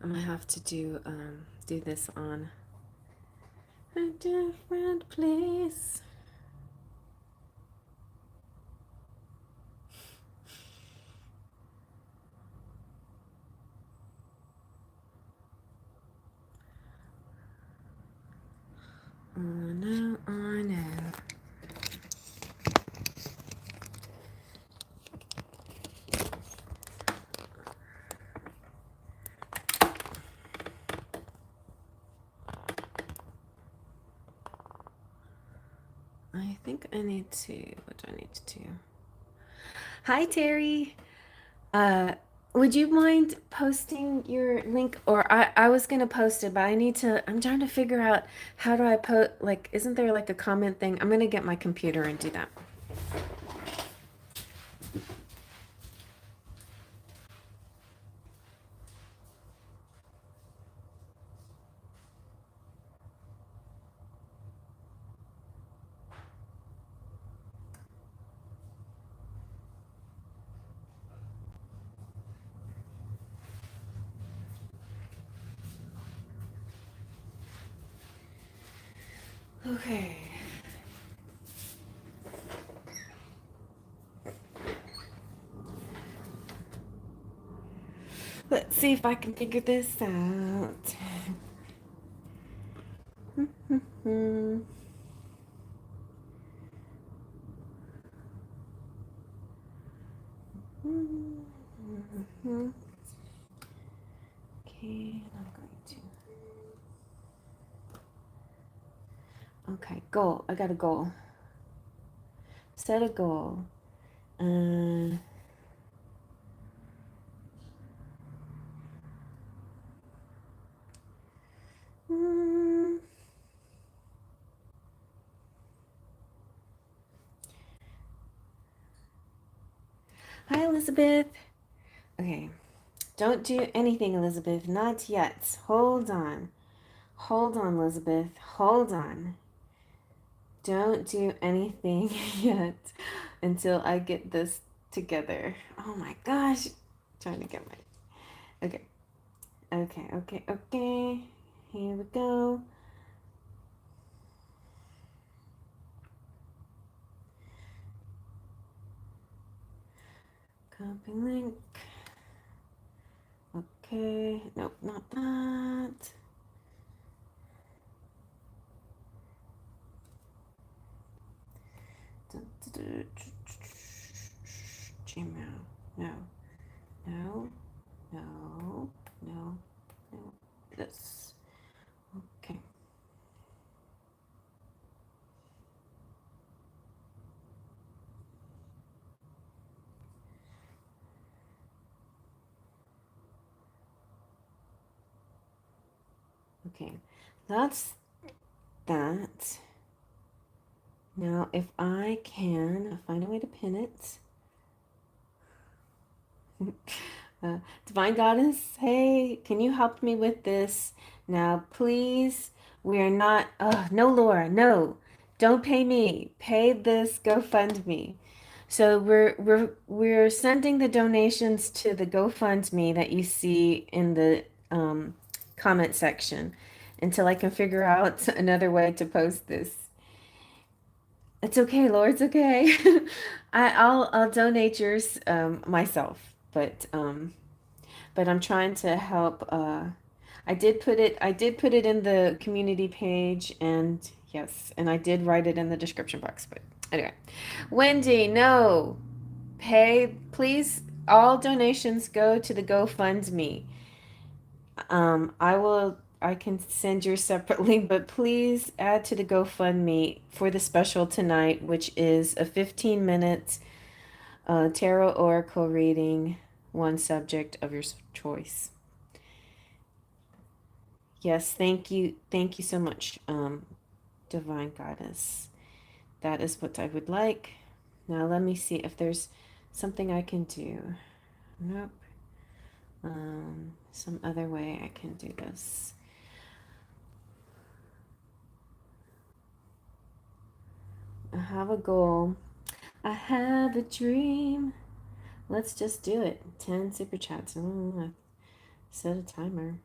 I might have to do this on a different place. Oh no, oh no. I think I need to, what do I need to do? Hi, Terry. Uh, would you mind posting your link? Or I was gonna post it, but I'm trying to figure out how do I like, isn't there like a comment thing? I'm gonna get my computer and do that. Okay. Let's see if I can figure this out. Okay, I'm going to. Okay, goal. I got a goal. Set a goal. Hmm. Hi, Elizabeth. Okay. Don't do anything, Elizabeth. Not yet. Hold on. Hold on, Elizabeth. Hold on. Don't do anything yet until I get this together. Oh my gosh. Trying to get my. Okay. Okay. Here we go. Copy link. Okay. Nope, not that. Gmail. No. No. No. No. No. This. Okay. Okay. That's that. Now, if I can find a way to pin it. Divine Goddess, hey, can you help me with this? Now, please, we are not, no, Laura, no, don't pay me. Pay this GoFundMe. So we're sending the donations to the GoFundMe that you see in the comment section until I can figure out another way to post this. It's okay, Laura. It's okay. I'll donate yours myself, but I'm trying to help. I did put it in the community page, and yes, and I did write it in the description box. But anyway, Wendy, no, pay please. All donations go to the GoFundMe. I can send yours separately, but please add to the GoFundMe for the special tonight, which is a 15-minute tarot oracle reading, one subject of your choice. Yes, thank you so much, Divine Goddess. That is what I would like. Now let me see if there's something I can do. Nope. Some other way I can do this. I have a goal. I have a dream. Let's just do it. 10 super chats. Set a timer.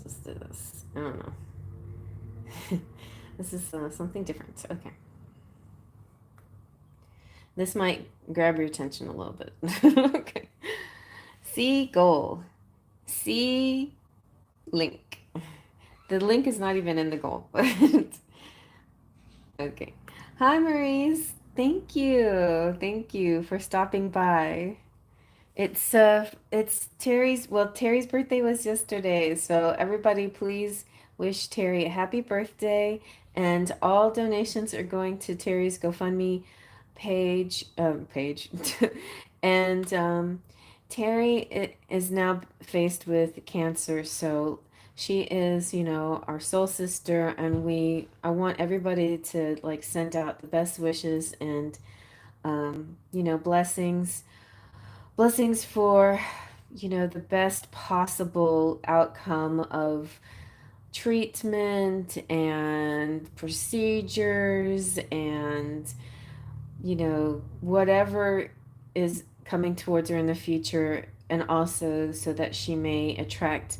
Let's do this. I don't know. This is something different. Okay. This might grab your attention a little bit. Okay. See goal. See link. The link is not even in the goal. Okay. Hi, Maurice. Thank you. Thank you for stopping by. It's Terry's, well, Terry's birthday was yesterday, so everybody please wish Terry a happy birthday, and all donations are going to Terry's GoFundMe page. And is now faced with cancer, so she is, our soul sister, and I want everybody to like send out the best wishes and blessings for the best possible outcome of treatment and procedures and whatever is coming towards her in the future, and also so that she may attract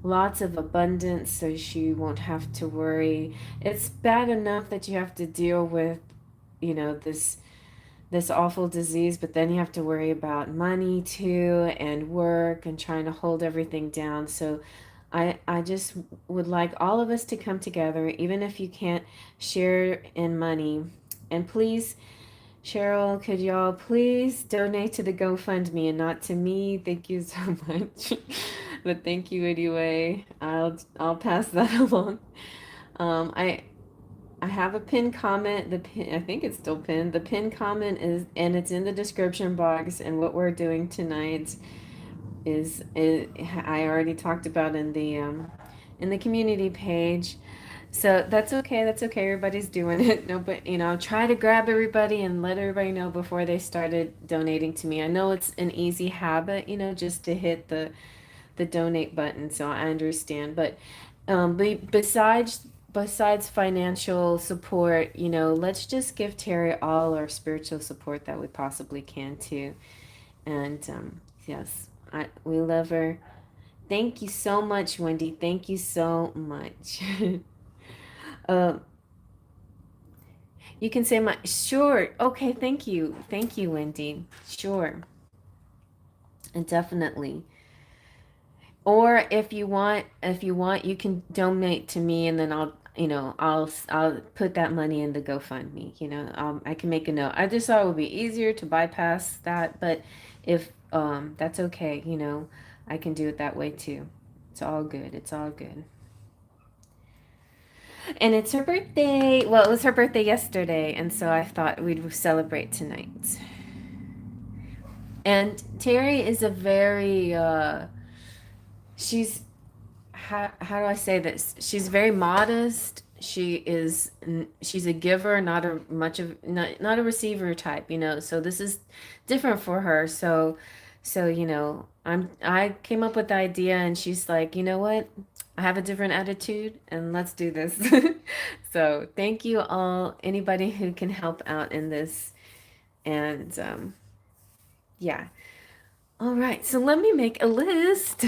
lots of abundance so she won't have to worry. It's bad enough that you have to deal with this awful disease, but then you have to worry about money too and work and trying to hold everything down. So I just would like all of us to come together, even if you can't share in money. And please, Cheryl, could y'all please donate to the GoFundMe and not to me? Thank you so much. But thank you anyway. I'll pass that along. I have a pinned comment. I think it's still pinned. The pinned comment is, and it's in the description box. And what we're doing tonight I already talked about in the community page. So that's okay. That's okay. Everybody's doing it. No, but try to grab everybody and let everybody know before they started donating to me. I know it's an easy habit, just to hit the donate button. So I understand. But besides financial support, let's just give Terry all our spiritual support that we possibly can too. And yes, we love her. Thank you so much, Wendy. Thank you so much. uh, you can say my sure. Okay, thank you, Wendy. Sure, and definitely. Or if you want, you can donate to me, and then I'll put that money in the GoFundMe. I can make a note. I just thought it would be easier to bypass that, but if that's okay, I can do it that way too. It's all good. It's all good. And it's her birthday. Well, it was her birthday yesterday, and so I thought we'd celebrate tonight. And Terry is a very she's how do I say this? She's very modest. She's a giver, not a receiver type, So this is different for her. So I came up with the idea, and she's like, you know what? I have a different attitude, and let's do this. So thank you all, anybody who can help out in this, and yeah. All right, so let me make a list.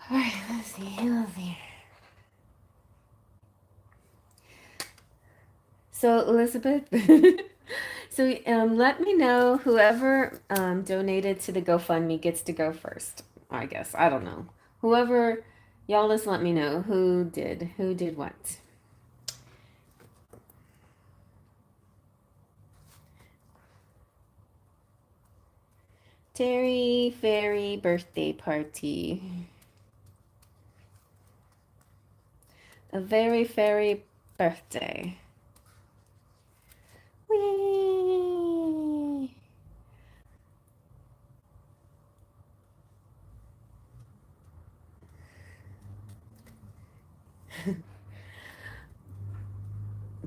All right, let's see. So Elizabeth, so let me know whoever donated to the GoFundMe gets to go first. I guess I don't know. Whoever, y'all just let me know who did what. Terry Fairy birthday party. A very fairy birthday. Whee!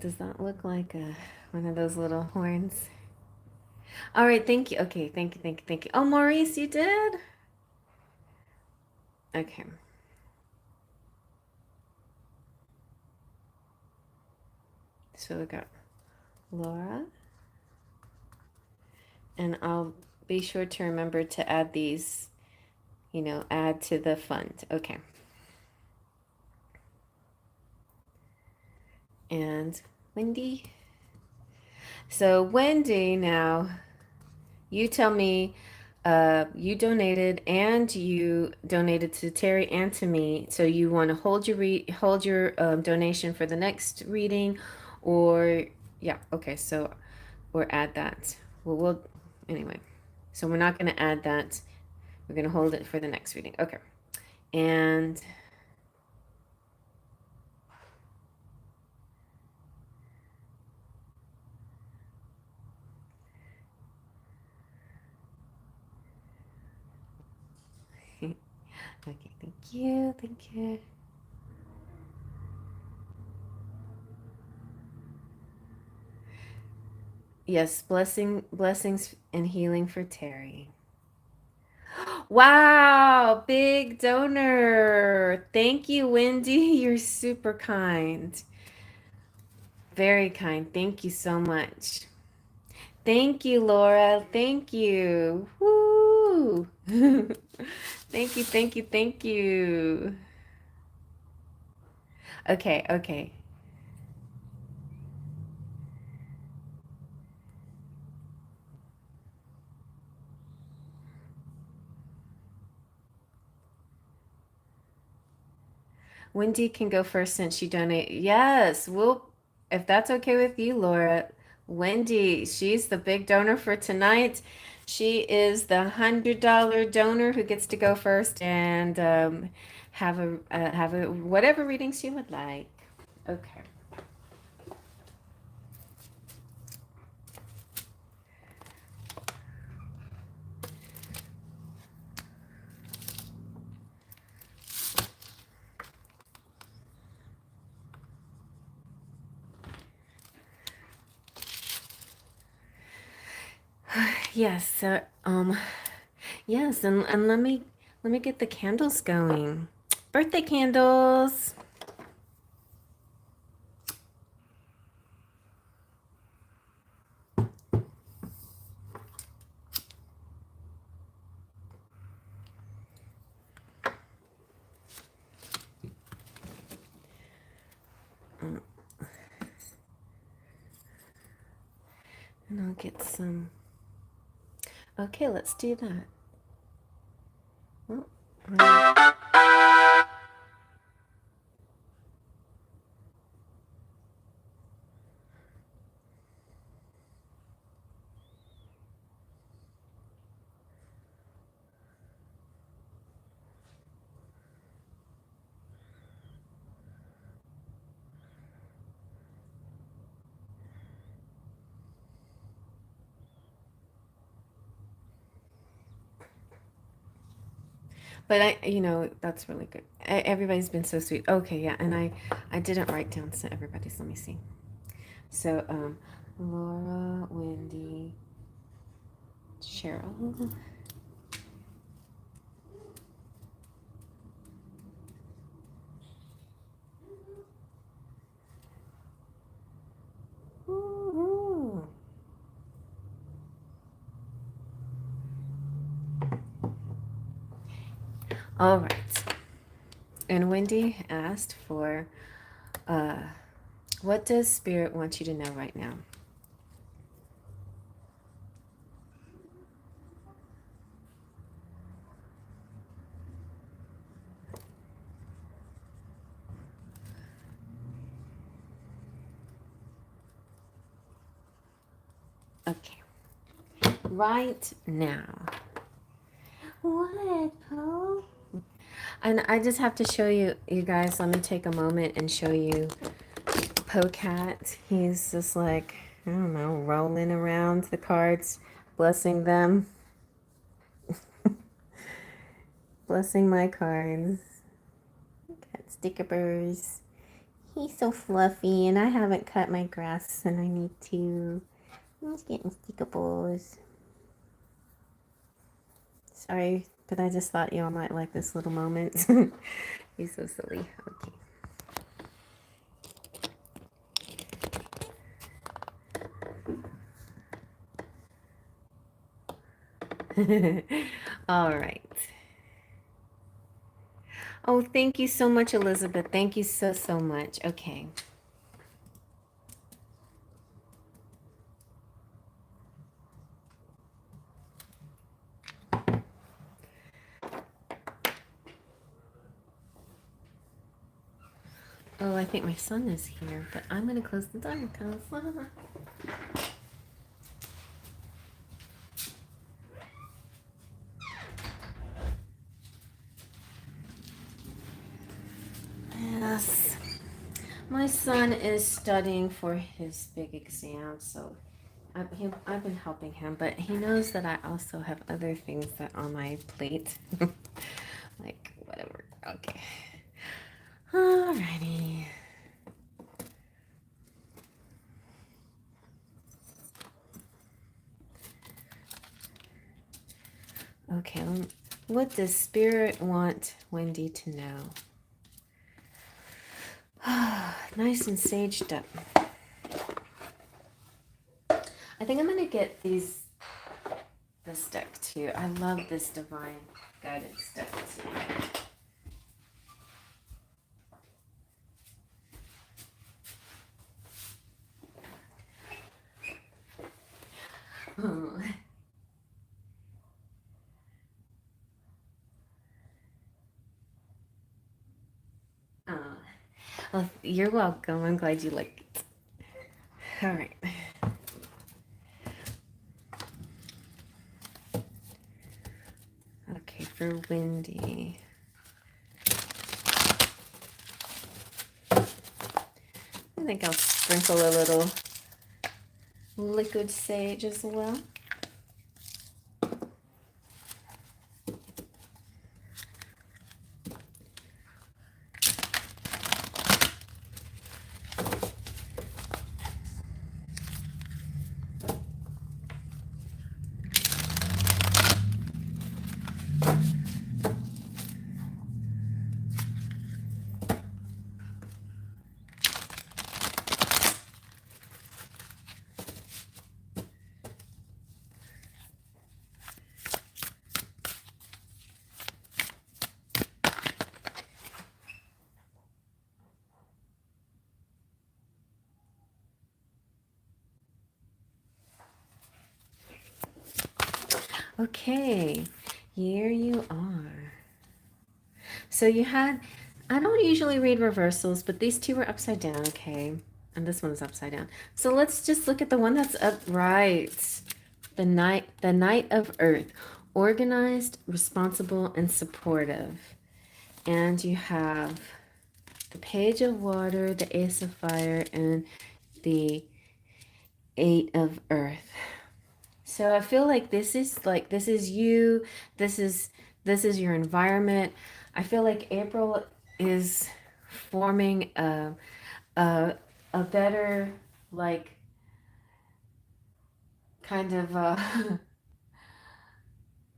Does that look like one of those little horns? All right, thank you. Okay, thank you. Oh, Maurice, you did? Okay. So we got Laura, and I'll be sure to remember to add these, add to the fund. Okay. And Wendy. So Wendy, now you tell me, you donated and you donated to Terry and to me. So you want to hold your donation for the next reading, or yeah, okay. So or add that. Well, anyway. So we're not going to add that. We're going to hold it for the next reading. Okay. And okay, thank you. Thank you. Yes, blessings and healing for Terry. Wow, big donor. Thank you, Wendy. You're super kind. Very kind. Thank you so much. Thank you, Laura. Thank you. Woo. Thank you, thank you, thank you. Okay, okay. Wendy can go first since she donated. Yes, if that's okay with you, Laura. Wendy, she's the big donor for tonight. She is the $100 donor who gets to go first and have a whatever readings you would like. Okay. Yes, yes, and let me get the candles going. Birthday candles. Mm, And I'll get some. Okay, let's do that. Oh, But that's really good. Everybody's been so sweet. Okay, yeah, and I didn't write down everybody's. Let me see. So, Laura, Wendy, Cheryl. Ooh. All right. And Wendy asked for, what does Spirit want you to know right now? Okay. Right now. What, Poe? And I just have to show you guys, let me take a moment and show you Pocat. He's just like, I don't know, rolling around the cards, blessing them, blessing my cards. Got stickers. He's so fluffy, and I haven't cut my grass, and I need to. I'm just getting stickables. Sorry, but I just thought y'all might like this little moment. He's so silly. Okay. All right. Oh, thank you so much, Elizabeth. Thank you so, so much. Okay. Oh, I think my son is here, but I'm going to close the door because... Yes. My son is studying for his big exam, so I've been helping him, but he knows that I also have other things that on my plate. Like, whatever. Okay. Alrighty. Okay, what does Spirit want Wendy to know? Nice and saged up. I think I'm gonna get this deck too. I love this divine guidance deck too. Oh. Oh. Well, you're welcome. I'm glad you like it. All right. Okay, for Wendy. I think I'll sprinkle a little liquid sage as well. Okay, here you are. So you had, I don't usually read reversals, but these two were upside down, okay? And this one's upside down. So let's just look at the one that's upright. The Knight of Earth, organized, responsible, and supportive. And you have the Page of Water, the Ace of Fire, and the Eight of Earth. So I feel like this is you, this is your environment. I feel like April is forming a better, like, kind of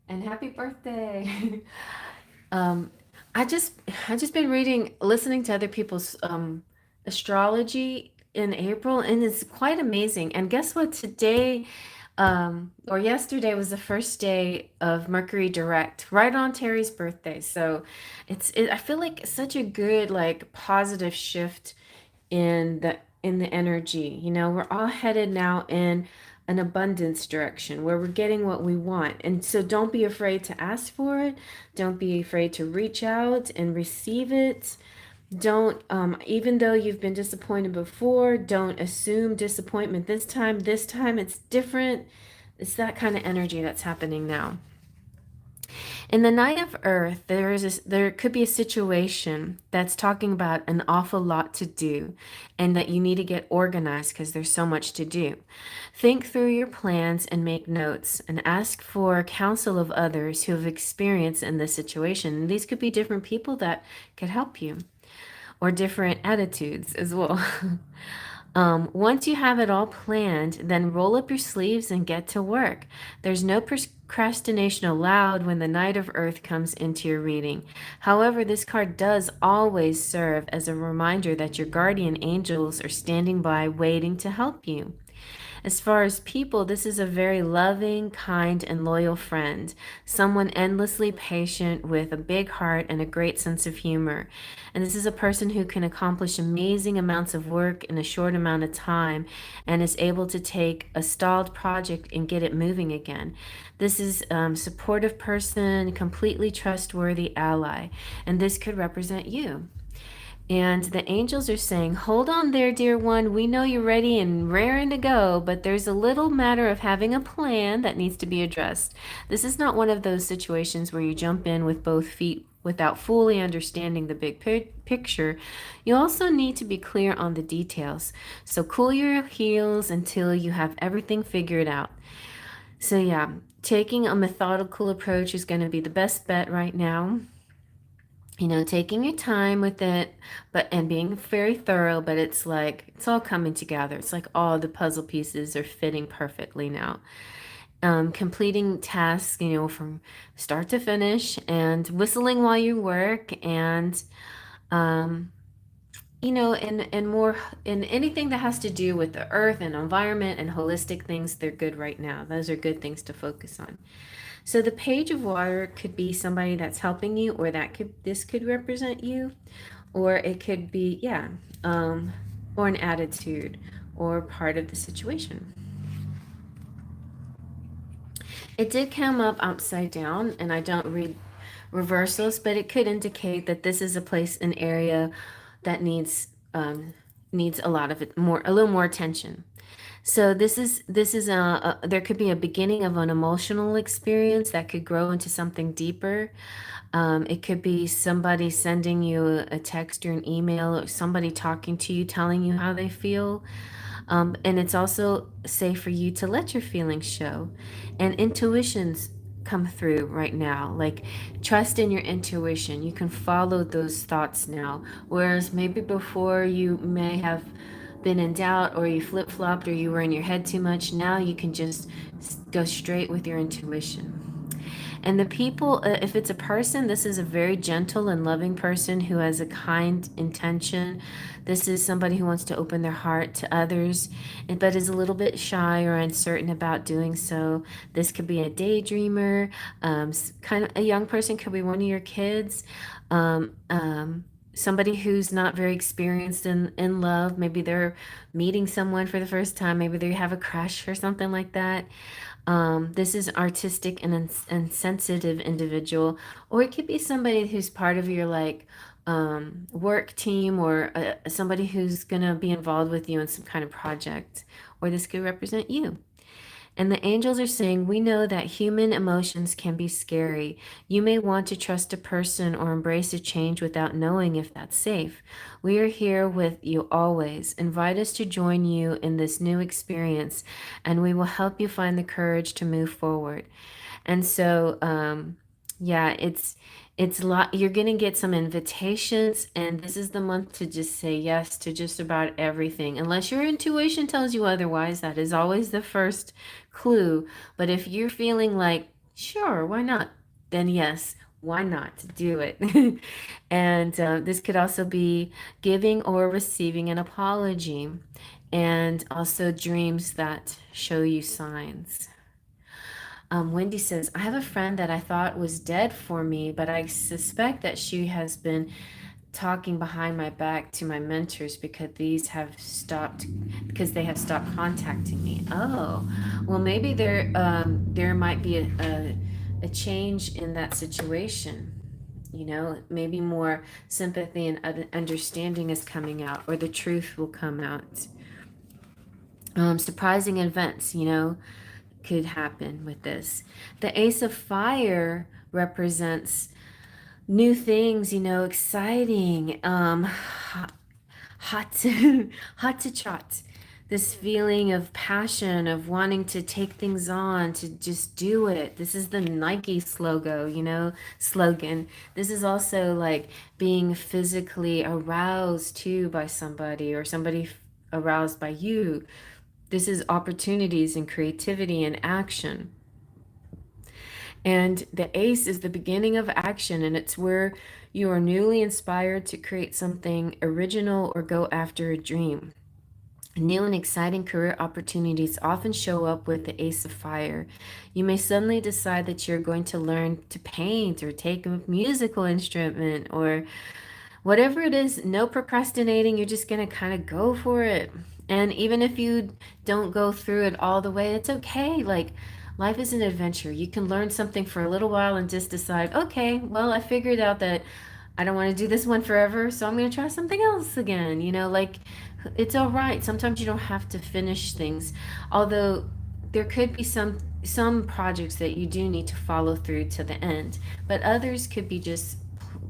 and happy birthday. um I just been listening to other people's astrology in April, and it's quite amazing. And guess what? Today, or yesterday was the first day of Mercury direct, right on Terry's birthday. So I feel like such a good, like, positive shift in the energy. You know, we're all headed now in an abundance direction where we're getting what we want. And so don't be afraid to ask for it. Don't be afraid to reach out and receive it. Don't, even though you've been disappointed before, don't assume disappointment this time. This time it's different. It's that kind of energy that's happening now. In the Knight of Earth, there could be a situation that's talking about an awful lot to do and that you need to get organized because there's so much to do. Think through your plans and make notes and ask for counsel of others who have experience in this situation. And these could be different people that could help you, or different attitudes as well. Once you have it all planned, then roll up your sleeves and get to work. There's no procrastination allowed when the Knight of Earth comes into your reading. However, this card does always serve as a reminder that your guardian angels are standing by waiting to help you. As far as people, this is a very loving, kind, and loyal friend. Someone endlessly patient with a big heart and a great sense of humor. And this is a person who can accomplish amazing amounts of work in a short amount of time and is able to take a stalled project and get it moving again. This is a supportive person, completely trustworthy ally. And this could represent you. And the angels are saying, hold on there, dear one. We know you're ready and raring to go, but there's a little matter of having a plan that needs to be addressed. This is not one of those situations where you jump in with both feet without fully understanding the big picture. You also need to be clear on the details. So cool your heels until you have everything figured out. So, yeah, taking a methodical approach is going to be the best bet right now. Taking your time with it, but and being very thorough, but it's like it's all coming together. It's like all the puzzle pieces are fitting perfectly now. Completing tasks, from start to finish, and whistling while you work, and um, and more in anything that has to do with the earth and environment and holistic things, they're good right now. Those are good things to focus on. So the page of water could be somebody that's helping you, or this could represent you, or it could be, or an attitude or part of the situation. It did come up upside down, and I don't read reversals, but it could indicate that this is a place, an area that needs a lot of it, a little more attention. So this is there could be a beginning of an emotional experience that could grow into something deeper. It could be somebody sending you a text or an email, or somebody talking to you, telling you how they feel. And it's also safe for you to let your feelings show. And intuitions come through right now. Like, trust in your intuition. You can follow those thoughts now. Whereas maybe before you may have been in doubt, or you flip flopped, or you were in your head too much. Now you can just go straight with your intuition. And the people, if it's a person, this is a very gentle and loving person who has a kind intention. This is somebody who wants to open their heart to others, but is a little bit shy or uncertain about doing so. This could be a daydreamer, kind of a young person, could be one of your kids. Um, um, Somebody who's not very experienced in love. Maybe they're meeting someone for the first time. Maybe they have a crush or something like that. This is artistic and sensitive individual, or it could be somebody who's part of your work team, or somebody who's gonna be involved with you in some kind of project, or this could represent you. And the angels are saying, we know that human emotions can be scary. You may want to trust a person or embrace a change without knowing if that's safe. We are here with you always. Invite us to join you in this new experience, and we will help you find the courage to move forward. And so, yeah, it's a lot. You're going to get some invitations, and this is the month to just say yes to just about everything. Unless your intuition tells you otherwise, that is always the first clue. But if you're feeling like, sure, why not? Then yes, why not do it? And this could also be giving or receiving an apology, and also dreams that show you signs. Wendy says, I have a friend that I thought was dead for me, but I suspect that she has been talking behind my back to my mentors because they have stopped contacting me. Oh, well, maybe there might be a change in that situation. Maybe more sympathy and understanding is coming out, or the truth will come out. Surprising events, could happen with this. The Ace of Fire represents new things, exciting, hot to, hot to trot. This feeling of passion, of wanting to take things on, to just do it. This is the Nike slogan. This is also like being physically aroused too by somebody, or somebody aroused by you. This is opportunities and creativity and action. And the ace is the beginning of action, and it's where you are newly inspired to create something original or go after a dream. New and exciting career opportunities often show up with the Ace of Fire. You may suddenly decide that you're going to learn to paint or take a musical instrument or whatever it is. No procrastinating. You're just going to kind of go for it. And even if you don't go through it all the way, it's okay. Like, life is an adventure. You can learn something for a little while and just decide, okay, well, I figured out that I don't want to do this one forever, so I'm going to try something else again. Like, it's all right. Sometimes you don't have to finish things. Although there could be some projects that you do need to follow through to the end, but others could be just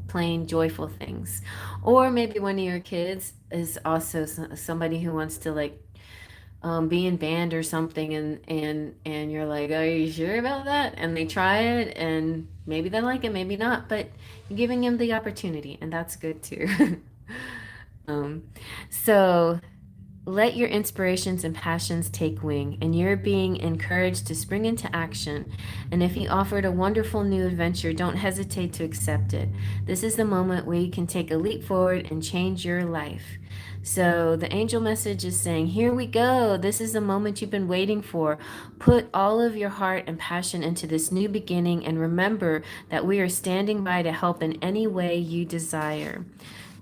plain joyful things. Or maybe one of your kids is also somebody who wants to, like, be in band or something, and you're like, are you sure about that? And they try it, and maybe they like it, maybe not, but you're giving them the opportunity, and that's good too. um, so let your inspirations and passions take wing, and you're being encouraged to spring into action. And if he offered a wonderful new adventure, don't hesitate to accept it. This is the moment where you can take a leap forward and change your life. So the angel message is saying, here we go. This is the moment you've been waiting for. Put all of your heart and passion into this new beginning, and remember that we are standing by to help in any way you desire.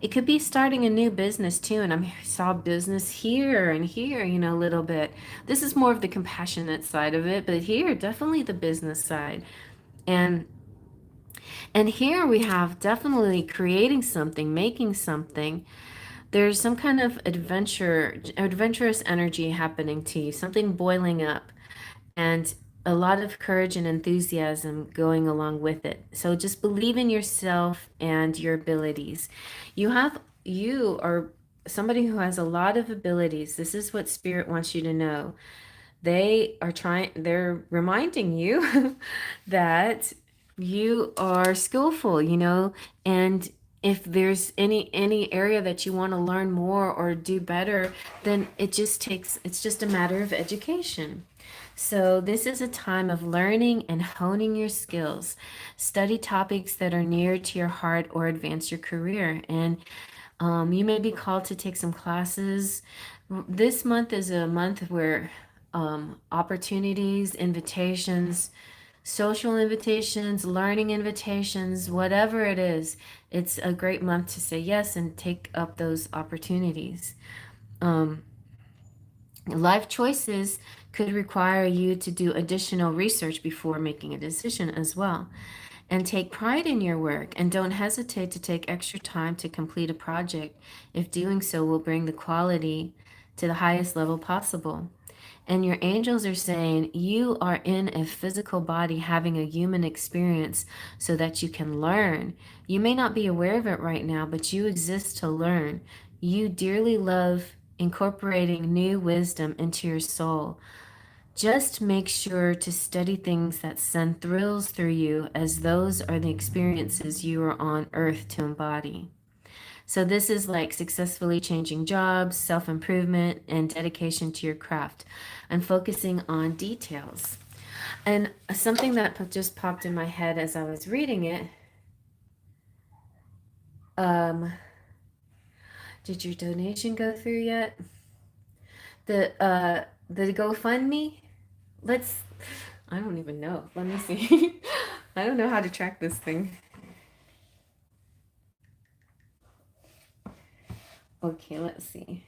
It could be starting a new business too, and I saw business here and here, a little bit. This is more of the compassionate side of it, but here, definitely the business side. And and here we have definitely creating something, making something. There's some kind of adventurous energy happening to you, something boiling up, and a lot of courage and enthusiasm going along with it. So just believe in yourself and your abilities. You are somebody who has a lot of abilities. This is what Spirit wants you to know. They're reminding you that you are skillful, and if there's any area that you want to learn more or do better, then it's just a matter of education. So this is a time of learning and honing your skills. Study topics that are near to your heart or advance your career. And you may be called to take some classes. This month is a month where opportunities, invitations, social invitations, learning invitations, whatever it is, it's a great month to say yes and take up those opportunities. Um, Life choices could require you to do additional research before making a decision as well. And take pride in your work, and don't hesitate to take extra time to complete a project if doing so will bring the quality to the highest level possible. And your angels are saying you are in a physical body having a human experience so that you can learn. You may not be aware of it right now, but you exist to learn. You dearly love incorporating new wisdom into your soul. Just make sure to study things that send thrills through you, as those are the experiences you are on earth to embody. So, this is like successfully changing jobs, self improvement, and dedication to your craft, and focusing on details. And something that just popped in my head as I was reading it, um, did your donation go through yet? The GoFundMe? Let's, I don't even know. Let me see. I don't know how to track this thing. Okay, let's see.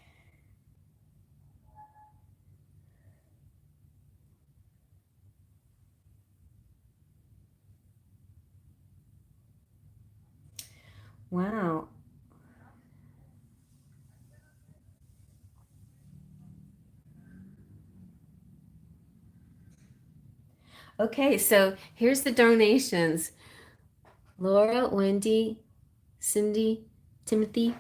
Wow. Okay, so here's the donations. Laura, Wendy, Cindy, Timothy.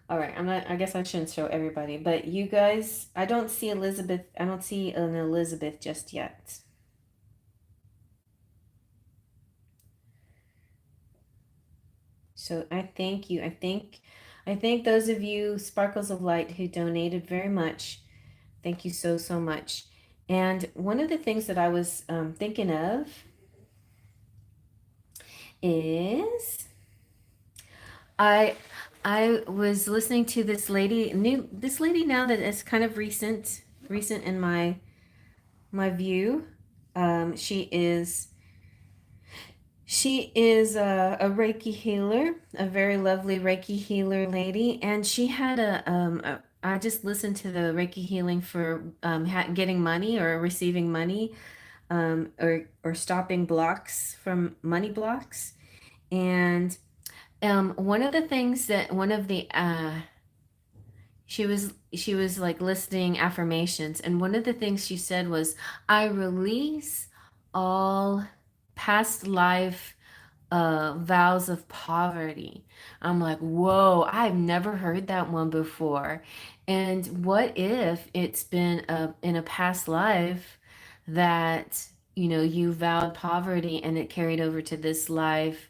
All right, I guess I shouldn't show everybody, but you guys, I don't see Elizabeth. I don't see an Elizabeth just yet. So I thank you. I thank those of you Sparkles of Light who donated very much. Thank you so, so much. And one of the things that I was thinking of is I I was listening to this lady, this lady now that is kind of recent in my view. She is a Reiki healer, a very lovely Reiki healer lady, and she had I just listened to the Reiki healing for getting money or receiving money, or stopping blocks from money blocks. And one of the things that one of the she was like listing affirmations, and one of the things she said was, I release all past life vows of poverty. I'm like, whoa, I've never heard that one before. And what if it's been in a past life that, you vowed poverty and it carried over to this life,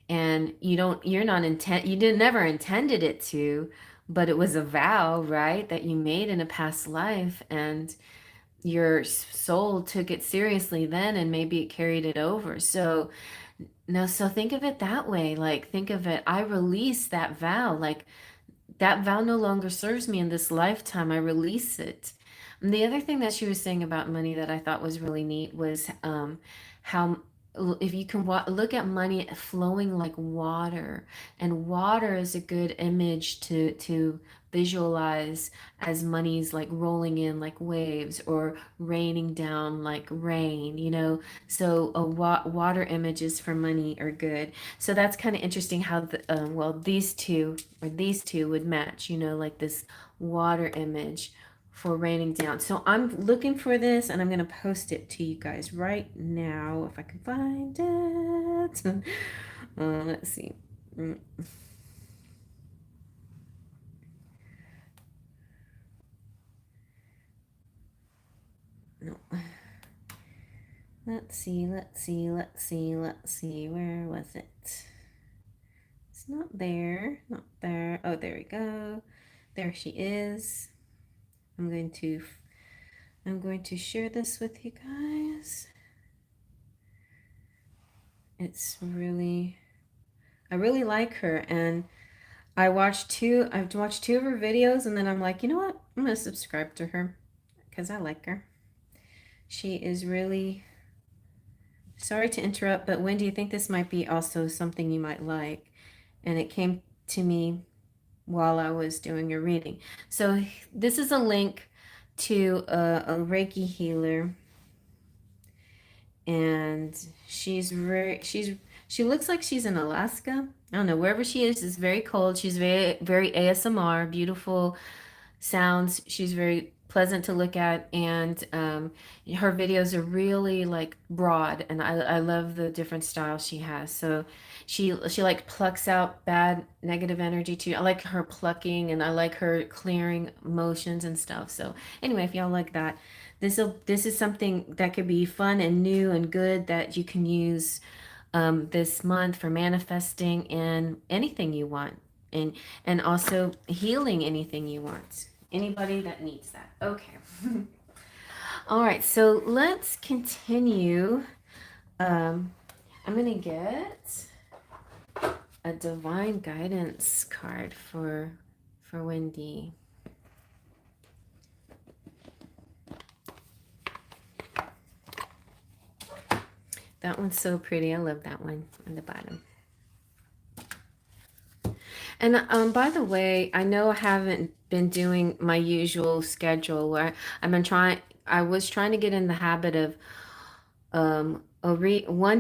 and you didn't never intended it to, but it was a vow, right, that you made in a past life, and your soul took it seriously then, and maybe it carried it over. So no, so think of it that way. Like, think of it, I release that vow. Like, that vow no longer serves me in this lifetime. I release it. And the other thing that she was saying about money that I thought was really neat was how if you can look at money flowing like water, and water is a good image to visualize as money's like rolling in like waves or raining down like rain, so water images for money are good. So that's kind of interesting how well, these two would match, like this water image for raining down. So I'm looking for this, and I'm going to post it to you guys right now if I can find it. Let's see. No. Let's see. Where was it? It's not there. Not there. Oh, there we go. There she is. I'm going to share this with you guys. I really like her, and I've watched two of her videos, and then I'm like, you know what? I'm gonna subscribe to her because I like her. She is really, sorry to interrupt, but Wendy, I think this might be also something you might like. And it came to me while I was doing a reading. So this is a link to a Reiki healer, and she looks like she's in Alaska. I don't know, wherever she is very cold. She's very ASMR, beautiful sounds. She's very pleasant to look at, and her videos are really like broad, and I love the different styles she has. So she like plucks out bad negative energy too. I like her plucking, and I like her clearing motions and stuff. So anyway, if y'all like that, this is something that could be fun and new and good that you can use this month for manifesting in anything you want, and also healing anything you want. Anybody that needs that. Okay. All right, so let's continue. I'm gonna get a divine guidance card for Wendy. That one's so pretty. I love that one on the bottom. And by the way, I know I haven't been doing my usual schedule where I was trying to get in the habit of one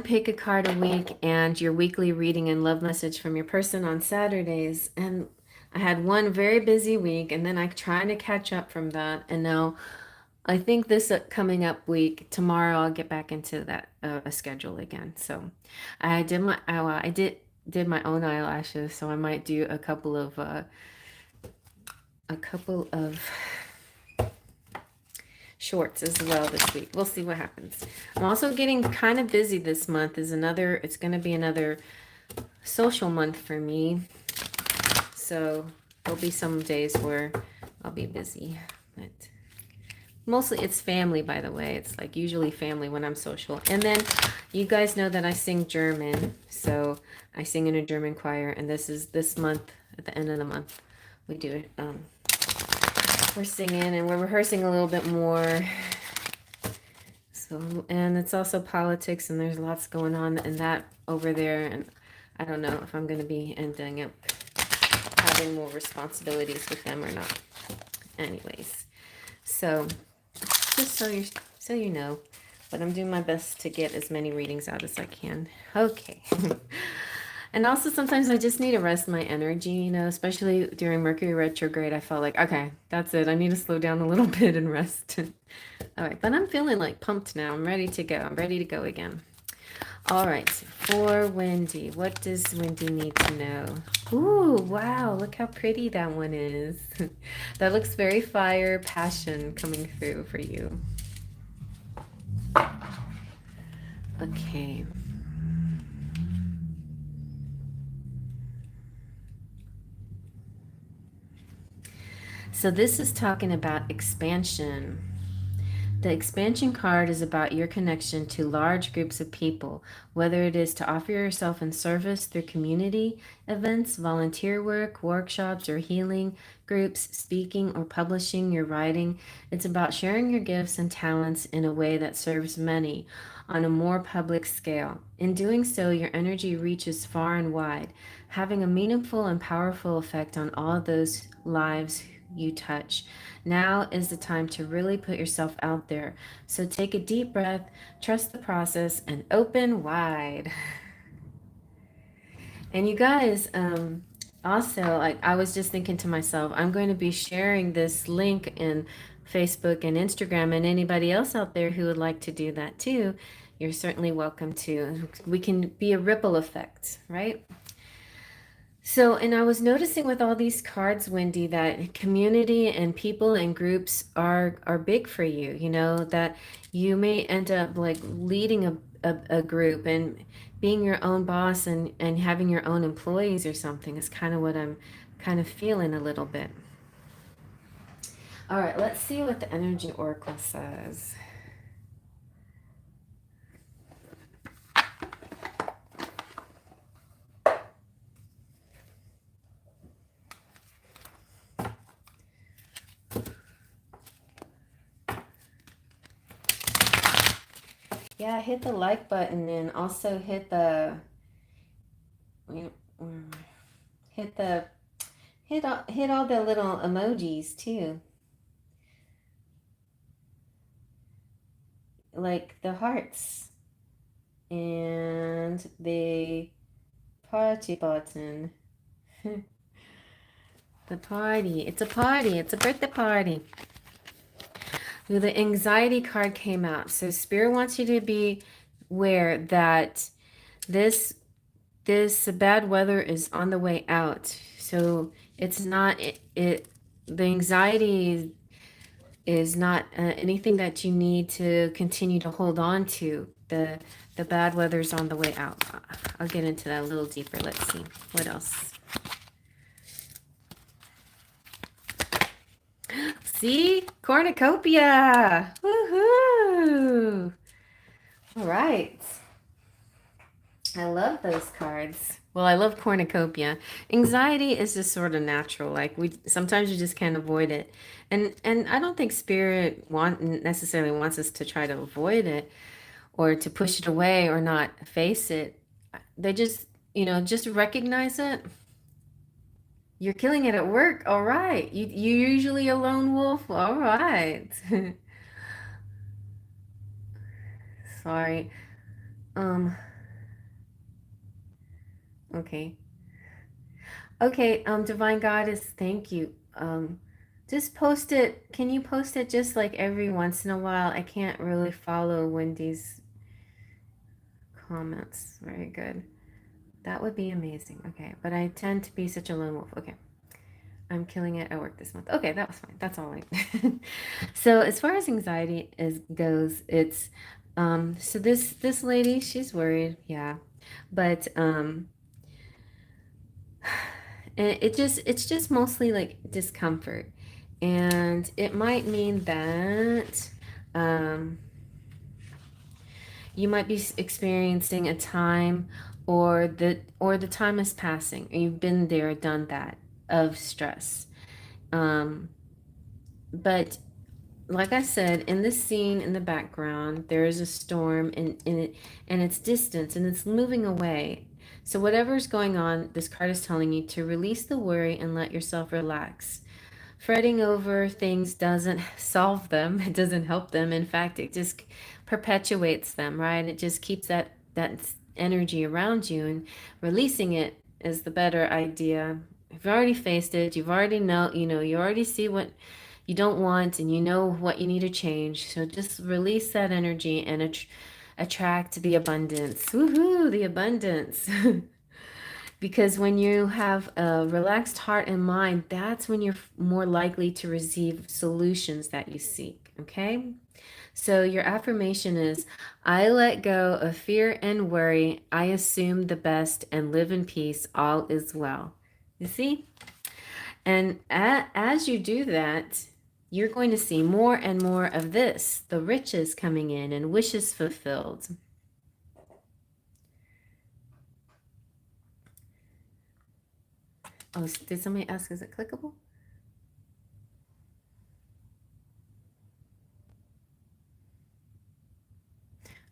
pick a card a week and your weekly reading and love message from your person on Saturdays. And I had one very busy week, and then I trying to catch up from that. And now I think this coming up week, tomorrow, I'll get back into that a schedule again. So I did my own eyelashes, so I might do a couple of shorts as well this week. We'll see what happens. I'm also getting kind of busy this month. It's going to be another social month for me. So there'll be some days where I'll be busy. But Mostly it's family, by the way. It's like usually family when I'm social. And then you guys know that I sing German. So I sing in a German choir. And this is this month, at the end of the month, we do it. We're singing and we're rehearsing a little bit more. So, and it's also politics and there's lots going on in that over there. And I don't know if I'm going to be ending up having more responsibilities with them or not. Anyways, so just so you know, but I'm doing my best to get as many readings out as I can. Okay. And also sometimes I just need to rest my energy, you know, especially during Mercury retrograde. I felt like, okay, that's it. I need to slow down a little bit and rest. All right, but I'm feeling like pumped now. I'm ready to go. I'm ready to go again. All right, for Wendy, what does Wendy need to know? Ooh, wow, look how pretty that one is. That looks very fire, passion coming through for you. Okay. So this is talking about expansion. The expansion card is about your connection to large groups of people, whether it is to offer yourself in service through community events, volunteer work, workshops, or healing groups, speaking or publishing your writing. It's about sharing your gifts and talents in a way that serves many on a more public scale. In doing so, your energy reaches far and wide, having a meaningful and powerful effect on all those lives you touch. Now is the time to really put yourself out there. So take a deep breath, trust the process, and open wide. And you guys, also, like I was just thinking to myself, I'm going to be sharing this link in Facebook and Instagram, and anybody else out there who would like to do that too, you're certainly welcome to. We can be a ripple effect, right? So, and I was noticing with all these cards, Wendy, that community and people and groups are big for you. You know that you may end up like leading a group and being your own boss and having your own employees or something is kind of what I'm kind of feeling a little bit. All right, let's see what the energy oracle says. Yeah, hit the like button and also hit the hit the hit all the little emojis too, like the hearts and the party button. The party. It's a party. It's a birthday party. Ooh, the anxiety card came out. So Spirit wants you to be aware that this this bad weather is on the way out. So it's not the anxiety is not anything that you need to continue to hold on to. The bad weather's on the way out. I'll get into that a little deeper. Let's see what else. See, cornucopia. Woohoo! All right. I love those cards. Well, I love cornucopia. Anxiety is just sort of natural. Like we sometimes you just can't avoid it. And I don't think spirit necessarily wants us to try to avoid it or to push it away or not face it. They just, just recognize it. You're killing it at work. All right. You're usually a lone wolf. All right. Sorry. Um, okay. Okay, Divine Goddess, thank you. Just post it. Can you post it just like every once in a while? I can't really follow Wendy's comments. Very good. That would be amazing. Okay, but I tend to be such a lone wolf. Okay. I'm killing it at work this month. Okay, that was fine. That's all right. So as far as anxiety goes, it's so this lady, she's worried, yeah. But and it's just mostly like discomfort. And it might mean that um, you might be experiencing a time, or the time is passing. You've been there, done that, of stress. Um, but like I said, in this scene in the background, there is a storm in it, and it's distance and it's moving away. So whatever's going on, this card is telling you to release the worry and let yourself relax. Fretting over things doesn't solve them. It doesn't help them. In fact, it just perpetuates them, right? It just keeps that energy around you, and releasing it is the better idea. You've already faced it. You've already you already see what you don't want, and you know what you need to change. So just release that energy and attract the abundance. Woohoo, the abundance. Because when you have a relaxed heart and mind, that's when you're more likely to receive solutions that you seek. Okay? So your affirmation is, I let go of fear and worry. I assume the best and live in peace. All is well. You see? And as you do that, you're going to see more and more of this, the riches coming in and wishes fulfilled. Oh, did somebody ask, is it clickable?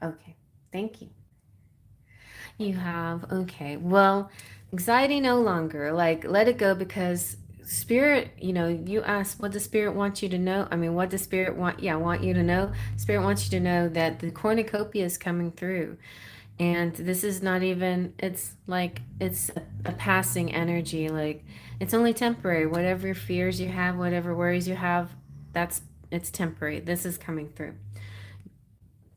Okay, thank you. You have, okay. Well, anxiety no longer. Like, let it go, because spirit, you ask, what does spirit want you to know? I mean, what does spirit want? Yeah, want you to know. Spirit wants you to know that the cornucopia is coming through. And this is not even, it's like, it's a passing energy. Like, it's only temporary. Whatever fears you have, whatever worries you have, that's, it's temporary. This is coming through.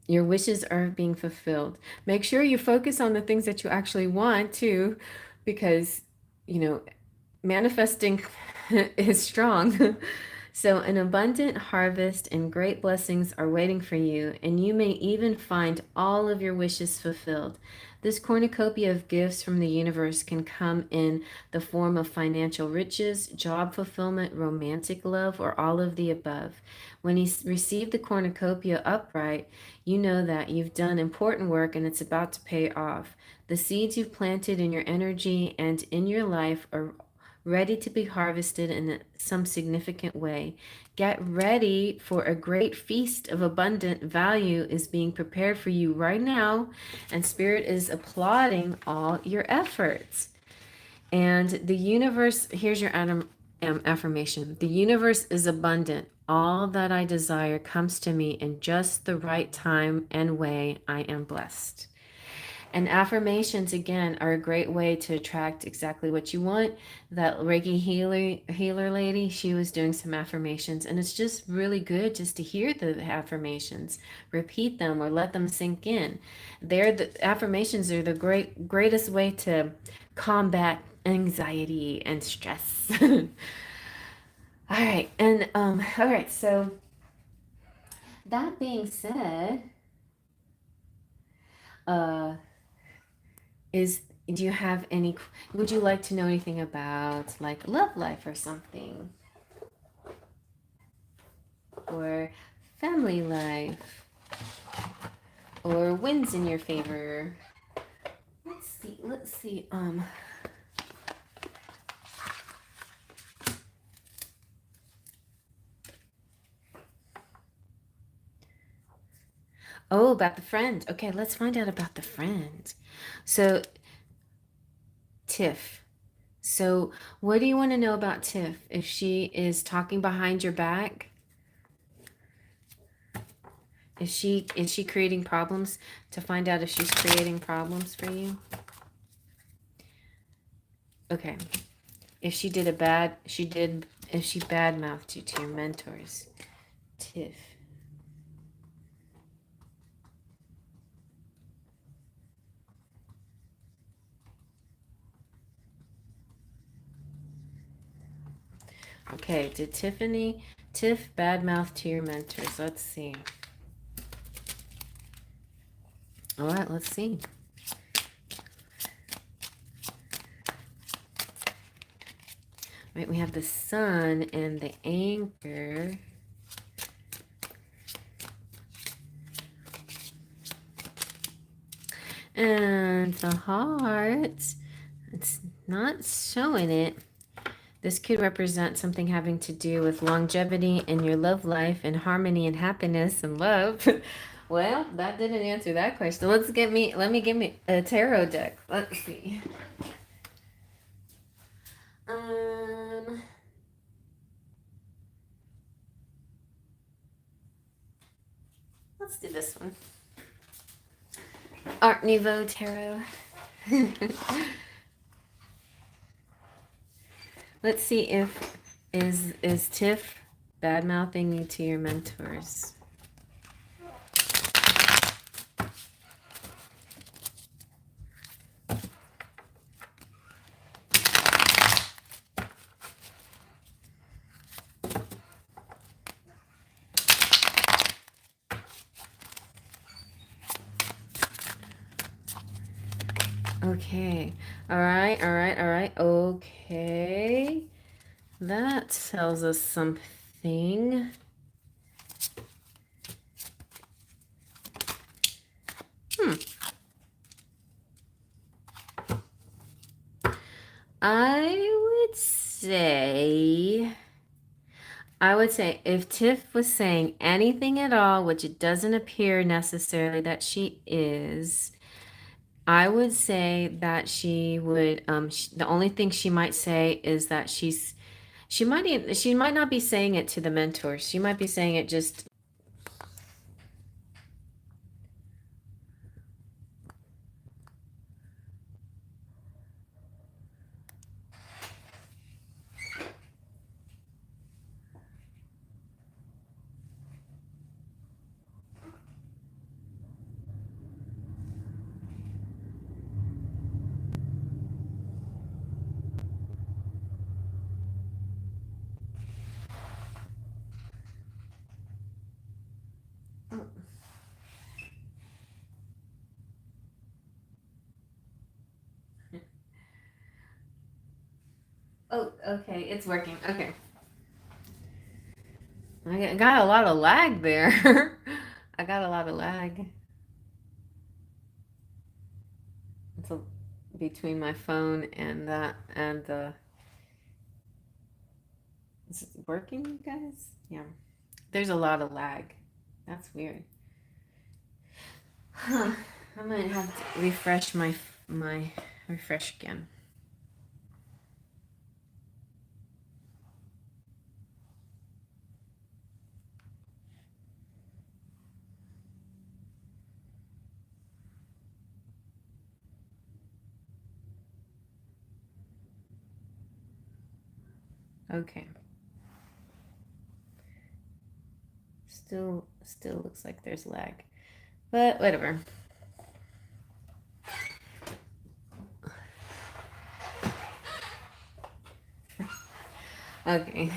Your wishes are being fulfilled. Make sure you focus on the things that you actually want too, because, you know, manifesting is strong. So, an abundant harvest and great blessings are waiting for you, and you may even find all of your wishes fulfilled. This cornucopia of gifts from the universe can come in the form of financial riches, job fulfillment, romantic love, or all of the above. When you receive the cornucopia upright, you know that you've done important work and it's about to pay off. The seeds you've planted in your energy and in your life are ready to be harvested in some significant way. Get ready, for a great feast of abundant value is being prepared for you right now, and Spirit is applauding all your efforts. And the universe, here's your affirmation: the universe is abundant. All that I desire comes to me in just the right time and way. I am blessed. And affirmations, again, are a great way to attract exactly what you want. That Reiki healer lady, she was doing some affirmations, and it's just really good just to hear the affirmations, repeat them, or let them sink in. The affirmations are the greatest way to combat anxiety and stress. All right, and all right. So that being said, uh, is do you have any, would you like to know anything about like love life or something, or family life, or wins in your favor? Let's see. Oh, about the friend. Okay, let's find out about the friend. So Tiff, so what do you want to know about Tiff? If she is talking behind your back, is she creating problems? To find out if she's creating problems for you. Okay. If she did a bad, if she badmouthed you to your mentors, Tiff. Okay, did Tiff badmouth to your mentors? Let's see. All right, let's see. Right, we have the sun and the anchor. And the heart, it's not showing it. This could represent something having to do with longevity in your love life and harmony and happiness and love. Well, that didn't answer that question. Let me give me a tarot deck. Let's see. Um, let's do this one. Art Nouveau Tarot. Let's see if is Tiff bad mouthing you to your mentors. Okay. All right. All right. All right. Okay. That tells us something. I would say if Tiff was saying anything at all, which it doesn't appear necessarily that she is, I would say that she would the only thing she might say is that she might not be saying it to the mentors. She might be saying it just. Oh, okay, it's working. Okay. I got a lot of lag there. I got a lot of lag. It's between my phone and that and the. Is it working, you guys? Yeah. There's a lot of lag. That's weird. Huh. I might have to refresh my refresh again. Okay. Still looks like there's lag. But whatever. Okay.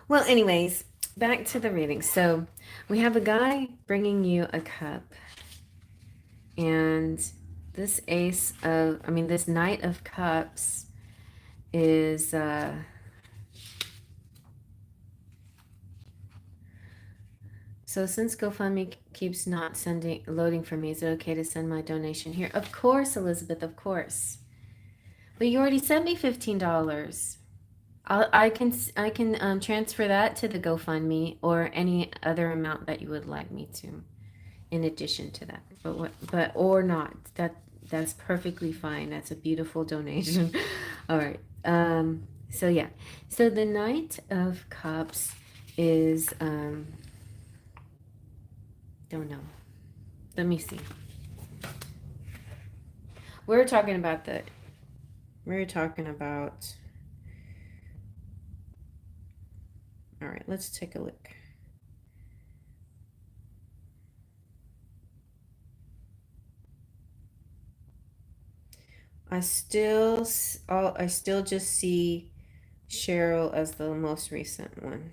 Well, anyways, back to the reading. So we have a guy bringing you a cup. And this this Knight of Cups is, so since GoFundMe keeps not loading for me, is it okay to send my donation here? Of course, Elizabeth, of course. But you already sent me $15. I can transfer that to the GoFundMe or any other amount that you would like me to, in addition to that. But or not. That's perfectly fine. That's a beautiful donation. All right. So yeah. So the Knight of Cups is don't know. Let me see. We're talking about all right, let's take a look. I still just see Cheryl as the most recent one.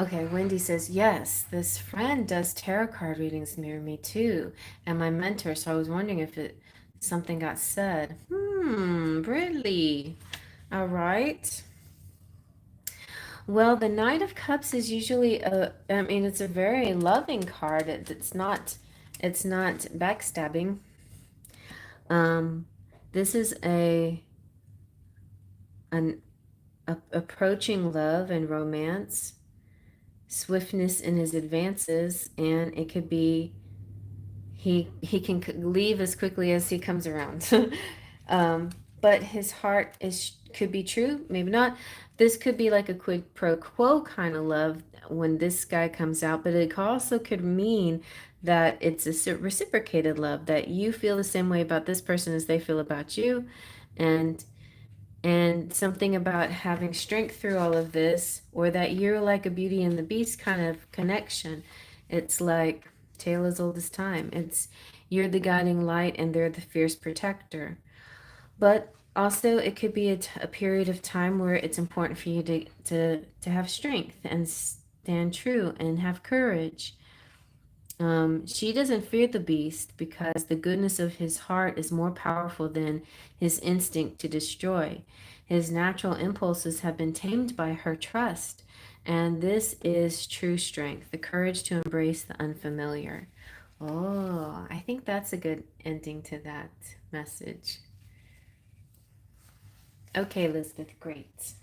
Okay, Wendy says, yes, this friend does tarot card readings near me too, and my mentor. So I was wondering if something got said. Really? All right. Well, the Knight of Cups is usually I mean, it's a very loving card. It's not backstabbing. Um, this is an approaching love and romance, swiftness in his advances, and it could be he can leave as quickly as he comes around. um, but his heart is could be true, maybe not. This could be like a quid pro quo kind of love when this guy comes out, but it also could mean that it's a reciprocated love, that you feel the same way about this person as they feel about you, and something about having strength through all of this, or that you're like a Beauty and the Beast kind of connection. It's like tale as old as time. It's you're the guiding light and they're the fierce protector. But also it could be a period of time where it's important for you to have strength and stand true and have courage. She doesn't fear the beast because the goodness of his heart is more powerful than his instinct to destroy. His natural impulses have been tamed by her trust, and this is true strength, the courage to embrace the unfamiliar. Oh, I think that's a good ending to that message. Okay, Elizabeth, great.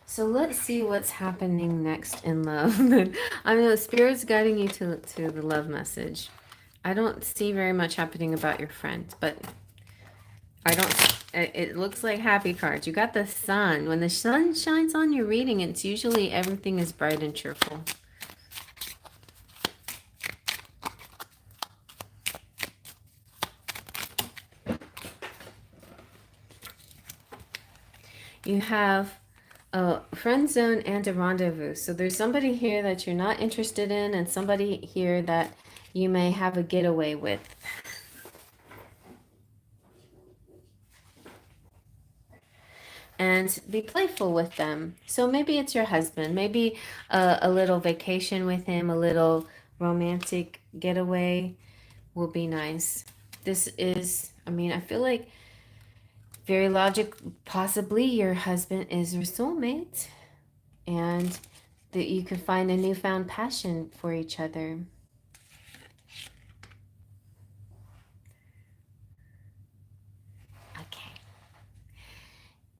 So let's see what's happening next in love. I know Spirit's guiding you to the love message. I don't see very much happening about your friend, but I don't. It looks like happy cards. You got the sun. When the sun shines on your reading, it's usually everything is bright and cheerful. You have a friend zone and a rendezvous. So there's somebody here that you're not interested in, and somebody here that you may have a getaway with. And be playful with them. So maybe it's your husband, maybe a little vacation with him, a little romantic getaway will be nice. This is, I mean, I feel like very logic, possibly your husband is your soulmate, and that you can find a newfound passion for each other. Okay.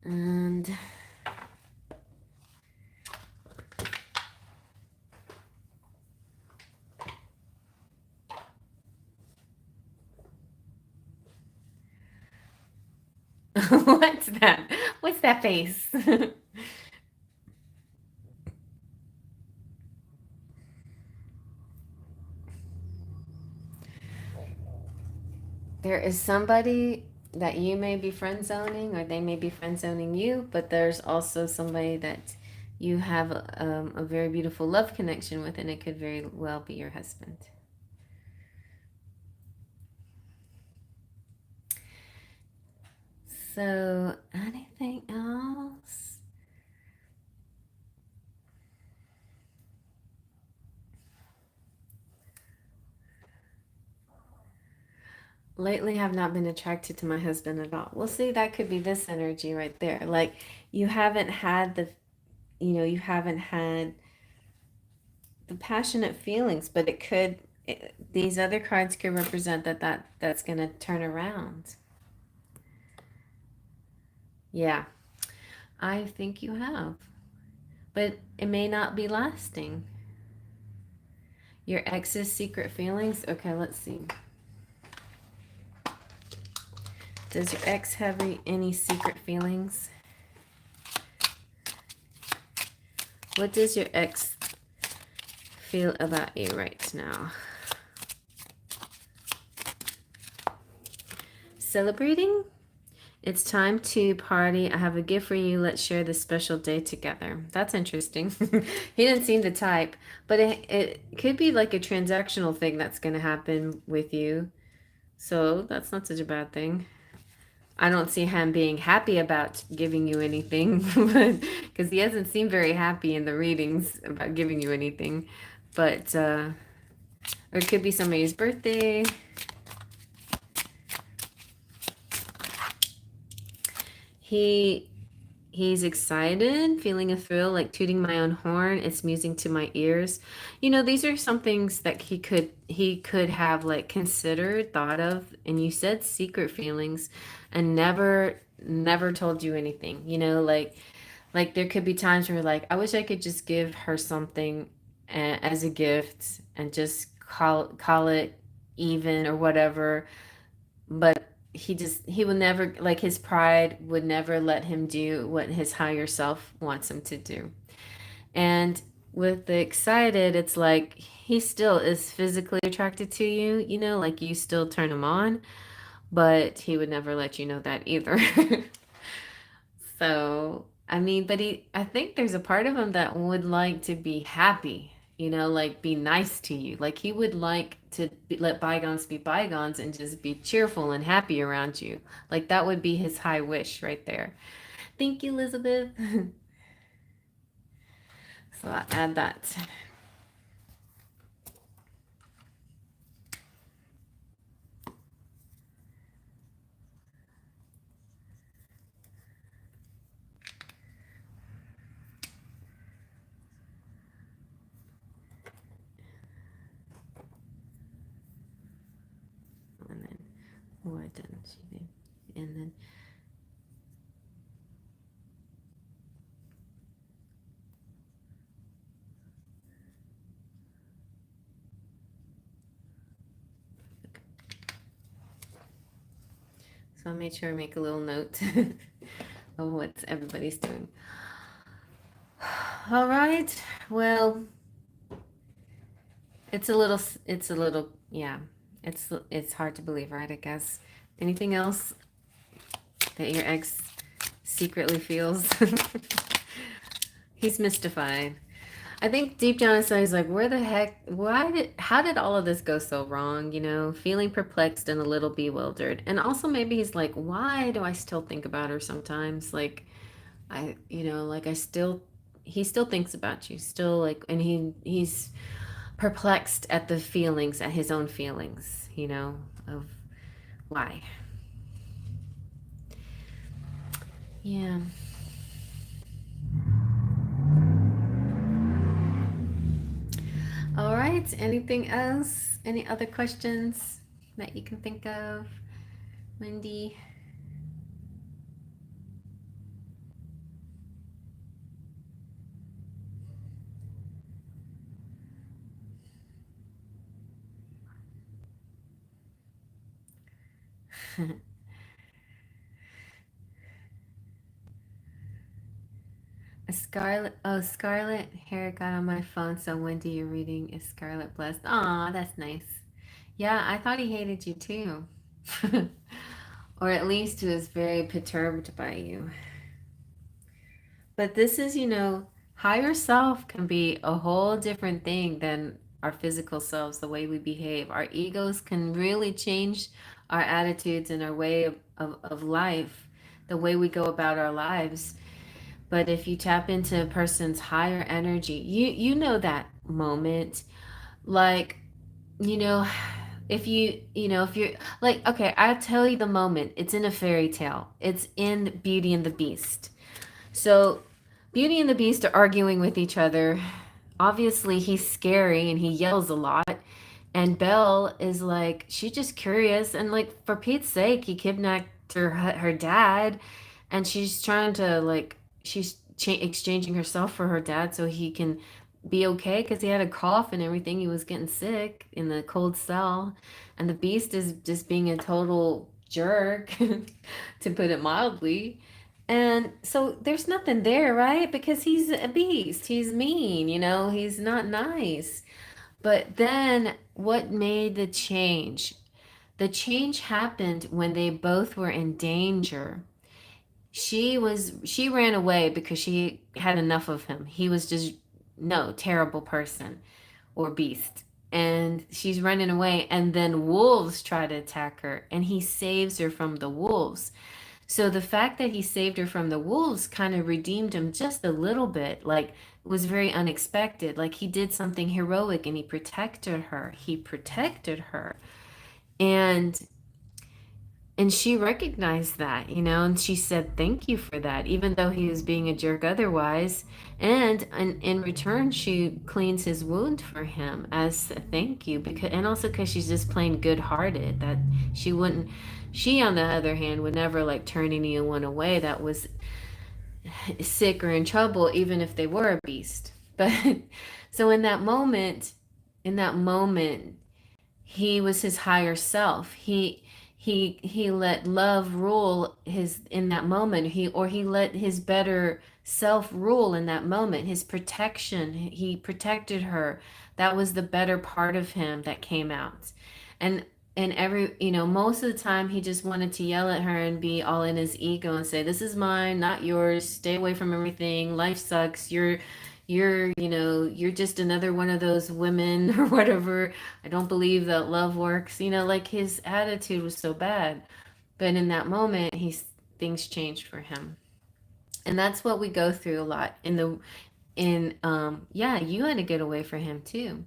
And what's that? What's that face? There is somebody that you may be friend zoning, or they may be friend zoning you, but there's also somebody that you have a very beautiful love connection with, and it could very well be your husband. So, anything else? Lately, I've not been attracted to my husband at all. Well, see, that could be this energy right there. Like, you haven't had you haven't had the passionate feelings, but these other cards could represent that's going to turn around. Yeah, I think you have. But it may not be lasting. Your ex's secret feelings? Okay, let's see. Does your ex have any secret feelings? What does your ex feel about you right now? Celebrating? It's time to party. I have a gift for you. Let's share this special day together. That's interesting. He didn't seem to type, but it could be like a transactional thing that's going to happen with you. So that's not such a bad thing. I don't see him being happy about giving you anything, but because he hasn't seemed very happy in the readings about giving you anything. But or it could be somebody's birthday. He He's excited, feeling a thrill, like tooting my own horn. It's music to my ears. You know, these are some things that he could have like considered, thought of, and you said secret feelings and never told you anything. You know, like there could be times where like I wish I could just give her something as a gift and just call it even or whatever, but he would never, like, his pride would never let him do what his higher self wants him to do. And with the excited, it's like he still is physically attracted to you, you know, like you still turn him on, but he would never let you know that either. So, I mean, but I think there's a part of him that would like to be happy, you know, like be nice to you. Like he would like to let bygones be bygones and just be cheerful and happy around you. Like that would be his high wish right there. Thank you, Elizabeth. So I'll add that. And then what didn't she do? And then so I made sure I make a little note of what everybody's doing. All right. Well, it's a little, yeah. It's hard to believe, right? I guess. Anything else that your ex secretly feels? He's mystified. I think deep down inside he's like, where the heck, how did all of this go so wrong? You know, feeling perplexed and a little bewildered. And also maybe he's like, why do I still think about her sometimes? Like, like he still thinks about you, still like, and he's perplexed at the feelings, at his own feelings, of why. Yeah. All right. Anything else? Any other questions that you can think of, Wendy? A Scarlet, oh, Scarlet hair got on my phone, so Wendy, you're reading Is Scarlet Blessed? Aw, that's nice. Yeah, I thought he hated you too. Or at least he was very perturbed by you. But this is, higher self can be a whole different thing than our physical selves, the way we behave. Our egos can really change our attitudes and our way of life, the way we go about our lives. But if you tap into a person's higher energy, you know that moment. Like, you know, if you're like, okay, I'll tell you the moment. It's in a fairy tale. It's in Beauty and the Beast. So Beauty and the Beast are arguing with each other. Obviously, he's scary and he yells a lot. And Belle is like, she's just curious. And like, for Pete's sake, he kidnapped her dad. And she's trying to, like, exchanging herself for her dad so he can be okay because he had a cough and everything. He was getting sick in the cold cell. And the Beast is just being a total jerk, to put it mildly. And so there's nothing there, right? Because he's a beast. He's mean, he's not nice. But then what made the change? The change happened when they both were in danger. She ran away because she had enough of him. He was just no terrible person or beast. and she's running away, and then wolves try to attack her, and he saves her from the wolves. So the fact that he saved her from the wolves kind of redeemed him just a little bit. Like, it was very unexpected. Like, he did something heroic and he protected her. He protected her. And she recognized that, and she said thank you for that, even though he was being a jerk otherwise. And in return, she cleans his wound for him as a thank you, because, and also because she's just plain good-hearted, that she wouldn't. She, on the other hand, would never like turn anyone away that was sick or in trouble, even if they were a beast. But so in that moment, he was his higher self. He let love rule his in that moment. He let his better self rule in that moment. His protection, he protected her. That was the better part of him that came out. And every, most of the time he just wanted to yell at her and be all in his ego and say, "This is mine, not yours. Stay away from everything. Life sucks. You're just another one of those women," or whatever. "I don't believe that love works." Like, his attitude was so bad. But in that moment, things changed for him. And that's what we go through a lot yeah, you had to get away from him too.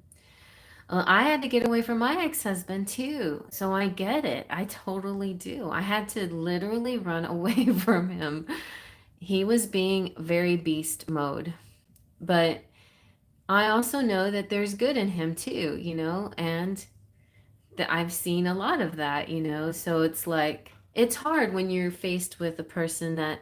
I had to get away from my ex-husband too. So I get it. I totally do. I had to literally run away from him. He was being very beast mode. But I also know that there's good in him too, and that I've seen a lot of that, so it's like, it's hard when you're faced with a person that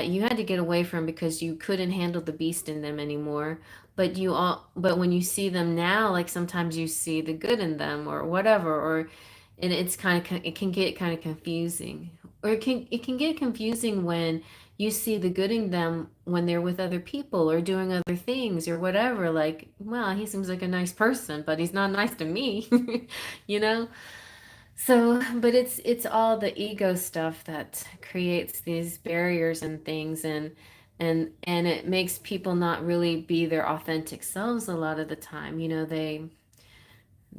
you had to get away from because you couldn't handle the beast in them anymore. But when you see them now, like, sometimes you see the good in them or whatever, and it can get kind of confusing. Or it can get confusing when you see the good in them when they're with other people or doing other things or whatever. Like, well, he seems like a nice person, but he's not nice to me. you know so, but it's all the ego stuff that creates these barriers and things, and it makes people not really be their authentic selves a lot of the time.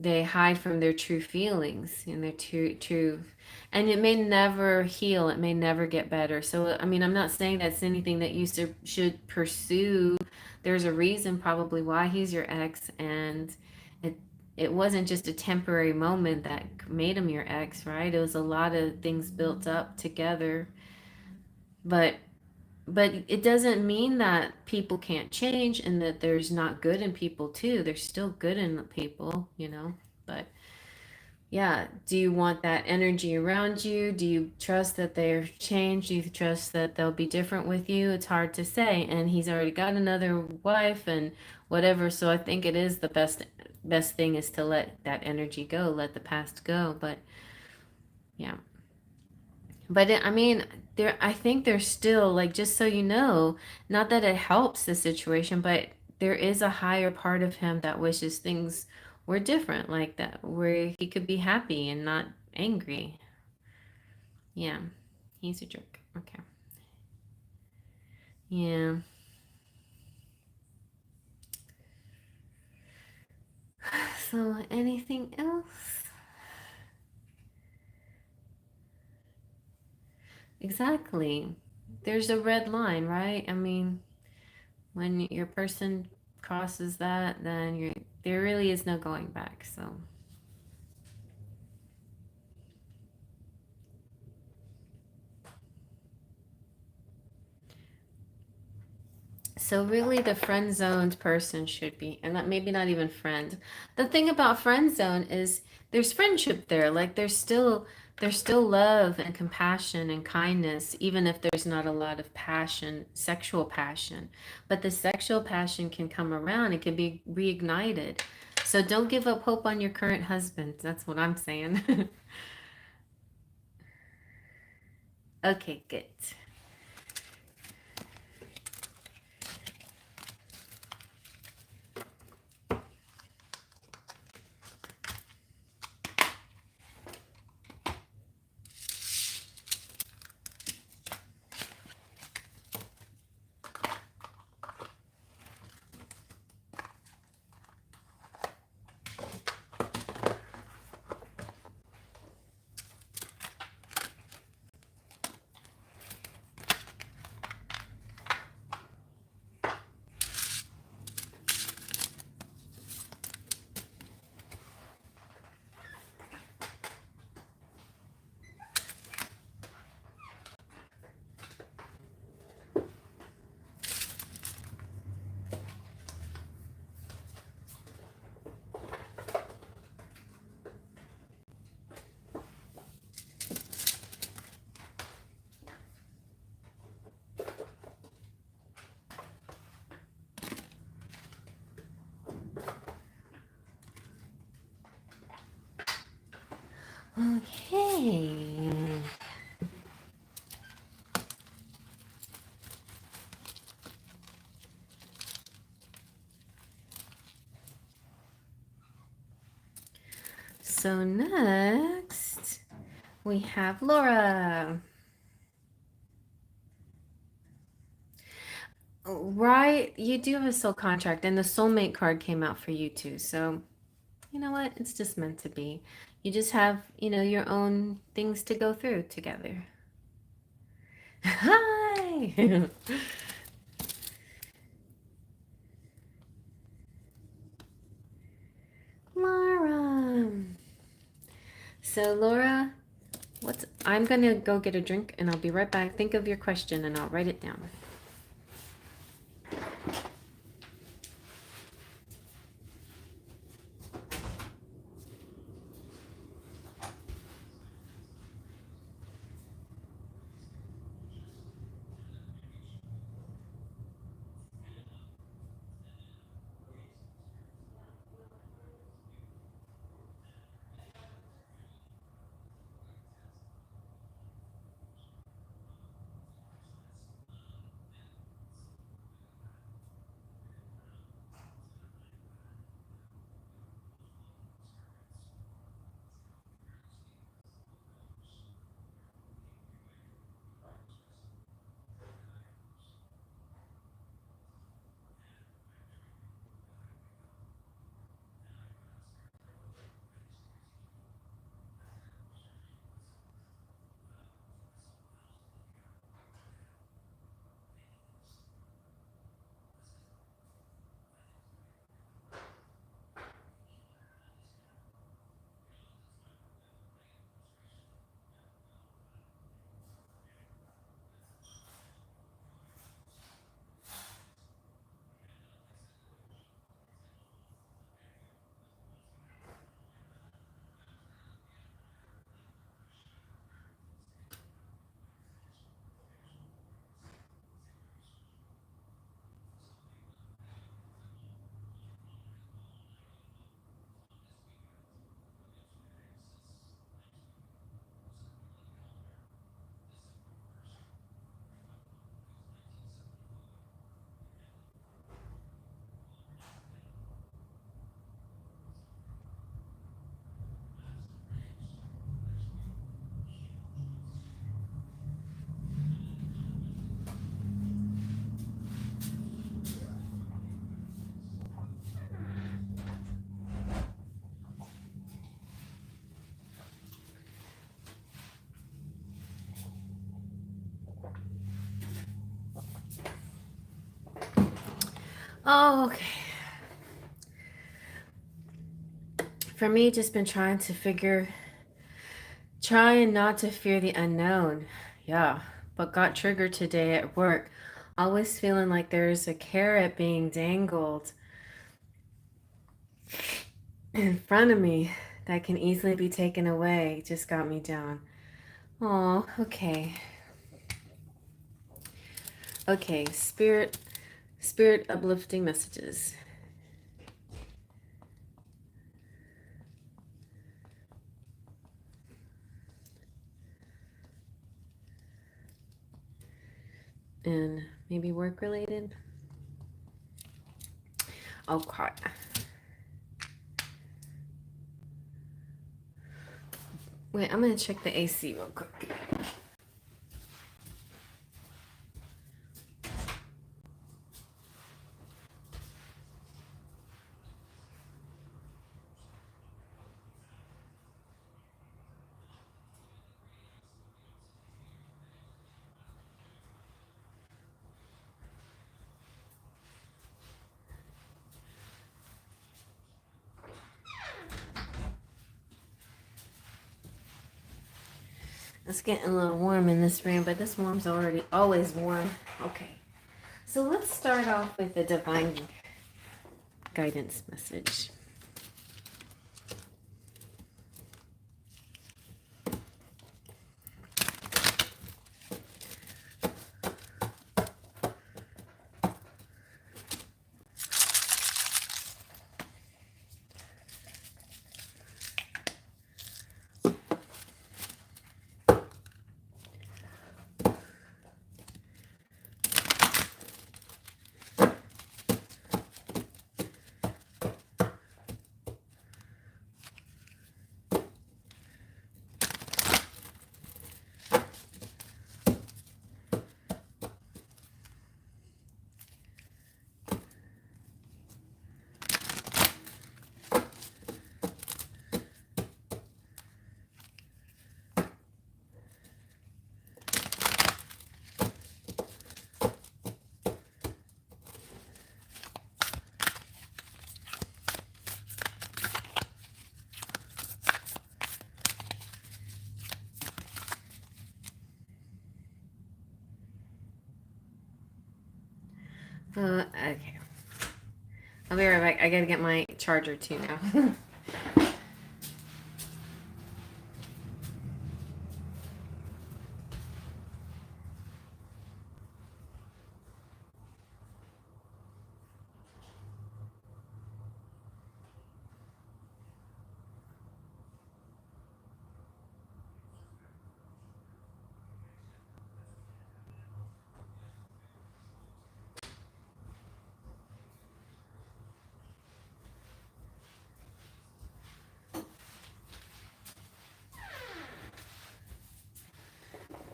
They hide from their true feelings and their true, and it may never heal. It may never get better. So, I mean, I'm not saying that's anything that you should pursue. There's a reason probably why he's your ex, and it it wasn't just a temporary moment that made him your ex, right? It was a lot of things built up together. But it doesn't mean that people can't change and that there's not good in people too. There's still good in people. But yeah, do you want that energy around you? Do you trust that they're changed? Do you trust that they'll be different with you? It's hard to say. And he's already got another wife and whatever. So I think it is the best thing is to let that energy go, let the past go. But yeah. But I mean, I think there's still, like, just so you know, not that it helps the situation, but there is a higher part of him that wishes things were different, like that, where he could be happy and not angry. Yeah, he's a jerk. Okay. Yeah. So, anything else? Exactly. There's a red line, right? I mean, when your person crosses that, then there really is no going back. So really, the friend zoned person should be, and not, maybe not even friend. The thing about friend zone is there's friendship there. Like, there's still love and compassion and kindness, even if there's not a lot of passion, sexual passion. But the sexual passion can come around. It can be reignited. So don't give up hope on your current husband. That's what I'm saying. Okay, good. Okay. So next we have Laura. Right, you do have a soul contract, and the soulmate card came out for you too. So you know what? It's just meant to be. You just have, your own things to go through together. Hi! Laura. So, Laura, I'm gonna go get a drink and I'll be right back. Think of your question and I'll write it down. Oh, okay. For me, just been trying not to fear the unknown. Yeah, but got triggered today at work. Always feeling like there's a carrot being dangled in front of me that can easily be taken away. Just got me down. Oh, okay. Okay, spirit uplifting messages. And maybe work related. Okay. Wait, I'm gonna check the AC real quick. It's getting a little warm in this room, but this room's already always warm. Okay. So let's start off with the divine guidance message. Okay. I'll be right back. I gotta get my charger too now.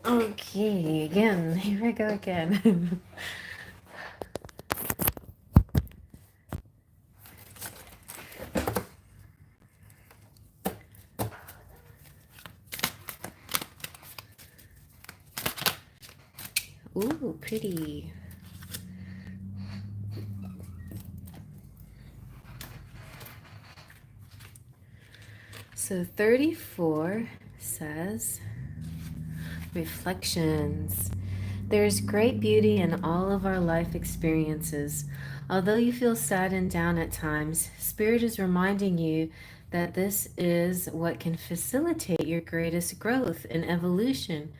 Okay, again. Here we go again. Ooh, pretty. So 34 says, reflections. There's great beauty in all of our life experiences. Although you feel sad and down at times, Spirit is reminding you that this is what can facilitate your greatest growth and evolution,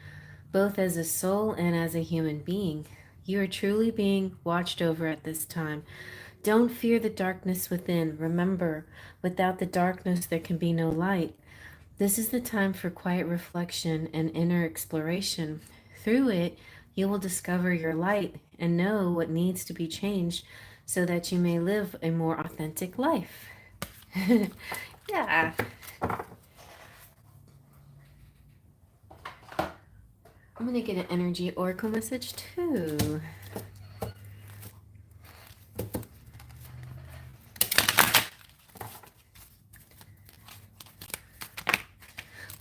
both as a soul and as a human being. You are truly being watched over at this time. Don't fear the darkness within. Remember, without the darkness, there can be no light. This is the time for quiet reflection and inner exploration. Through it, you will discover your light and know what needs to be changed so that you may live a more authentic life. Yeah. I'm going to get an energy oracle message too.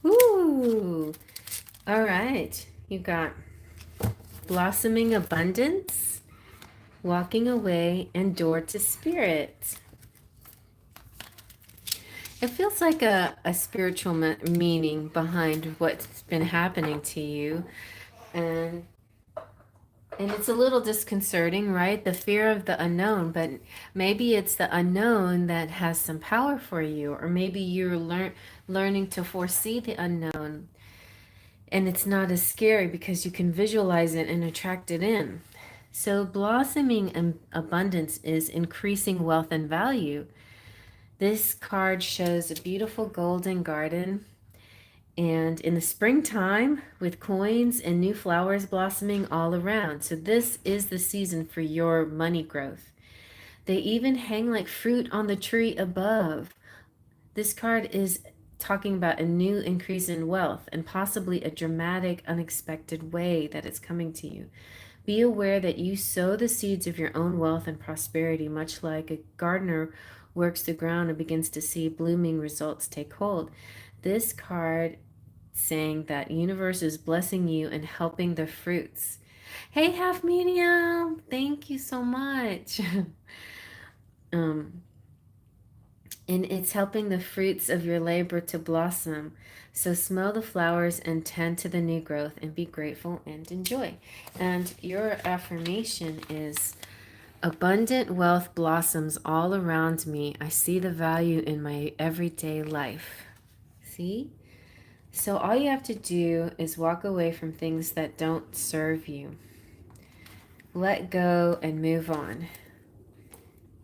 Ooh. All right. You got blossoming abundance, walking away, and door to spirit. It feels like a spiritual meaning behind what's been happening to you. And it's a little disconcerting, right? The fear of the unknown, but maybe it's the unknown that has some power for you, or maybe you're learning to foresee the unknown, and it's not as scary because you can visualize it and attract it in. So blossoming abundance is increasing wealth and value. This card shows a beautiful golden garden, and in the springtime with coins and new flowers blossoming all around. So this is the season for your money growth. They even hang like fruit on the tree above. This card is talking about a new increase in wealth and possibly a dramatic, unexpected way that it's coming to you. Be aware that you sow the seeds of your own wealth and prosperity, much like a gardener works the ground and begins to see blooming results take hold. This card saying that universe is blessing you and helping the fruits. Hey, half medium, thank you so much. um, and it's helping the fruits of your labor to blossom. So smell the flowers and tend to the new growth and be grateful and enjoy. And your affirmation is abundant wealth blossoms all around me. I see the value in my everyday life. See? So all you have to do is walk away from things that don't serve you. Let go and move on.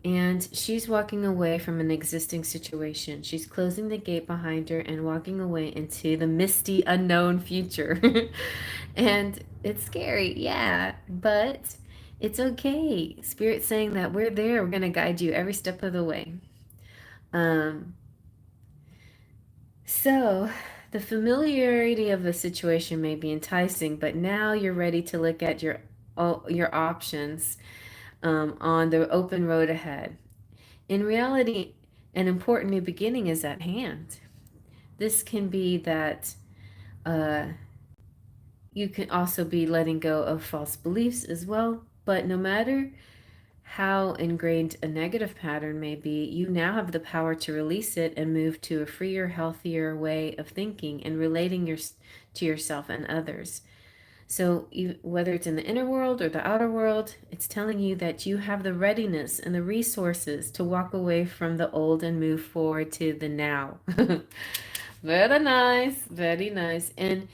And she's walking away from an existing situation. She's closing the gate behind her and walking away into the misty, unknown future. And it's scary, yeah, but it's okay. Spirit's saying that we're there. We're going to guide you every step of the way. So the familiarity of the situation may be enticing, but now you're ready to look at your options on the open road ahead. In reality, an important new beginning is at hand. This can be that you can also be letting go of false beliefs as well. But no matter how ingrained a negative pattern may be, you now have the power to release it and move to a freer, healthier way of thinking and relating to yourself and others. So whether it's in the inner world or the outer world, it's telling you that you have the readiness and the resources to walk away from the old and move forward to the now. Very nice, very nice. And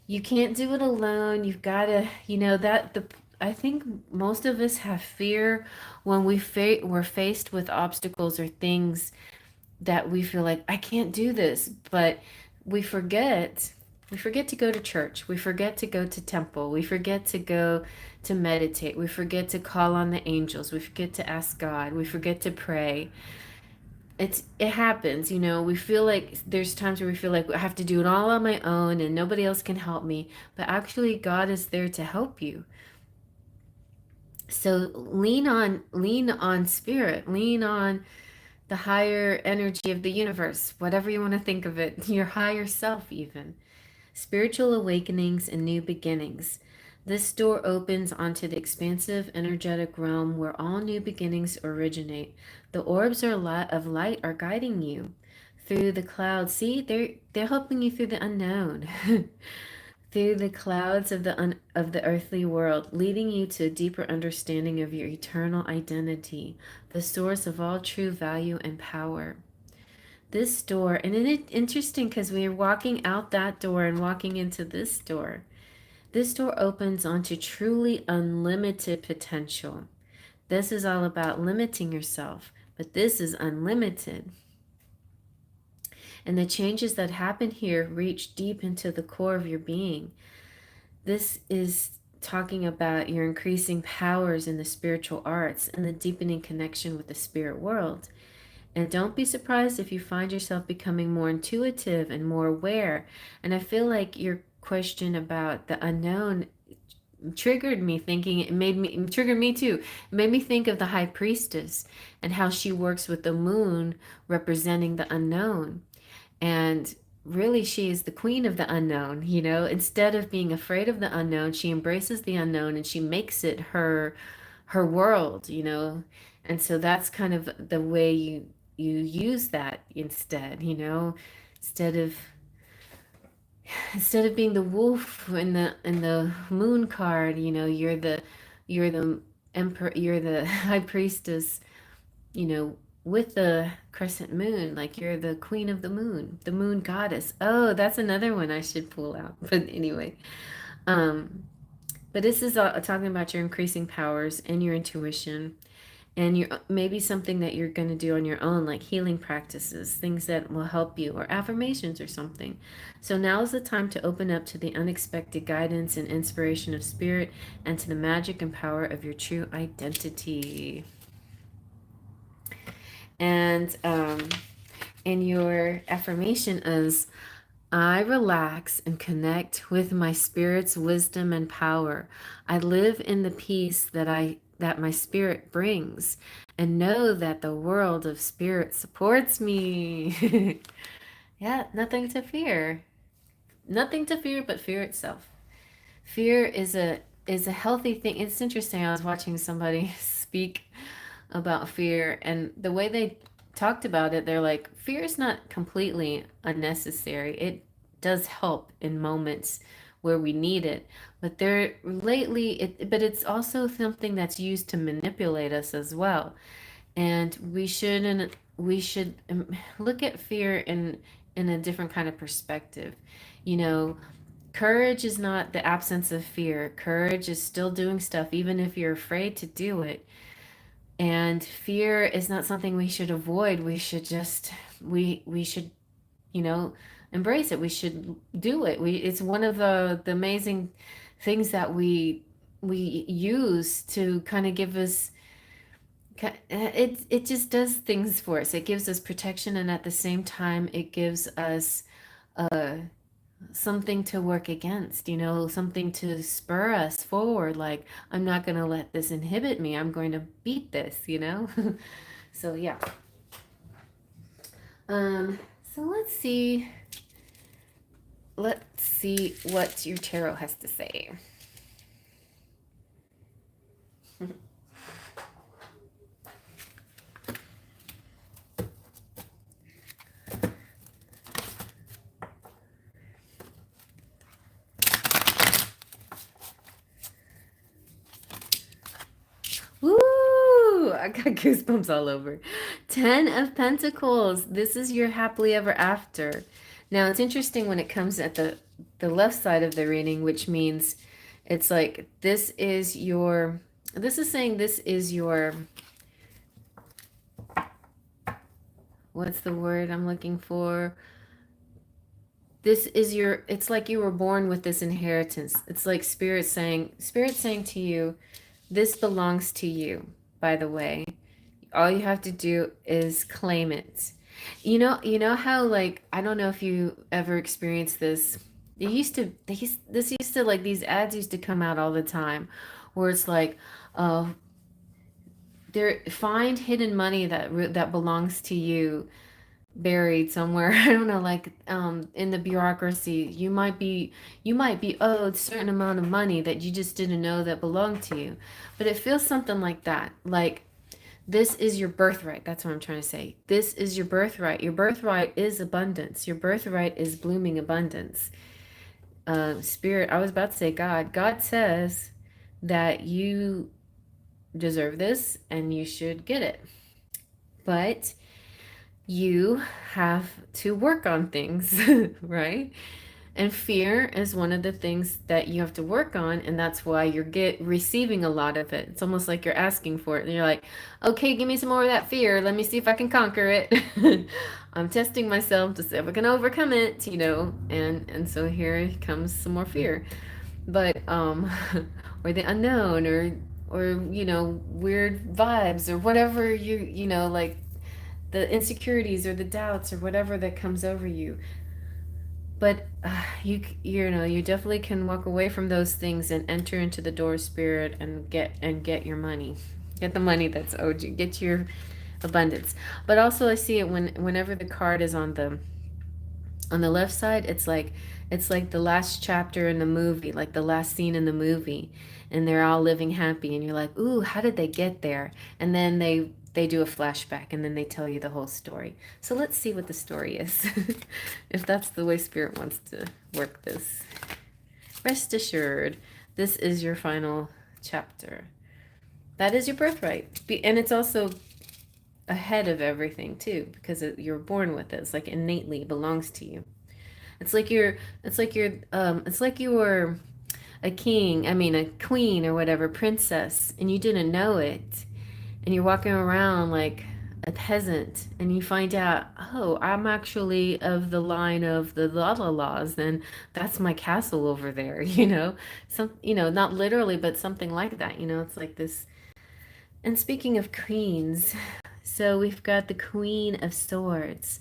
you can't do it alone. You've got to, I think most of us have fear when we're faced with obstacles or things that we feel like, I can't do this, but we forget. We forget to go to church. We forget to go to temple. We forget to go to meditate. We forget to call on the angels. We forget to ask God. We forget to pray. It happens, we feel like there's times where we feel like I have to do it all on my own and nobody else can help me, but actually God is there to help you. So lean on spirit, lean on the higher energy of the universe, whatever you want to think of it, your higher self even. Spiritual awakenings and new beginnings. This door opens onto the expansive energetic realm where all new beginnings originate. The orbs of light are guiding you through the clouds. See, they're helping you through the unknown. Through the clouds of the earthly world, leading you to a deeper understanding of your eternal identity, the source of all true value and power. This door, and it's interesting because we are walking out that door and walking into this door. This door opens onto truly unlimited potential. This is all about limiting yourself, but this is unlimited. And the changes that happen here reach deep into the core of your being. This is talking about your increasing powers in the spiritual arts and the deepening connection with the spirit world. And don't be surprised if you find yourself becoming more intuitive and more aware. And I feel like your question about the unknown triggered me thinking, triggered me too. It made me think of the high priestess and how she works with the moon representing the unknown. And really, she is the queen of the unknown. Instead of being afraid of the unknown, she embraces the unknown and she makes it her world. And so that's kind of the way you use that instead of being the wolf in the moon card. You're the emperor, you're the high priestess, with the crescent moon, like you're the queen of the moon goddess. Oh, that's another one I should pull out. But anyway, but this is talking about your increasing powers and your intuition, and maybe something that you're going to do on your own, like healing practices, things that will help you, or affirmations or something. So now is the time to open up to the unexpected guidance and inspiration of spirit, and to the magic and power of your true identity. And your affirmation is, I relax and connect with my spirit's wisdom and power. I live in the peace that my spirit brings, and know that the world of spirit supports me. Yeah, nothing to fear. Nothing to fear but fear itself. Fear is a healthy thing. It's interesting. I was watching somebody speak about fear, and the way they talked about it, they're like, fear is not completely unnecessary. It does help in moments where we need it, but but it's also something that's used to manipulate us as well. And we should look at fear in a different kind of perspective. you know Courage is not the absence of fear. Courage is still doing stuff even if you're afraid to do it. And fear is not something we should avoid. We should just we should, you know, embrace it. We should do it. It's one of the amazing things that we use to kind of give us it just does things for us. It gives us protection, and at the same time it gives us uh something to work against, something to spur us forward. Like, I'm not going to let this inhibit me. I'm going to beat this. So yeah. So let's see what your tarot has to say. got goosebumps all over. 10 of Pentacles. This is your happily ever after. Now, it's interesting when it comes at the left side of the reading, which means it's like this is your, this is saying this is your, what's the word I'm looking for? This is your, it's like you were born with this inheritance. It's like spirit saying to you, this belongs to you, by the way. All you have to do is claim it. You know how, like, I don't know if you ever experienced this. This used to, like, these ads used to come out all the time where it's like, uh, there, find hidden money that belongs to you buried somewhere. I don't know, like in the bureaucracy. You might be owed a certain amount of money that you just didn't know that belonged to you. But it feels something like that. Like, this is your birthright. That's what I'm trying to say. This is your birthright. Your birthright is abundance. Your birthright is blooming abundance. Spirit, I was about to say God. God says that you deserve this and you should get it. But you have to work on things, right? And fear is one of the things that you have to work on, and that's why you're receiving a lot of it. It's almost like you're asking for it, and you're like, okay, give me some more of that fear. Let me see if I can conquer it. I'm testing myself to see if I can overcome it, and so here comes some more fear. But or the unknown, or weird vibes, or whatever like the insecurities or the doubts or whatever that comes over you. But you definitely can walk away from those things and enter into the door of spirit and get your money, get the money that's owed you, get your abundance. But also I see it whenever the card is on the left side, it's like the last chapter in the movie, like the last scene in the movie, and they're all living happy, and you're like, ooh, how did they get there? And then they do a flashback, and then they tell you the whole story. So let's see what the story is, if that's the way spirit wants to work this. Rest assured, this is your final chapter. That is your birthright, and it's also ahead of everything too, because you're born with it. It's like innately belongs to you. It's like you were a king, I mean a queen or whatever, princess, and you didn't know it. And you're walking around like a peasant, and you find out, oh, I'm actually of the line of the laws, and that's my castle over there, not literally, but something like that, it's like this. And speaking of queens, so we've got the Queen of Swords.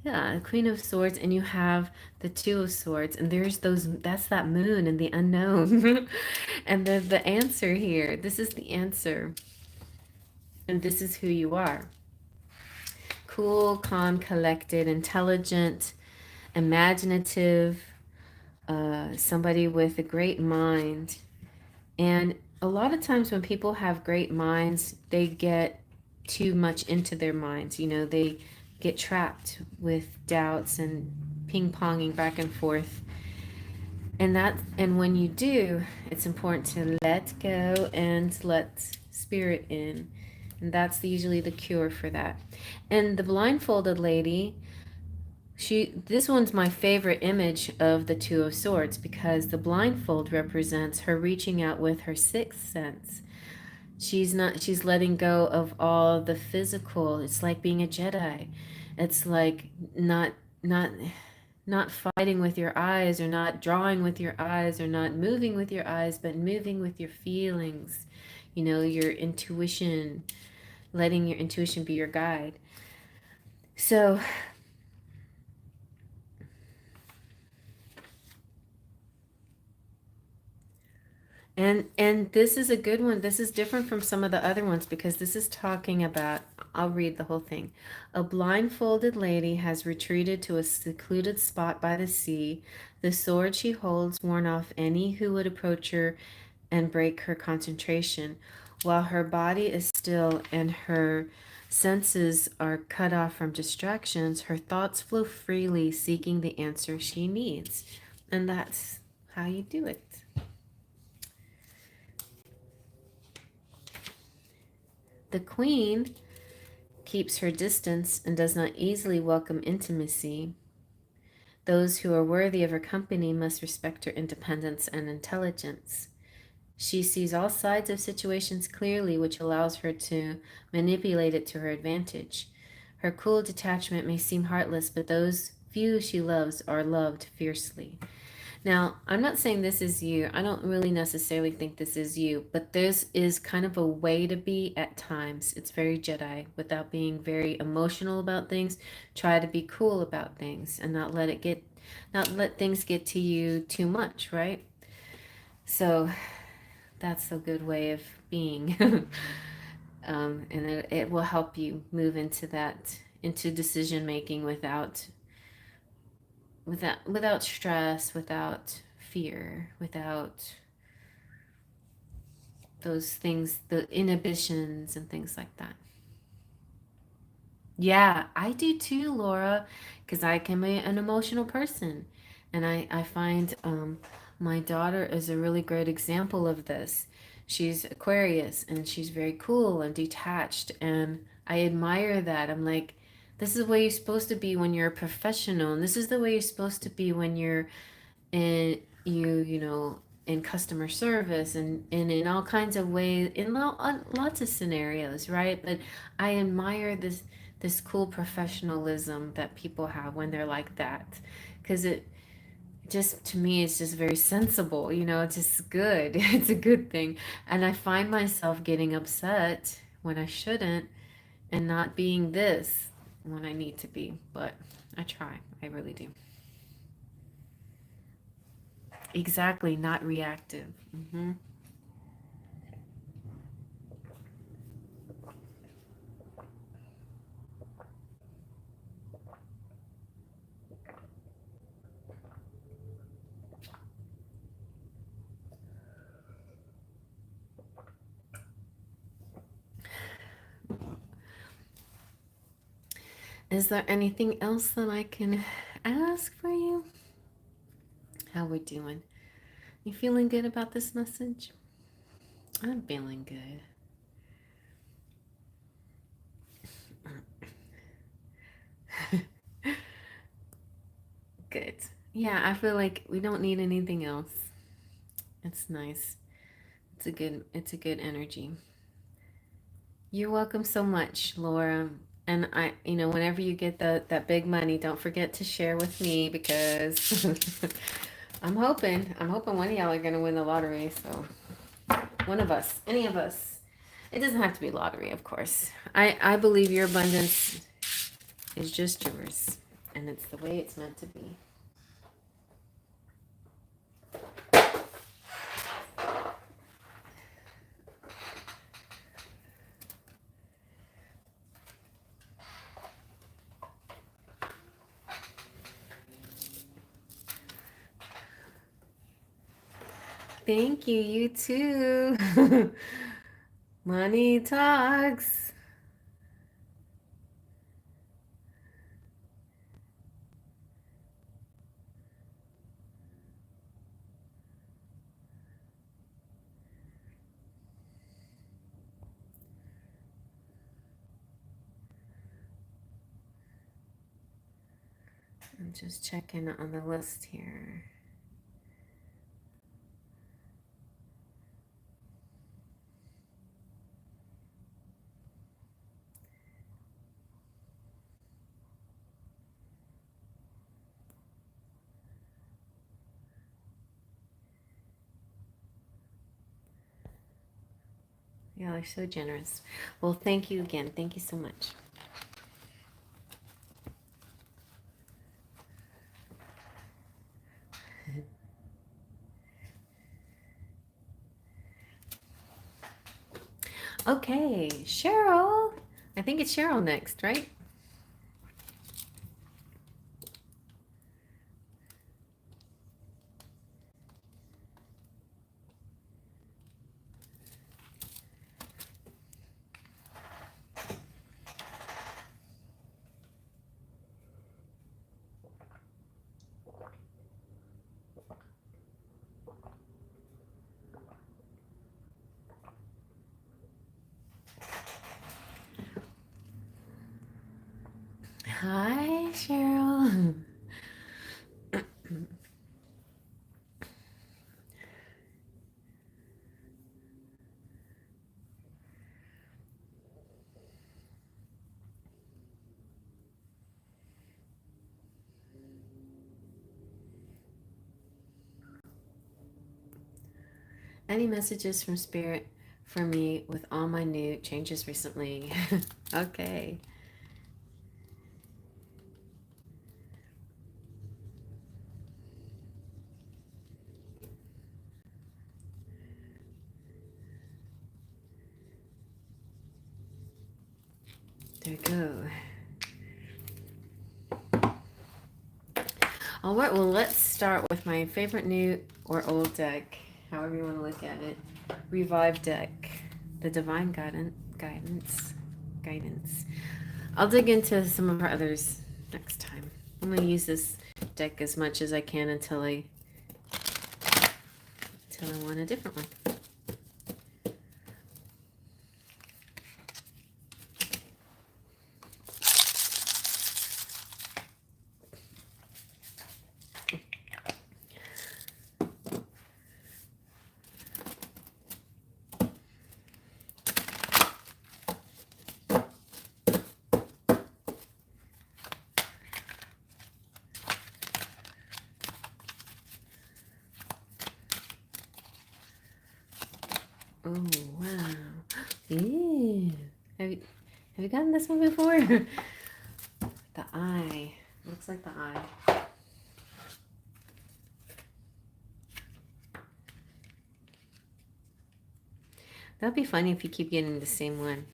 Yeah, Queen of Swords, and you have the Two of Swords, and that's that moon and the unknown. And the answer here, this is the answer. And this is who you are. Cool, calm, collected, intelligent, imaginative, somebody with a great mind. And a lot of times when people have great minds, they get too much into their minds. They get trapped with doubts and ping-ponging back and forth. And when you do, it's important to let go and let spirit in. And that's usually the cure for that. And the blindfolded lady, this one's my favorite image of the Two of Swords, because the blindfold represents her reaching out with her sixth sense. She's letting go of all the physical. It's like being a Jedi. It's like not fighting with your eyes, or not drawing with your eyes, or not moving with your eyes, but moving with your feelings. Your intuition, letting your intuition be your guide. So And this is a good one. This is different from some of the other ones, because this is talking about, I'll read the whole thing. A blindfolded lady has retreated to a secluded spot by the sea. The sword she holds warn off any who would approach her and break her concentration. While her body is still and her senses are cut off from distractions, her thoughts flow freely, seeking the answer she needs. And that's how you do it. The queen keeps her distance and does not easily welcome intimacy. Those who are worthy of her company must respect her independence and intelligence. She sees all sides of situations clearly, which allows her to manipulate it to her advantage. Her cool detachment may seem heartless, but those few she loves are loved fiercely. Now, I'm not saying this is you. I don't really necessarily think this is you, but this is kind of a way to be at times. It's very Jedi without being very emotional about things. Try to be cool about things and not let things get to you too much, right? So that's a good way of being. And it will help you move into decision making without stress, without fear, without those things, the inhibitions and things like that. Yeah, I do too, Laura, because I can be an emotional person. And I find my daughter is a really great example of this. She's Aquarius and she's very cool and detached. And I admire that. I'm like, this is the way you're supposed to be when you're a professional. And this is the way you're supposed to be when you're in in customer service and in all kinds of ways in lots of scenarios, right? But I admire this cool professionalism that people have when they're like that, because it just, to me, it's just very sensible, it's just good. It's a good thing. And I find myself getting upset when I shouldn't and not being this when I need to be, but I try. I really do. Exactly, not reactive. Is there anything else that I can ask for you? How we doing? You feeling good about this message? I'm feeling good. Good. Yeah, I feel like we don't need anything else. It's nice. It's a good energy. You're welcome so much, Laura. And whenever you get that big money, don't forget to share with me because I'm hoping one of y'all are gonna win the lottery. So one of us, any of us. It doesn't have to be lottery, of course. I believe your abundance is just yours, and it's the way it's meant to be. Thank you, you too. Money talks. I'm just checking on the list here. Y'all are so generous. Well, thank you again. Thank you so much. Okay, Cheryl. I think it's Cheryl next, right? Hi, Cheryl. Any messages from Spirit for me with all my new changes recently? Okay. There we go. All right, well, let's start with my favorite new or old deck, however you want to look at it. Revive deck, the Divine Guidance. I'll dig into some of our others next time. I'm going to use this deck as much as I can until I want a different one. Oh, wow. Ew. Have you gotten this one before? The eye. Looks like the eye. That'd be funny if you keep getting the same one.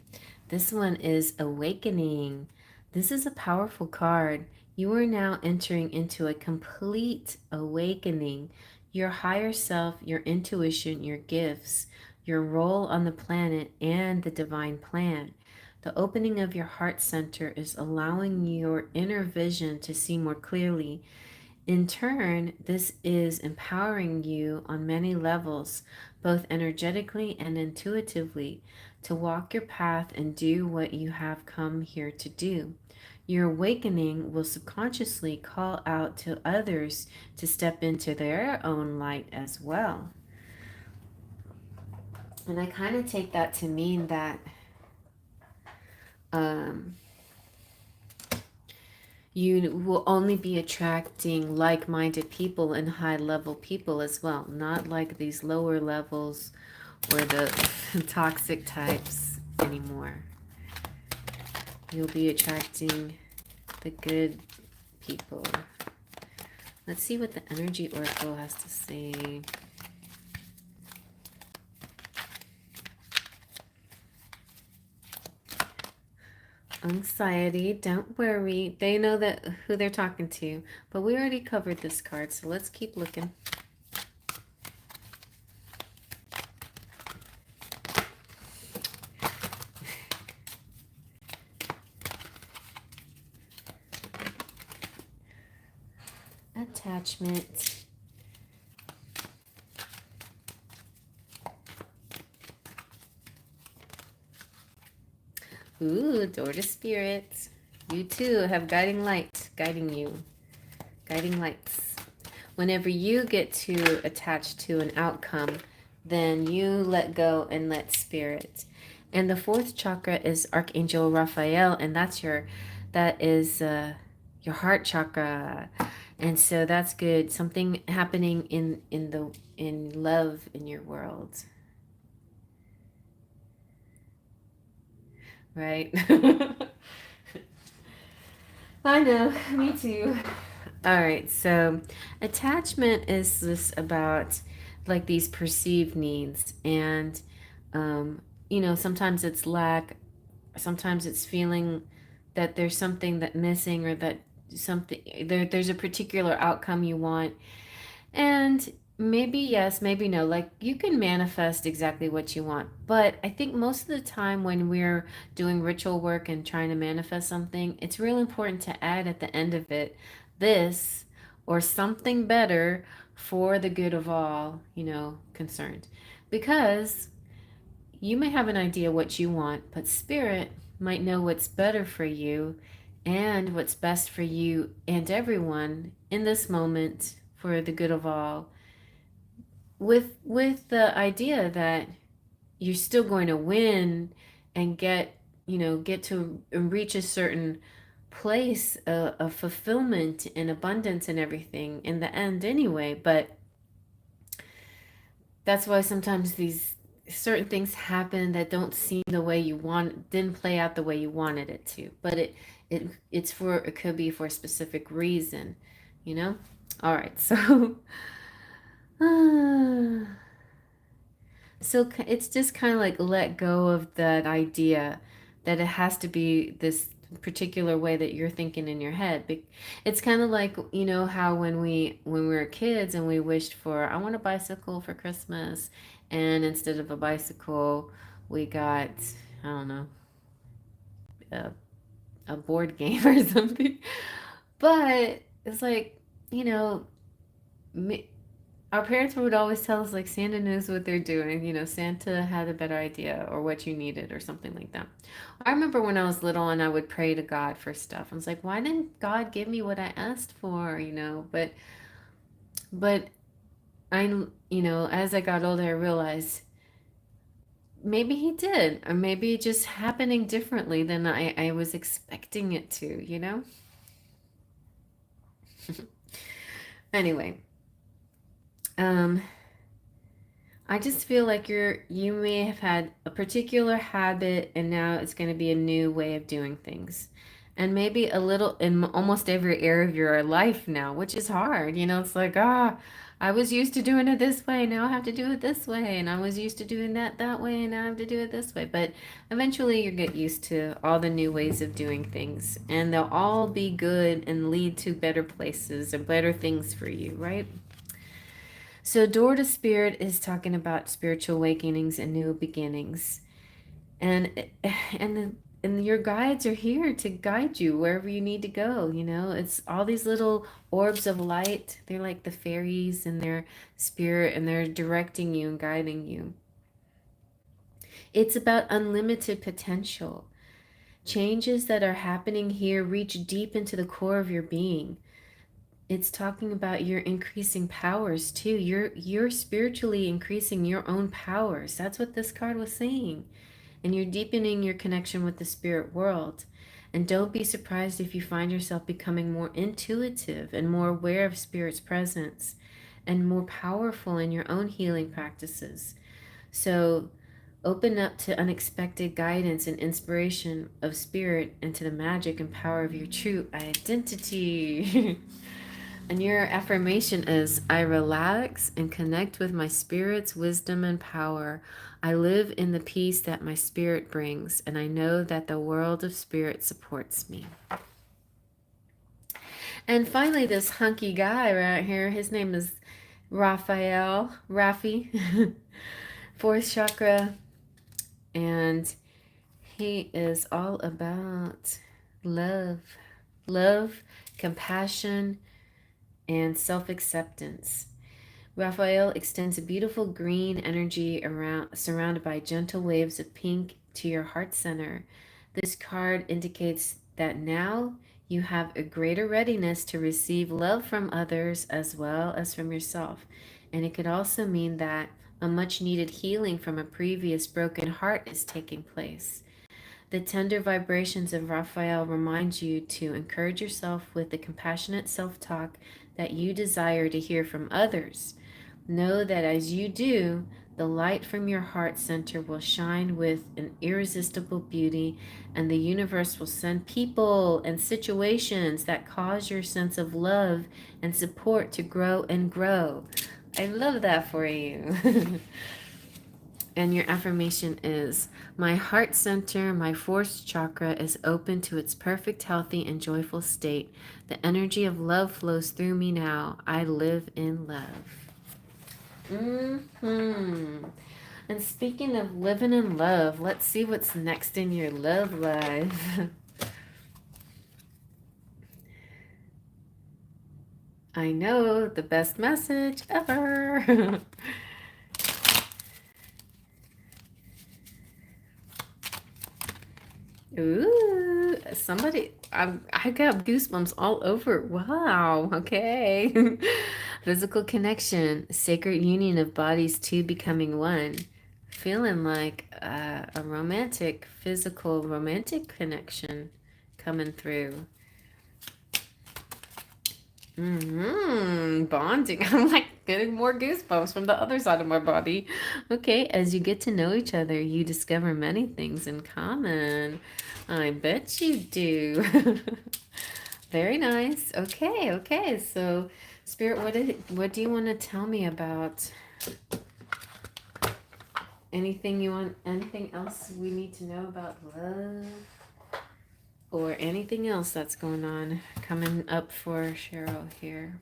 This one is Awakening. This is a powerful card. You are now entering into a complete awakening. Your higher self, your intuition, your gifts, your role on the planet, and the divine plan. The opening of your heart center is allowing your inner vision to see more clearly. In turn, this is empowering you on many levels, both energetically and intuitively, to walk your path and do what you have come here to do. Your awakening will subconsciously call out to others to step into their own light as well. And I kind of take that to mean that you will only be attracting like-minded people and high-level people as well, not like these lower levels or the toxic types anymore. You'll be attracting the good people. Let's see what the energy oracle has to say. Anxiety, don't worry. They know that who they're talking to, but we already covered this card, so let's keep looking. Attachment. Ooh, door to spirit. You too have guiding light guiding you. Guiding lights. Whenever you get to attach to an outcome, then you let go and let spirit. And the fourth chakra is Archangel Raphael, and that is your heart chakra. And so that's good. Something happening in love in your world. Right? I know, me too. All right, so attachment is this about like these perceived needs, and sometimes it's lack, sometimes it's feeling that there's something that missing, or that there's a particular outcome you want, and maybe yes, maybe no. Like you can manifest exactly what you want. But I think most of the time when we're doing ritual work and trying to manifest something, it's really important to add at the end of it this or something better for the good of all, concerned. Because you may have an idea what you want, but spirit might know what's better for you, and what's best for you and everyone in this moment for the good of all, with the idea that you're still going to win and get to reach a certain place of fulfillment and abundance and everything in the end anyway. But that's why sometimes these certain things happen that don't seem the way you want, didn't play out the way you wanted it to, but it could be for a specific reason, you know. All right, so so it's just kind of like let go of that idea that it has to be this particular way that you're thinking in your head. It's kind of like, how when we were kids and we wished for, I want a bicycle for Christmas, and instead of a bicycle, we got, I don't know, a, a board game or something. But it's like, you know, me, our parents would always tell us like Santa knows what they're doing. Santa had a better idea or what you needed or something like that. I remember when I was little and I would pray to God for stuff. I was like, why didn't God give me what I asked for? But as I got older, I realized maybe he did, or maybe it just happening differently than I was expecting it to. Anyway, um, I just feel like you may have had a particular habit and now it's going to be a new way of doing things. And maybe a little in almost every area of your life now, which is hard. It's like, I was used to doing it this way, now I have to do it this way. And I was used to doing that way, and now I have to do it this way. But eventually you get used to all the new ways of doing things, and they'll all be good and lead to better places and better things for you, right? So, Door to Spirit is talking about spiritual awakenings and new beginnings, and and your guides are here to guide you wherever you need to go. It's all these little orbs of light. They're like the fairies and their spirit, and they're directing you and guiding you. It's about unlimited potential. Changes that are happening here reach deep into the core of your being. It's talking about your increasing powers too. You're spiritually increasing your own powers. That's what this card was saying. And you're deepening your connection with the spirit world. And don't be surprised if you find yourself becoming more intuitive and more aware of spirit's presence and more powerful in your own healing practices. So open up to unexpected guidance and inspiration of spirit and to the magic and power of your true identity. And your affirmation is, I relax and connect with my spirit's wisdom and power. I live in the peace that my spirit brings, and I know that the world of spirit supports me. And finally, this hunky guy right here, his name is Rafi, fourth chakra, and he is all about love, compassion, and self-acceptance. Raphael extends a beautiful green energy around, surrounded by gentle waves of pink to your heart center. This card indicates that now you have a greater readiness to receive love from others as well as from yourself. And it could also mean that a much needed healing from a previous broken heart is taking place. The tender vibrations of Raphael remind you to encourage yourself with the compassionate self-talk that you desire to hear from others. Know that as you do, the light from your heart center will shine with an irresistible beauty, and the universe will send people and situations that cause your sense of love and support to grow and grow. I love that for you. And your affirmation is, my heart center, my fourth chakra, is open to its perfect, healthy, and joyful state. The energy of love flows through me now. I live in love. And speaking of living in love, let's see what's next in your love life. I know, the best message ever. Ooh, somebody, I got goosebumps all over. Wow. Okay. Physical connection, sacred union of bodies two becoming one. Feeling like a romantic, physical, romantic connection coming through. Bonding. I'm like getting more goosebumps from the other side of my body. Okay, as you get to know each other, you discover many things in common. I bet you do. Very nice. Okay, okay. So, Spirit, what do you want to tell me about anything else we need to know about love or anything else that's going on coming up for Cheryl here?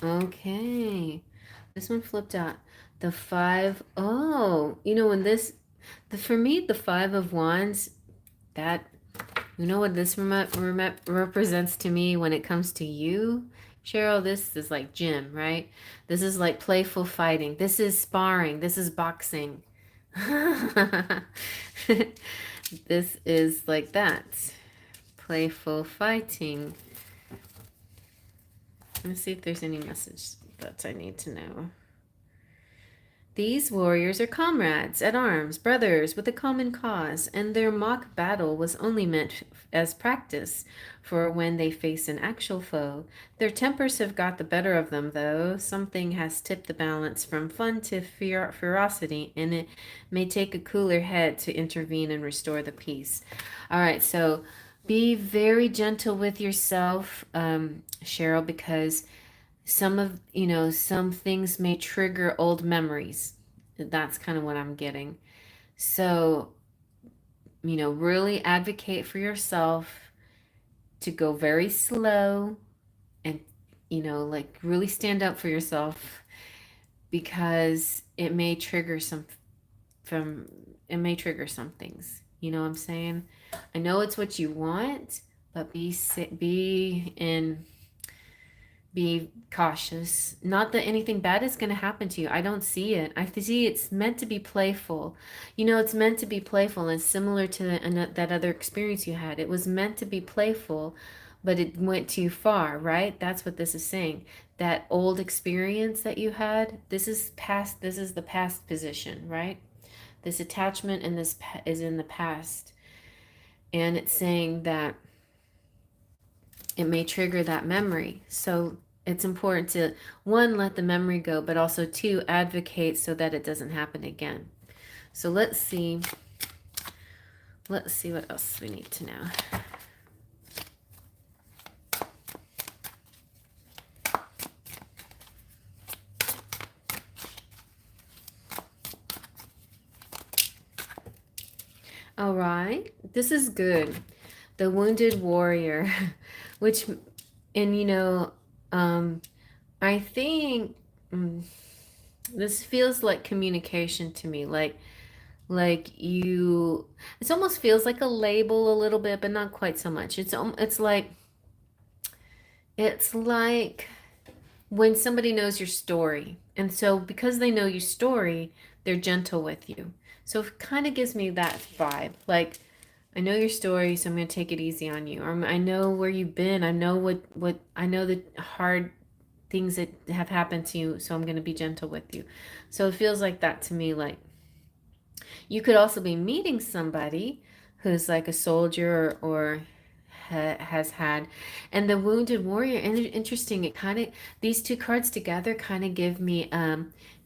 Okay. This one flipped out. The five. Oh, when for me, the Five of Wands, that, what this represents to me when it comes to you, Cheryl? This is like gym, right? This is like playful fighting. This is sparring. This is boxing. This is like that. Playful fighting. Let me see if there's any message that I need to know. These warriors are comrades at arms, brothers with a common cause, and their mock battle was only meant as practice for when they face an actual foe. Their tempers have got the better of them, though. Something has tipped the balance from fun to ferocity, and it may take a cooler head to intervene and restore the peace. All right, so be very gentle with yourself, Cheryl, because some things may trigger old memories. That's kind of what I'm getting. So, really advocate for yourself to go very slow and, like really stand up for yourself, because it may trigger some things. You know what I'm saying? I know it's what you want, but be cautious. Not that anything bad is going to happen to you. I don't see it. I see it's meant to be playful. It's meant to be playful, and similar to that other experience you had. It was meant to be playful, but it went too far, right? That's what this is saying. That old experience that you had, this is past. This is the past position, right? This attachment and this is in the past. And it's saying that it may trigger that memory. So it's important to, one, let the memory go, but also two, advocate so that it doesn't happen again. So let's see what else we need to know. All right, this is good. The wounded warrior, which, and I think this feels like communication to me, like you, it almost feels like a label a little bit, but not quite so much. It's like when somebody knows your story, and so because they know your story, they're gentle with you. So it kind of gives me that vibe, like, I know your story, so I'm going to take it easy on you. Or I know where you've been. I know what I know the hard things that have happened to you, so I'm going to be gentle with you. So it feels like that to me. Like, you could also be meeting somebody who's like a soldier or has had, and the wounded warrior. And interesting, it kind of, these two cards together kind of give me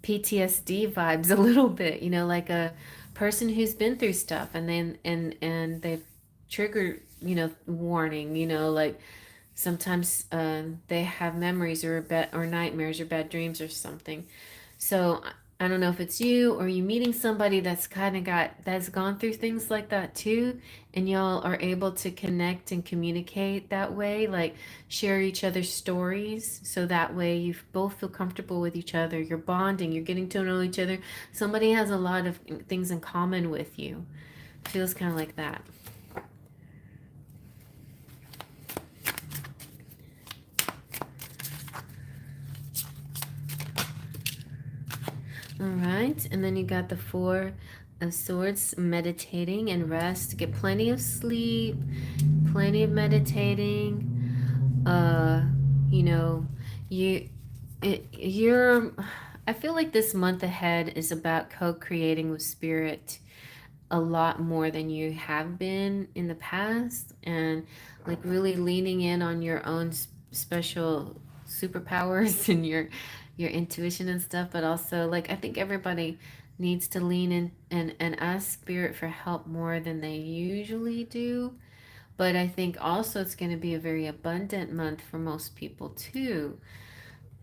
PTSD vibes a little bit. Like a person who's been through stuff, and then and they've triggered, warning. Like sometimes they have memories or nightmares or bad dreams or something. So I don't know if it's you or you meeting somebody that's gone through things like that too, and y'all are able to connect and communicate that way, like share each other's stories, so that way you both feel comfortable with each other. You're bonding, you're getting to know each other. Somebody has a lot of things in common with you. It feels kind of like that. All right, and then you got the Four of Swords, meditating and rest. Get plenty of sleep, plenty of meditating. Uh, you know, you, you're. I feel like this month ahead is about co-creating with spirit a lot more than you have been in the past, and like really leaning in on your own special superpowers and your intuition and stuff. But also, like, I think everybody needs to lean in and ask spirit for help more than they usually do. But I think also it's going to be a very abundant month for most people too.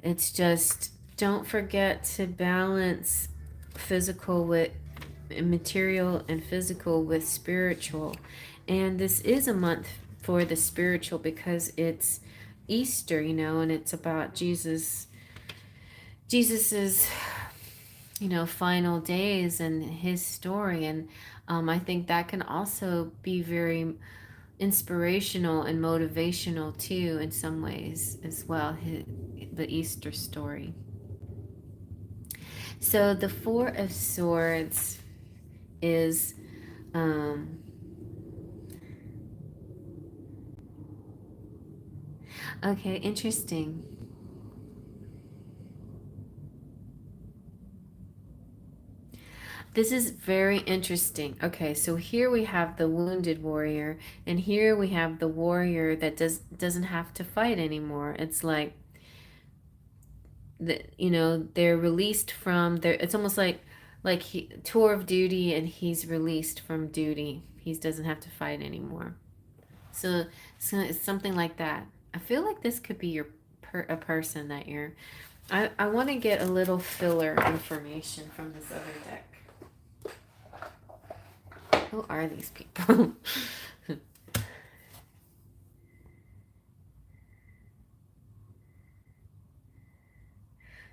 It's just, don't forget to balance physical with material and physical with spiritual. And this is a month for the spiritual because it's Easter, and it's about Jesus's, final days and his story. And I think that can also be very inspirational and motivational too, in some ways as well, the Easter story. So the Four of Swords is okay, interesting. This is very interesting. Okay, so here we have the wounded warrior, and here we have the warrior that doesn't have to fight anymore. It's like they're released from their. It's almost like he tour of duty, and he's released from duty. He doesn't have to fight anymore. So it's something like that. I feel like this could be a person that you're. I want to get a little filler information from this other deck. Who are these people?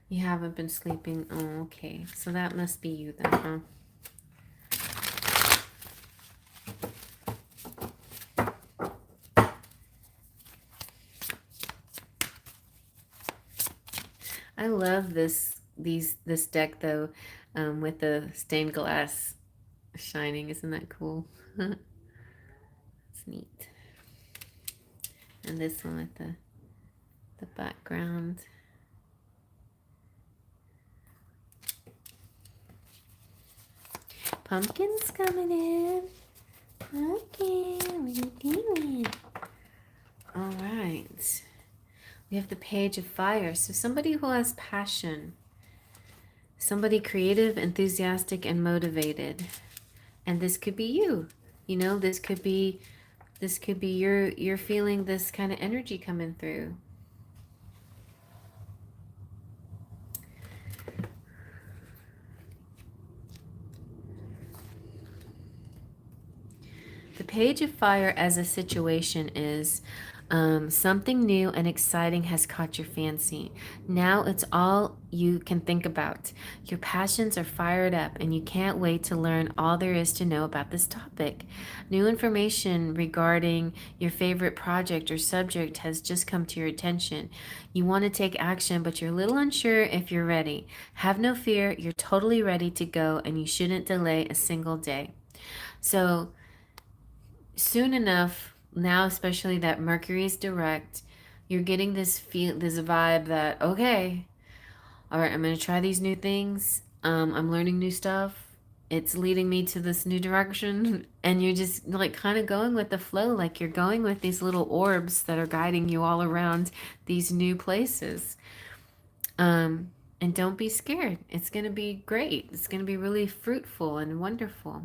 You haven't been sleeping. Oh, okay. So that must be you then, huh? I love this deck though, with the stained glass shining. Isn't that cool? It's neat. And this one with the background. Pumpkin's coming in. Pumpkin, what are you doing? All right. We have the Page of Fire. So somebody who has passion. Somebody creative, enthusiastic, and motivated. And this could be you. This could be you're feeling this kind of energy coming through. The Page of Fire as a situation is something new and exciting has caught your fancy. Now it's all you can think about. Your passions are fired up and you can't wait to learn all there is to know about this topic. New information regarding your favorite project or subject has just come to your attention. You want to take action, but you're a little unsure if you're ready. Have no fear, you're totally ready to go and you shouldn't delay a single day. So, soon enough, now especially that Mercury is direct, you're getting this vibe that, okay, all right, I'm gonna try these new things. I'm learning new stuff. It's leading me to this new direction, and you're just like kind of going with the flow, like you're going with these little orbs that are guiding you all around these new places. And don't be scared. It's gonna be great. It's gonna be really fruitful and wonderful.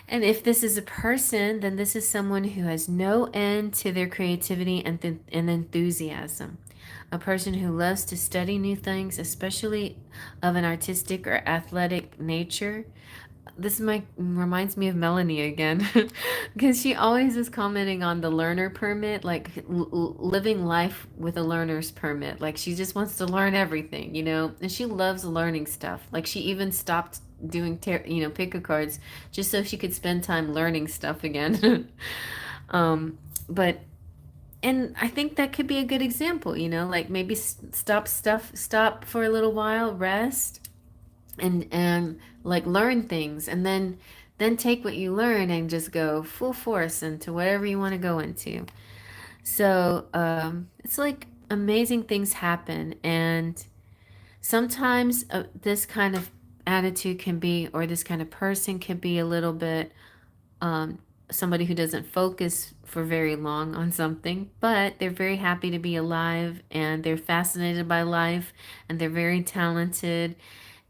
And if this is a person, then this is someone who has no end to their creativity and enthusiasm. A person who loves to study new things, especially of an artistic or athletic nature. This reminds me of Melanie again, because she always is commenting on the learner permit, like living life with a learner's permit. Like she just wants to learn everything. And she loves learning stuff. Like she even stopped doing pick a cards just so she could spend time learning stuff again. But and I think that could be a good example, like maybe stop for a little while, rest, and like learn things, and then take what you learn and just go full force into whatever you want to go into. So it's like amazing things happen, and sometimes this kind of attitude can be, or this kind of person can be a little bit um, somebody who doesn't focus for very long on something, but they're very happy to be alive, and they're fascinated by life, and they're very talented,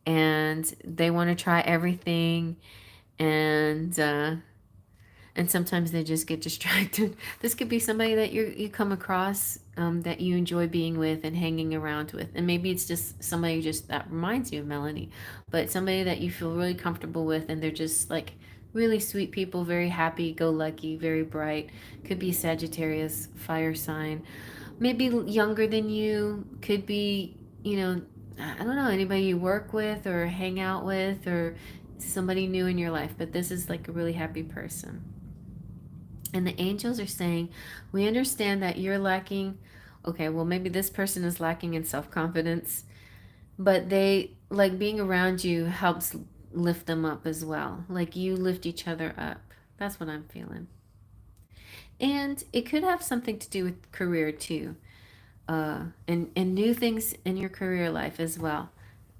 and they want to try everything, and sometimes they just get distracted. This could be somebody that you come across, that you enjoy being with and hanging around with, and maybe it's just somebody just that reminds you of Melanie, but somebody that you feel really comfortable with, and they're just like really sweet people, very happy go lucky, very bright. Could be Sagittarius, fire sign, maybe younger than you, could be, I don't know, anybody you work with or hang out with, or somebody new in your life, but this is like a really happy person. And the angels are saying, we understand that you're lacking. Okay, well, maybe this person is lacking in self confidence, but they like being around you helps lift them up as well. Like you lift each other up. That's what I'm feeling. And it could have something to do with career too, and new things in your career life as well,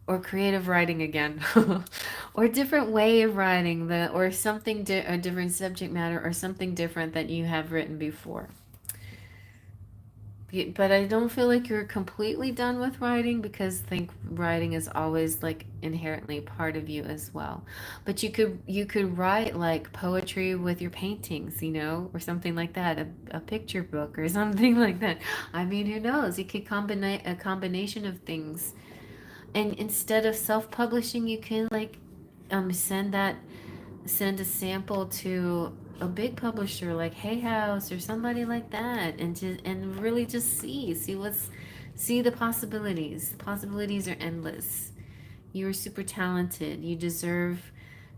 or creative writing again, or different way of writing, or something a different subject matter, or something different that you have written before. But I don't feel like you're completely done with writing, because I think writing is always like inherently part of you as well. But you could write like poetry with your paintings, or something like that, a picture book or something like that. I mean, who knows? You could combine a combination of things, and instead of self-publishing, you can like send a sample to a big publisher like Hay House or somebody like that, and really just see the possibilities. The possibilities are endless. You are super talented. You deserve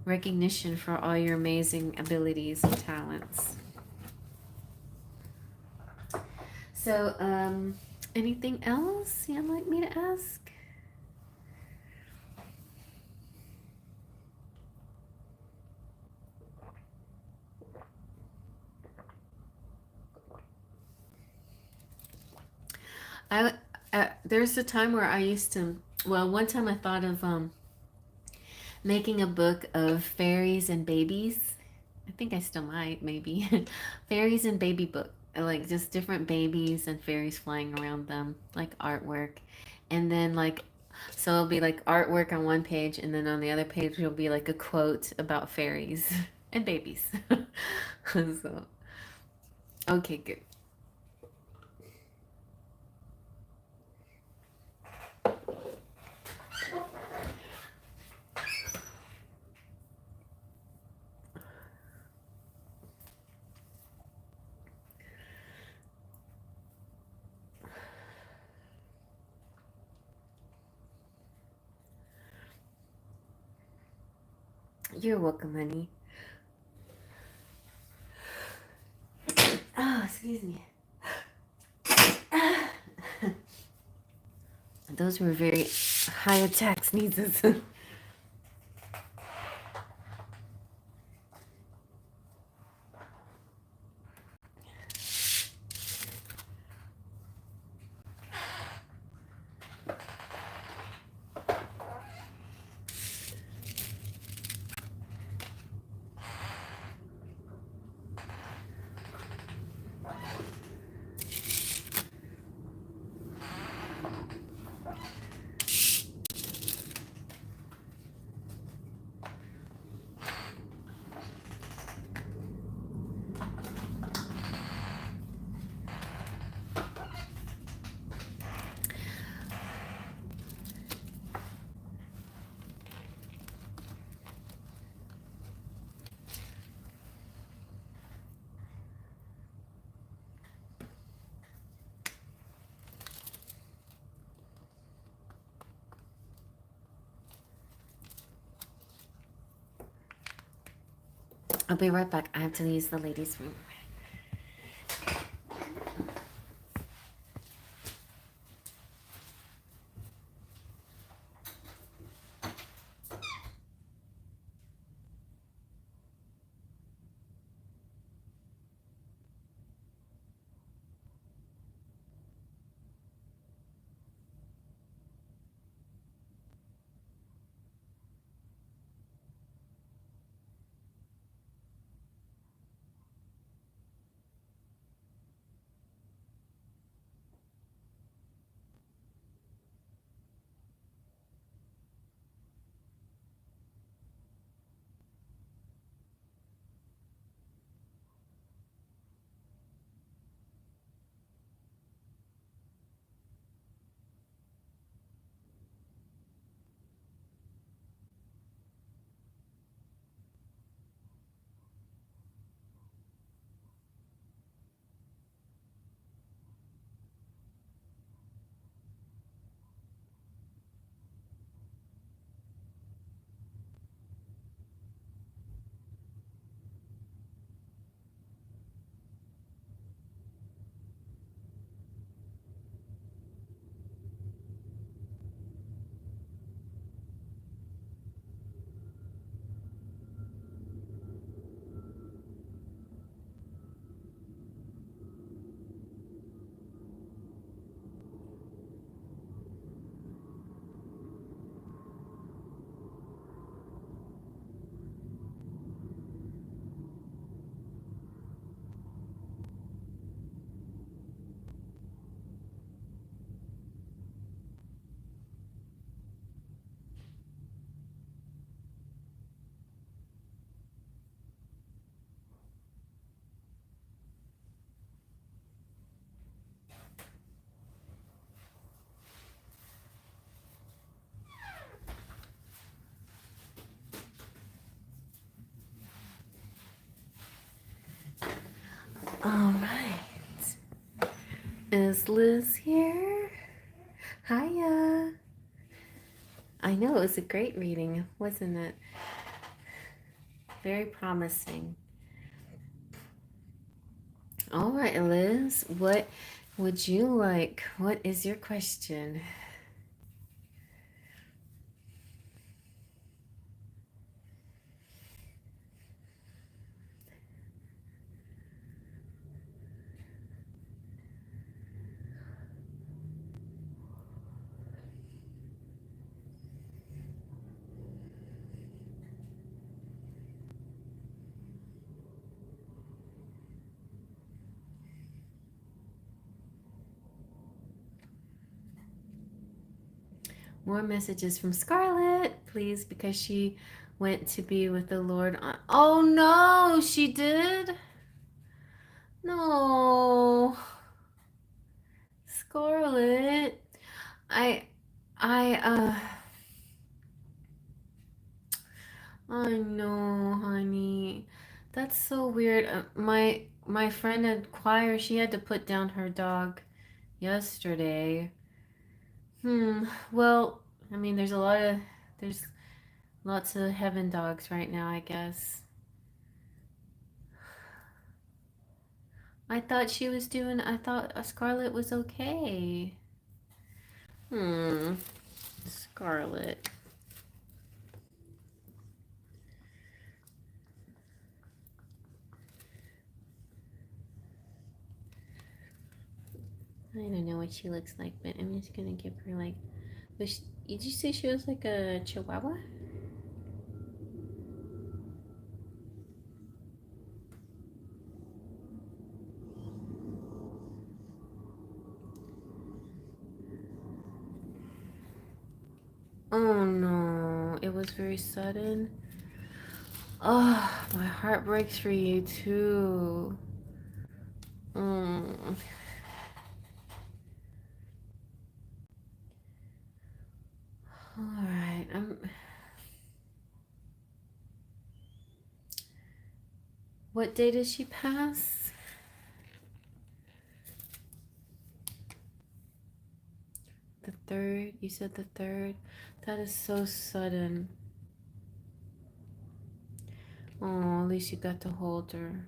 recognition for all your amazing abilities and talents. So, anything else you'd like me to ask? I There's a time where I used to. Well, one time I thought of making a book of fairies and babies. I think I still might, maybe. Fairies and baby book. Like just different babies and fairies flying around them, like artwork. And then like so it'll be like artwork on one page, and then on the other page will be like a quote about fairies and babies. So okay, good. You're welcome, honey. Oh, excuse me. Those were very high attack sneezes. I'll be right back. I have to use the ladies' room. All right. Is Liz here? Hiya. I know it was a great reading, wasn't it? Very promising. All right, Liz, what would you like? What is your question? More messages from Scarlett, please, because she went to be with the Lord on. Oh no, she did? No. Scarlett. I I I know, honey. That's so weird. My friend at choir, she had to put down her dog yesterday. Well, I mean, there's lots of heaven dogs right now, I guess. I thought Scarlett was okay. Hmm, Scarlett. I don't know what she looks like, but I'm just gonna give her like. Did you say she was like a chihuahua? Oh no, it was very sudden. Oh, my heart breaks for you too. Mm. All right. What day did she pass? The third. You said the third. That is so sudden. Oh, at least you got to hold her.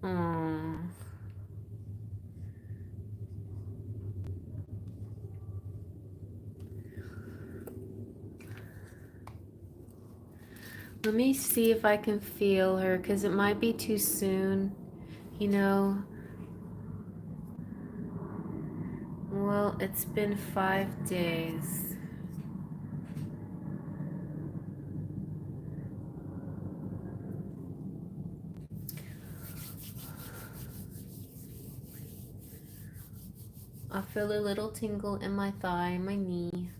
Oh. Let me see if I can feel her, because it might be too soon. You know, well, it's been 5 days. I feel a little tingle in my thigh, my knee.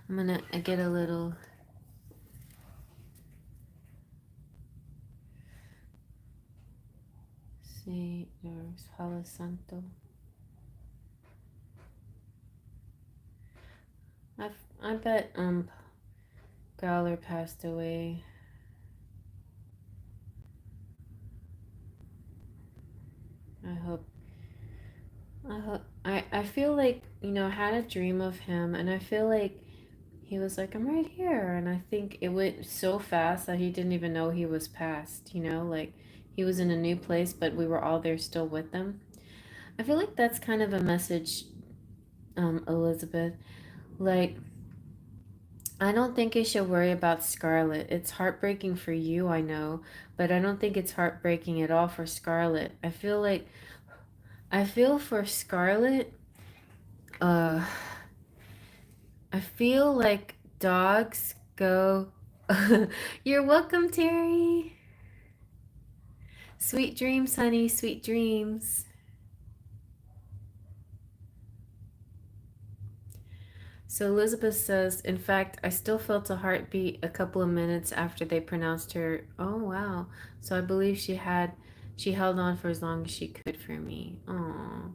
I'm gonna get a little. See, there's Palo Santo. I bet Growler passed away. I feel like, I had a dream of him, and I feel like he was like, I'm right here. And I think it went so fast that he didn't even know he was passed, like he was in a new place, but we were all there still with them. I feel like that's kind of a message, Elizabeth. Like, I don't think you should worry about Scarlett. It's heartbreaking for you, I know, but I don't think it's heartbreaking at all for Scarlett. I feel for Scarlett, uh, I feel like dogs go. You're welcome, Terry. Sweet dreams, honey, sweet dreams. So Elizabeth says, in fact, I still felt a heartbeat a couple of minutes after they pronounced her. Oh, wow. So I believe she held on for as long as she could for me. Oh.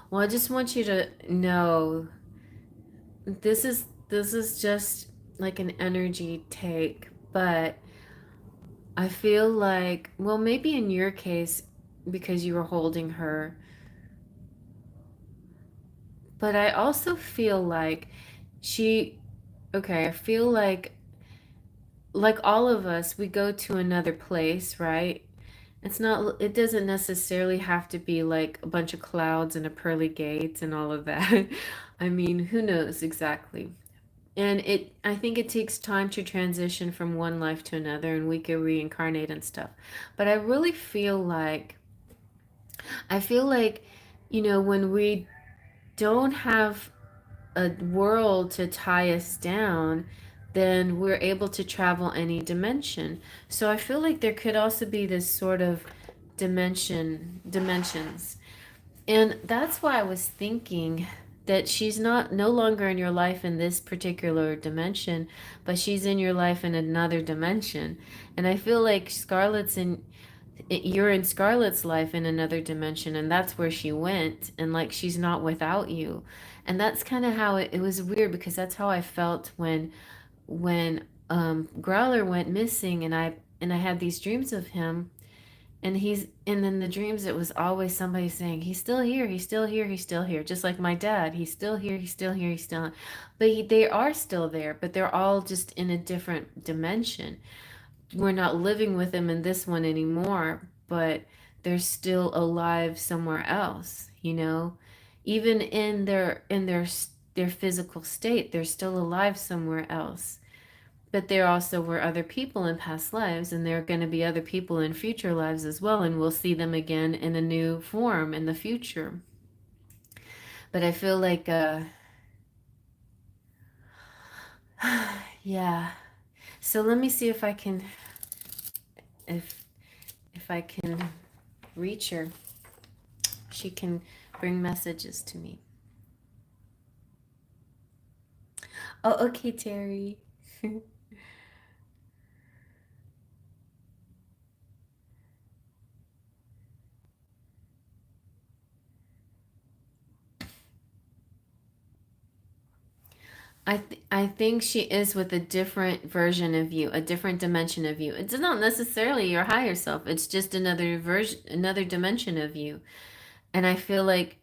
Well, I just want you to know this is this is just like an energy take, but I feel like, well, maybe in your case, because you were holding her, but I also feel like she, okay, I feel like all of us, we go to another place, right? It's not, it doesn't necessarily have to be like a bunch of clouds and a pearly gates and all of that. I mean, who knows exactly? And I think it takes time to transition from one life to another, and we can reincarnate and stuff. But I really feel like, when we don't have a world to tie us down, then we're able to travel any dimension. So I feel like there could also be this sort of dimensions. And that's why I was thinking that she's not no longer in your life in this particular dimension, but she's in your life in another dimension. And I feel like you're in Scarlett's life in another dimension, and that's where she went, and like she's not without you. And that's kind of how it was weird, because that's how I felt when Growler went missing, and I had these dreams of him, and in the dreams it was always somebody saying, he's still here, he's still here, he's still here, just like my dad, he's still here, he's still here, he's still, but they are still there, but they're all just in a different dimension. We're not living with them in this one anymore, but they're still alive somewhere else, even in their physical state, they're still alive somewhere else. But there also were other people in past lives, and there are going to be other people in future lives as well, and we'll see them again in a new form in the future. But I feel like yeah. So let me see if if I can reach her. She can bring messages to me. Oh, okay, Terry. I think she is with a different version of you, a different dimension of you. It's not necessarily your higher self. It's just another version, another dimension of you. And I feel like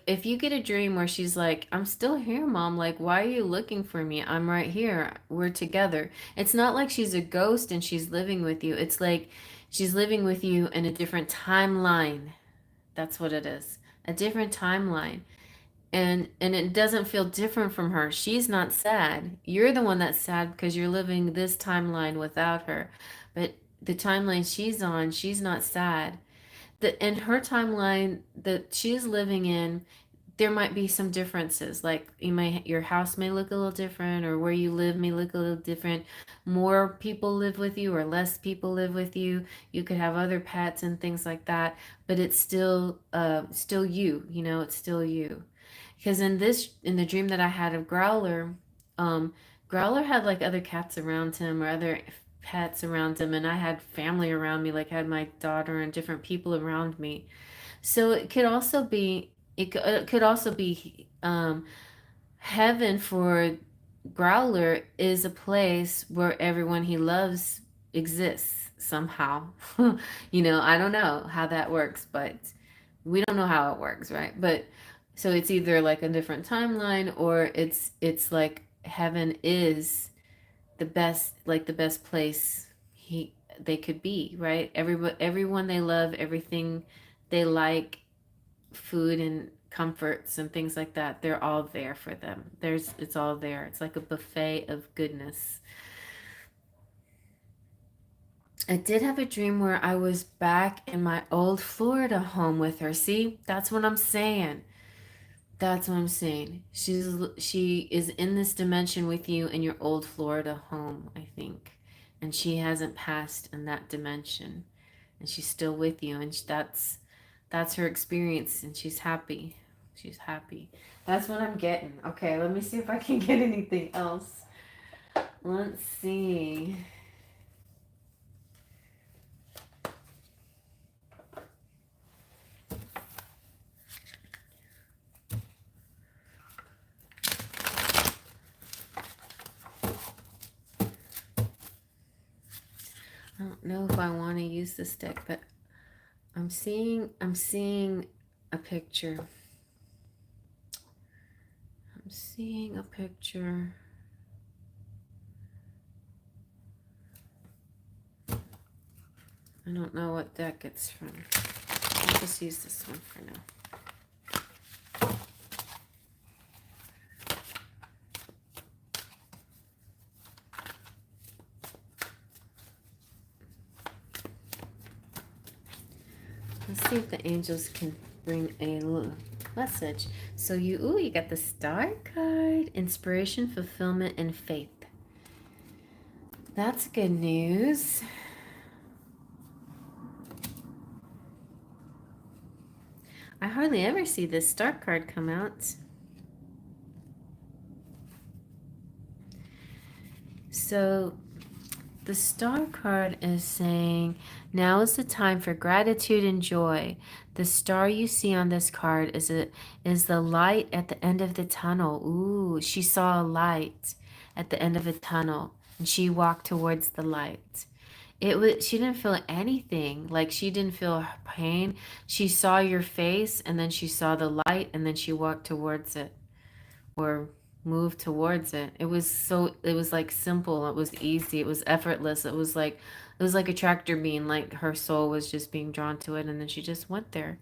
if you get a dream where she's like, "I'm still here, mom. Like, why are you looking for me? I'm right here. We're together." It's not like she's a ghost and she's living with you. It's like she's living with you in a different timeline. That's what it is. A different timeline. And it doesn't feel different from her. She's not sad. You're the one that's sad because you're living this timeline without her. But the timeline she's on, she's not sad. In her timeline that she's living in, there might be some differences. Like your house may look a little different, or where you live may look a little different. More people live with you, or less people live with you. You could have other pets and things like that, but it's still you. It's still you. Because in the dream that I had of Growler, Growler had like other cats around him, or other pets around him, and I had family around me, like I had my daughter and different people around me. So it could also be heaven for Growler is a place where everyone he loves exists somehow. I don't know how that works, but we don't know how it works, right? But so it's either like a different timeline, or it's like heaven is the best place they could be, right? Everyone they love, everything they like, food and comforts and things like that, they're all there for them. It's all there. It's like a buffet of goodness. I did have a dream where I was back in my old Florida home with her. See, that's what I'm saying. That's what I'm saying. She is in this dimension with you in your old Florida home, I think. And she hasn't passed in that dimension. And she's still with you, and that's her experience, and she's happy. She's happy. That's what I'm getting. Okay, let me see if I can get anything else. Let's see. don't know if I want to use this deck, but I'm seeing a picture. I'm seeing a picture. I don't know what deck it's from. I'll just use this one for now. Let's see if the angels can bring a little message. So you got the Star card. Inspiration, fulfillment, and faith. That's good news. I hardly ever see this Star card come out. So the Star card is saying, now is the time for gratitude and joy. The star you see on this card is the light at the end of the tunnel. Ooh, she saw a light at the end of a tunnel, and she walked towards the light. She didn't feel anything. Like, she didn't feel pain. She saw your face, and then she saw the light, and then she walked towards it, or move towards it. It was like simple, it was easy, it was effortless. It was like a tractor beam, like her soul was just being drawn to it, and then she just went there.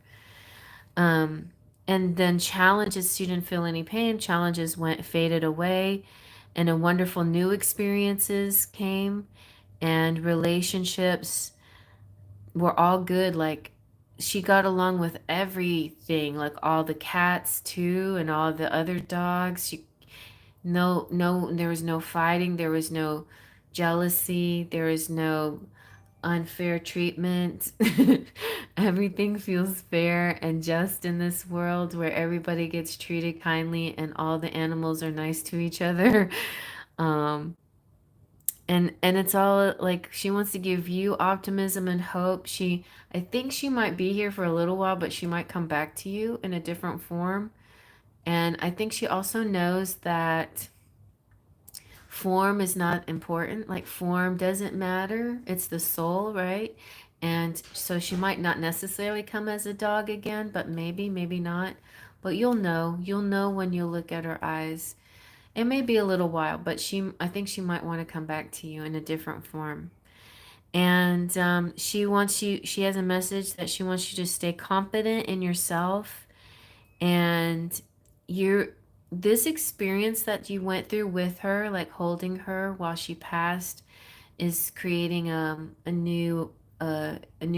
Um and then challenges, she didn't feel any pain. Challenges faded away, and a wonderful new experiences came, and relationships were all good. Like, she got along with everything, like all the cats too, and all the other dogs. No, there was no fighting, there was no jealousy, there was no unfair treatment. Everything feels fair and just in this world, where everybody gets treated kindly and all the animals are nice to each other. Um, and it's all like, she wants to give you optimism and hope. I think she might be here for a little while, but she might come back to you in a different form. And I think she also knows that form is not important. Like, form doesn't matter. It's the soul, right? And so she might not necessarily come as a dog again, but maybe not. But you'll know. You'll know when you look at her eyes. It may be a little while, but I think she might want to come back to you in a different form. And she has a message that she wants you to stay confident in yourself. And you're this experience that you went through with her, like holding her while she passed, is creating a new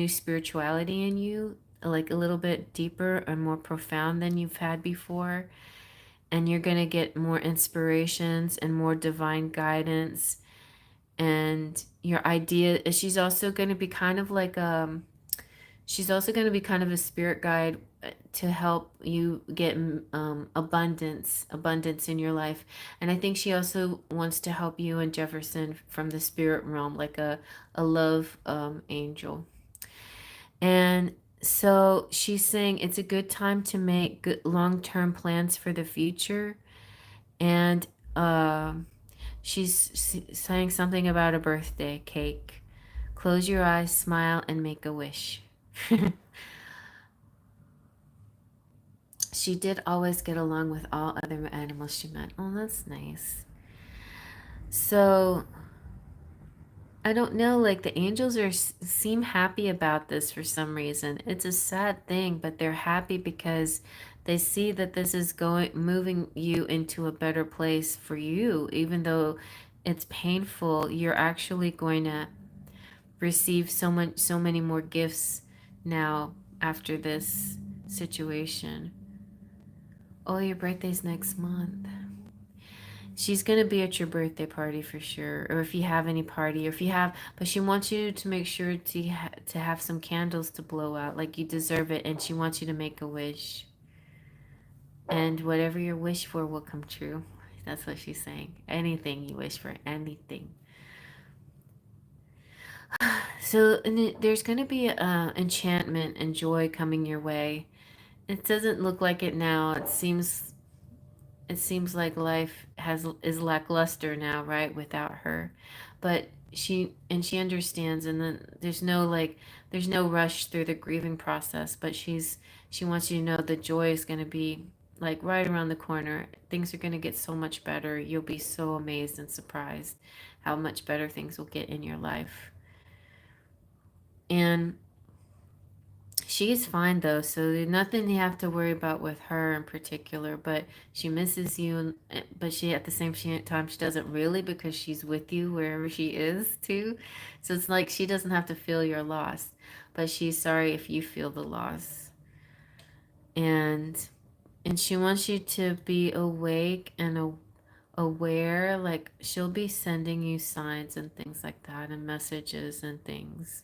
spirituality in you, like a little bit deeper and more profound than you've had before. And you're going to get more inspirations and more divine guidance. And your idea is, she's also going to be kind of a spirit guide, to help you get abundance in your life. And I think she also wants to help you and Jefferson from the spirit realm, like a love angel. And so she's saying it's a good time to make good long-term plans for the future. And she's saying something about a birthday cake. Close your eyes, smile, and make a wish. She did always get along with all other animals she met. Oh, that's nice. So, I don't know, like, the angels seem happy about this for some reason. It's a sad thing, but they're happy because they see that this is moving you into a better place for you. Even though it's painful, you're actually going to receive so many more gifts now after this situation. Oh, your birthday's next month. She's going to be at your birthday party for sure. Or if you have any party, or if you have, but she wants you to make sure to have some candles to blow out. Like, you deserve it. And she wants you to make a wish. And whatever your wish for will come true. That's what she's saying. Anything you wish for, anything. So there's going to be enchantment and joy coming your way. It doesn't look like it now. It seems like life is lackluster now, right, without her. But she understands, and then there's no rush through the grieving process, but she wants you to know the joy is going to be like right around the corner. Things are going to get so much better. You'll be so amazed and surprised how much better things will get in your life. And she's fine though, so there's nothing you have to worry about with her in particular. But she misses you, but she at the same time she doesn't really, because she's with you wherever she is too. So it's like she doesn't have to feel your loss, but she's sorry if you feel the loss. And she wants you to be awake and aware. Like she'll be sending you signs and things like that, and messages and things,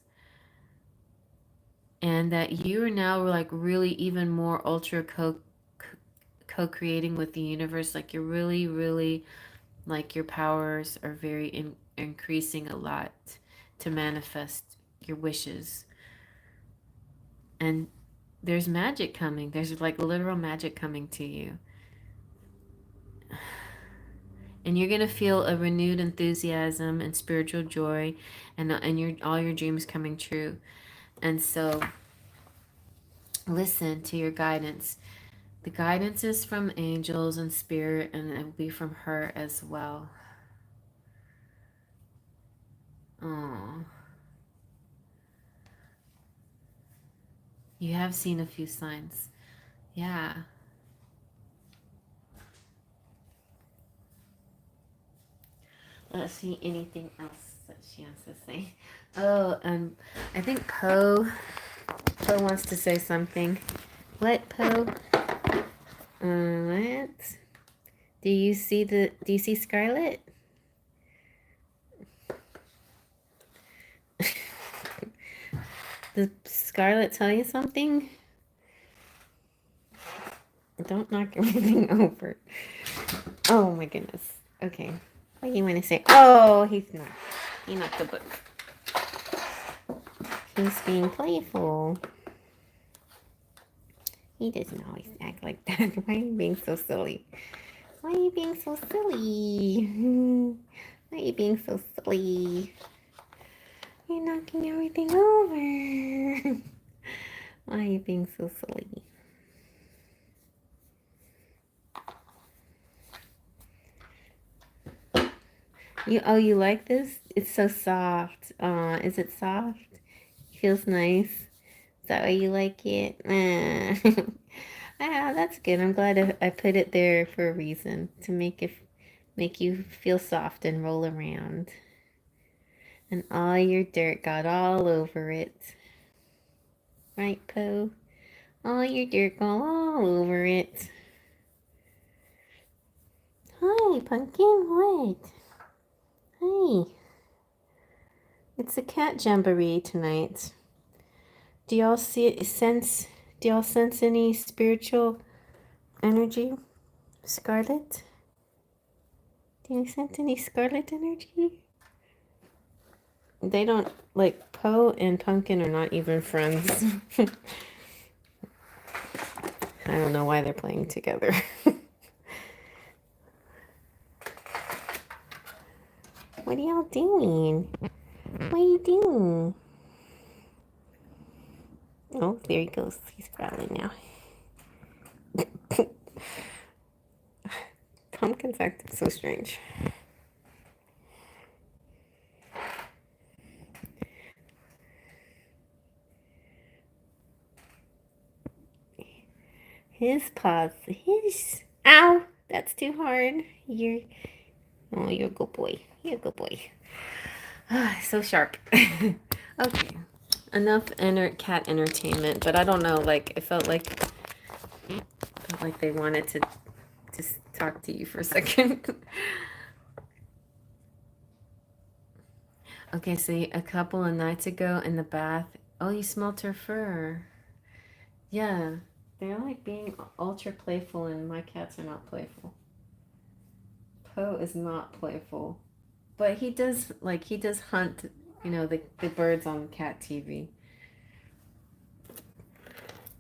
and that you are now like really even more ultra co-creating with the universe. Like you're really like your powers are very increasing a lot to manifest your wishes. And there's magic coming. There's like literal magic coming to you. And you're gonna feel a renewed enthusiasm and spiritual joy, and your all your dreams coming true. And so listen to your guidance. The guidance is from angels and spirit, and it will be from her as well. Oh, you have seen a few signs. Yeah. Let's see anything else that she has to say. Oh, I think Poe wants to say something. What, Poe? What? Do you see Scarlet? Did Scarlet tell you something? Don't knock everything over. Oh my goodness. Okay. What do you want to say? Oh, he's not. He knocked the book. He's being playful. He doesn't always act like that. Why are you being so silly? Why are you being so silly? Why are you being so silly? You're knocking everything over. Why are you being so silly? You like this? It's so soft. Is it soft? Feels nice. Is that why you like it? Ah, that's good. I'm glad I put it there for a reason, to make you feel soft and roll around. And all your dirt got all over it. Right, Poe? All your dirt got all over it. Hi, Pumpkin. What? Hi. It's a cat jamboree tonight. Do y'all sense? Do y'all sense any spiritual energy, Scarlet? Do you sense any Scarlet energy? They don't, like, Poe and Pumpkin are not even friends. I don't know why they're playing together. What are y'all doing? What are you doing? Oh, there he goes. He's growling now. Pumpkin's acting so strange. His paws. Ow! That's too hard. You're a good boy. You're a good boy. So sharp. Okay. Enough cat entertainment, but I don't know, like, it felt like they wanted to just talk to you for a second. Okay, so a couple of nights ago in the bath, oh, you smelt her fur. Yeah, they're like being ultra playful, and my cats are not playful. Poe is not playful, but he does hunt, the birds on cat TV.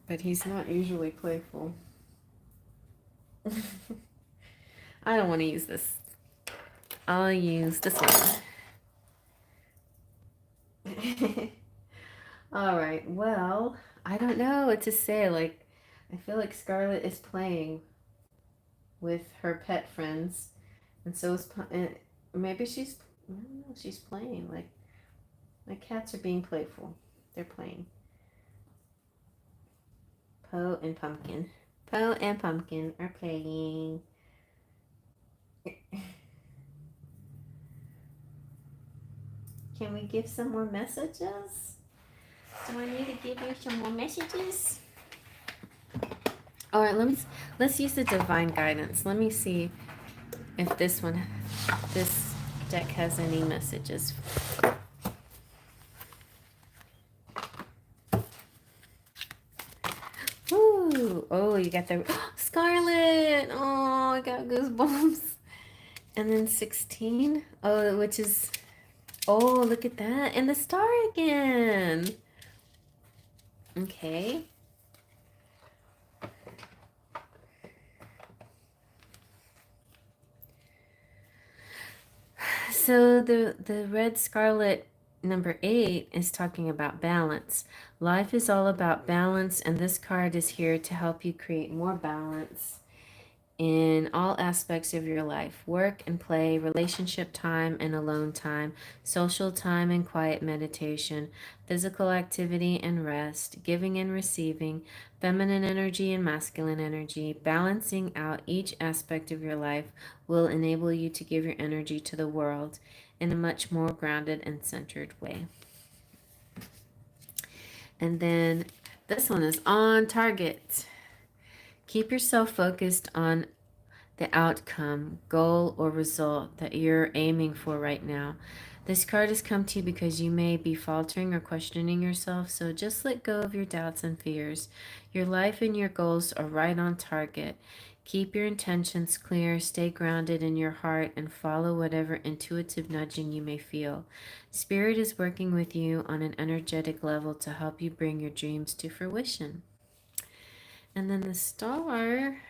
But he's not usually playful. I don't want to use this. I'll use this one. All right. Well, I don't know what to say. Like, I feel like Scarlett is playing with her pet friends, and so is maybe she's. I don't know. She's playing. Like, my cats are being playful. They're playing. Poe and Pumpkin. Poe and Pumpkin are playing. Can we give some more messages? Do I need to give you some more messages? All right, let's use the divine guidance. Let me see if this deck has any messages. Ooh, oh, you got the Scarlet. Oh, I got goosebumps. And then 16. Oh, which is, oh, look at that. And the star again. Okay. So the red scarlet number 8 is talking about balance. Life is all about balance, and this card is here to help you create more balance in all aspects of your life: work and play, relationship time and alone time, social time and quiet meditation, physical activity and rest, giving and receiving, feminine energy and masculine energy. Balancing out each aspect of your life will enable you to give your energy to the world in a much more grounded and centered way. And then this one is on target. Keep yourself focused on the outcome, goal, or result that you're aiming for right now. This card has come to you because you may be faltering or questioning yourself, so just let go of your doubts and fears. Your life and your goals are right on target. Keep your intentions clear, stay grounded in your heart, and follow whatever intuitive nudging you may feel. Spirit is working with you on an energetic level to help you bring your dreams to fruition. And then the star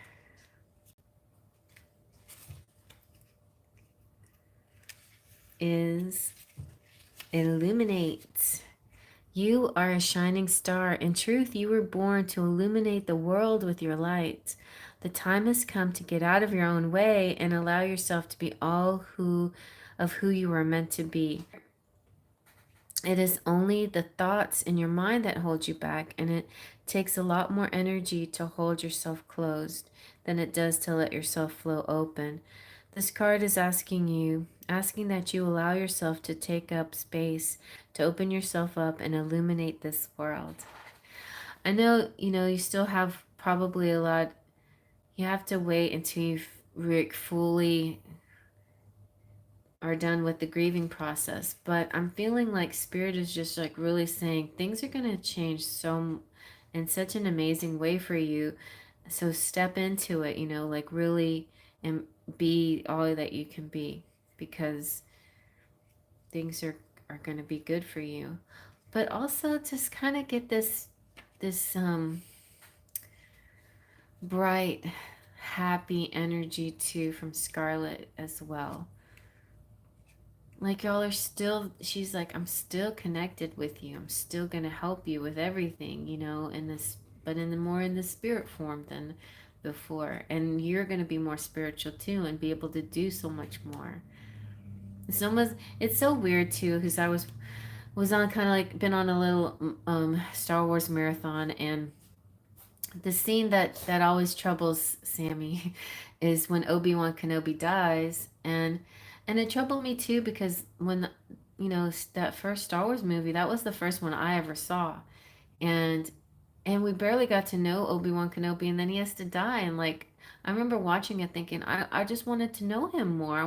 is illuminate. You are a shining star. In truth, you were born to illuminate the world with your light. The time has come to get out of your own way and allow yourself to be all of who you are meant to be. It is only the thoughts in your mind that hold you back, and it takes a lot more energy to hold yourself closed than it does to let yourself flow open. This card is asking that you allow yourself to take up space, to open yourself up and illuminate this world. I know, you still have probably a lot, you have to wait until you've fully are done with the grieving process, but I'm feeling like spirit is just like really saying things are going to change so in such an amazing way for you. So step into it, like really, and be all that you can be, because things are going to be good for you. But also just kind of get this bright, happy energy too from Scarlett as well. Like y'all are still, she's like, I'm still connected with you. I'm still gonna help you with everything, in this, but in the spirit form than before. And you're gonna be more spiritual too and be able to do so much more. It's so weird too, because I was on kind of like been on a little Star Wars marathon, and the scene that always troubles Sammy is when Obi-Wan Kenobi dies, and it troubled me too because when that first Star Wars movie, that was the first one I ever saw, and we barely got to know Obi-Wan Kenobi, and then he has to die, and like I remember watching it thinking I just wanted to know him more. I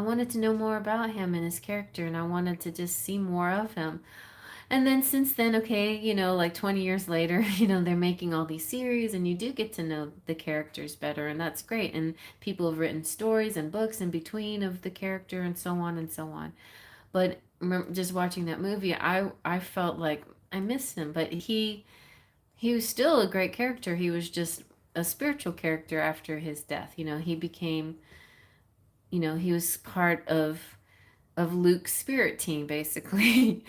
wanted to know more about him and his character, and I wanted to just see more of him. And then since then, okay, like 20 years later, they're making all these series, and you do get to know the characters better, and that's great. And people have written stories and books in between of the character and so on and so on. But just watching that movie, I felt like I miss him, but he was still a great character. He was just a spiritual character after his death. He became, he was part of Luke's spirit team basically.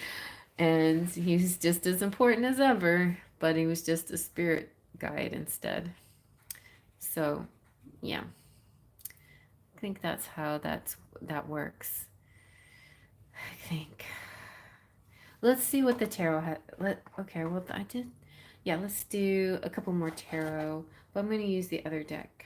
And he's just as important as ever, but he was just a spirit guide instead. So, yeah, I think that's how that works. I think. Let's see what the tarot had. Okay, well I did. Yeah, let's do a couple more tarot, but I'm going to use the other deck.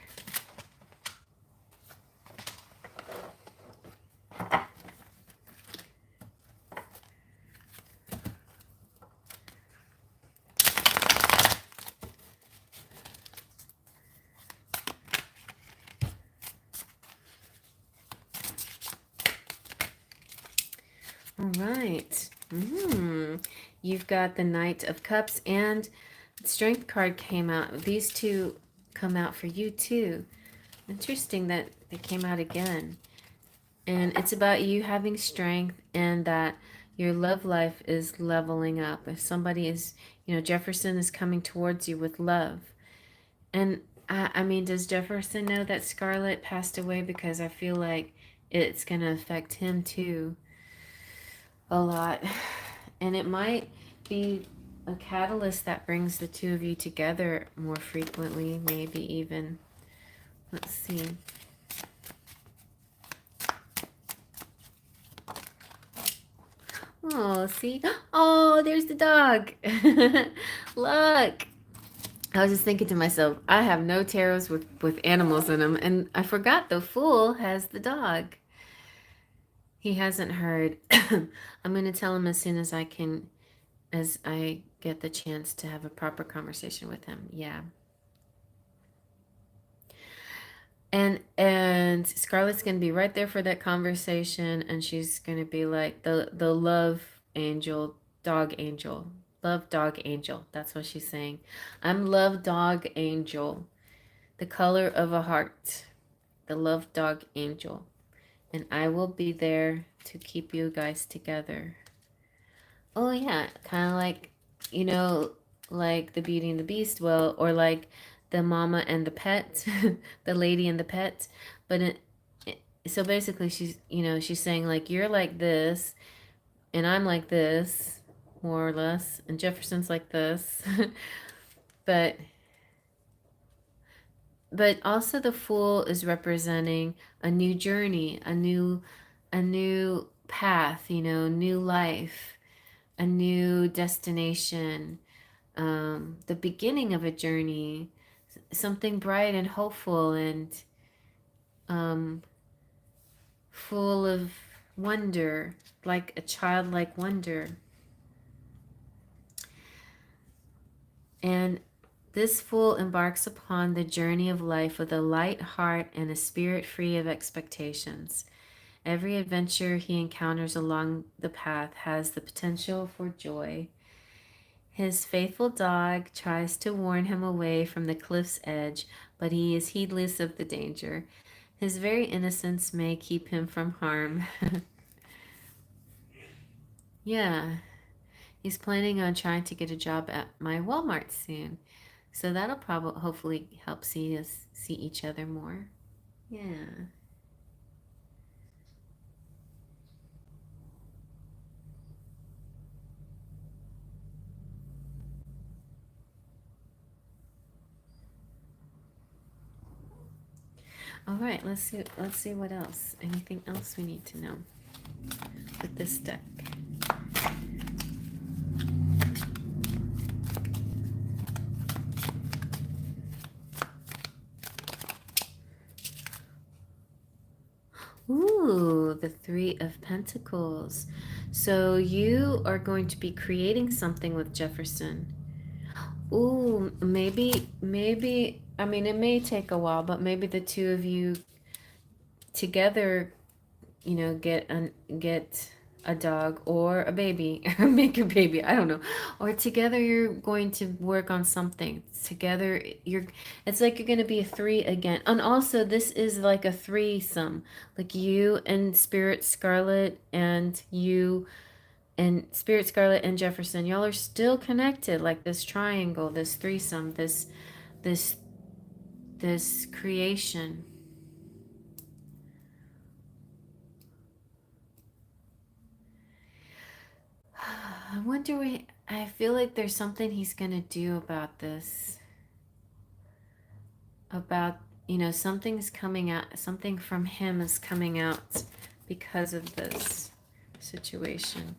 All right. You've got the Knight of Cups and Strength card came out. These two come out for you too. Interesting that they came out again. And it's about you having strength and that your love life is leveling up. If somebody is, Jefferson is coming towards you with love. And I mean, does Jefferson know that Scarlett passed away? Because I feel like it's going to affect him too a lot. And it might be a catalyst that brings the two of you together more frequently, maybe even. Let's see. Oh, see? Oh, there's the dog. Look. I was just thinking to myself, I have no tarots with animals in them, and I forgot the Fool has the dog. He hasn't heard. I'm going to tell him as soon as I get the chance to have a proper conversation with him. Yeah. And Scarlett's gonna be right there for that conversation, and she's gonna be like the love angel, dog angel, love dog angel. That's what she's saying. I'm love dog angel, the color of a heart, the love dog angel, and I will be there to keep you guys together. Oh yeah, kind of like, you know, like the Beauty and the Beast, well, or like the mama and the pet, the lady and the pet. But so basically, she's saying like you're like this, and I'm like this, more or less, and Jefferson's like this, but also the Fool is representing a new journey, a new path, new life, a new destination, the beginning of a journey, something bright and hopeful and um, full of wonder, like a childlike wonder. And this Fool embarks upon the journey of life with a light heart and a spirit free of expectations. Every adventure he encounters along the path has the potential for joy. His faithful dog tries to warn him away from the cliff's edge, but he is heedless of the danger. His very innocence may keep him from harm. Yeah, he's planning on trying to get a job at my Walmart soon. So that'll probably hopefully help see us see each other more. Yeah. All right, let's see what else. Anything else we need to know with this deck? Ooh, the Three of Pentacles. So you are going to be creating something with Jefferson. Ooh, maybe, I mean, it may take a while, but maybe the two of you together, get a dog or a baby, or make a baby, I don't know. Or together you're going to work on something. Together it's like you're going to be a three again. And also this is like a threesome. Like you and Spirit Scarlet and you and Spirit Scarlet and Jefferson. Y'all are still connected, like this triangle, this threesome, this this creation. I wonder what, I feel like there's something he's gonna do about this. About, something's coming out, something from him is coming out because of this situation.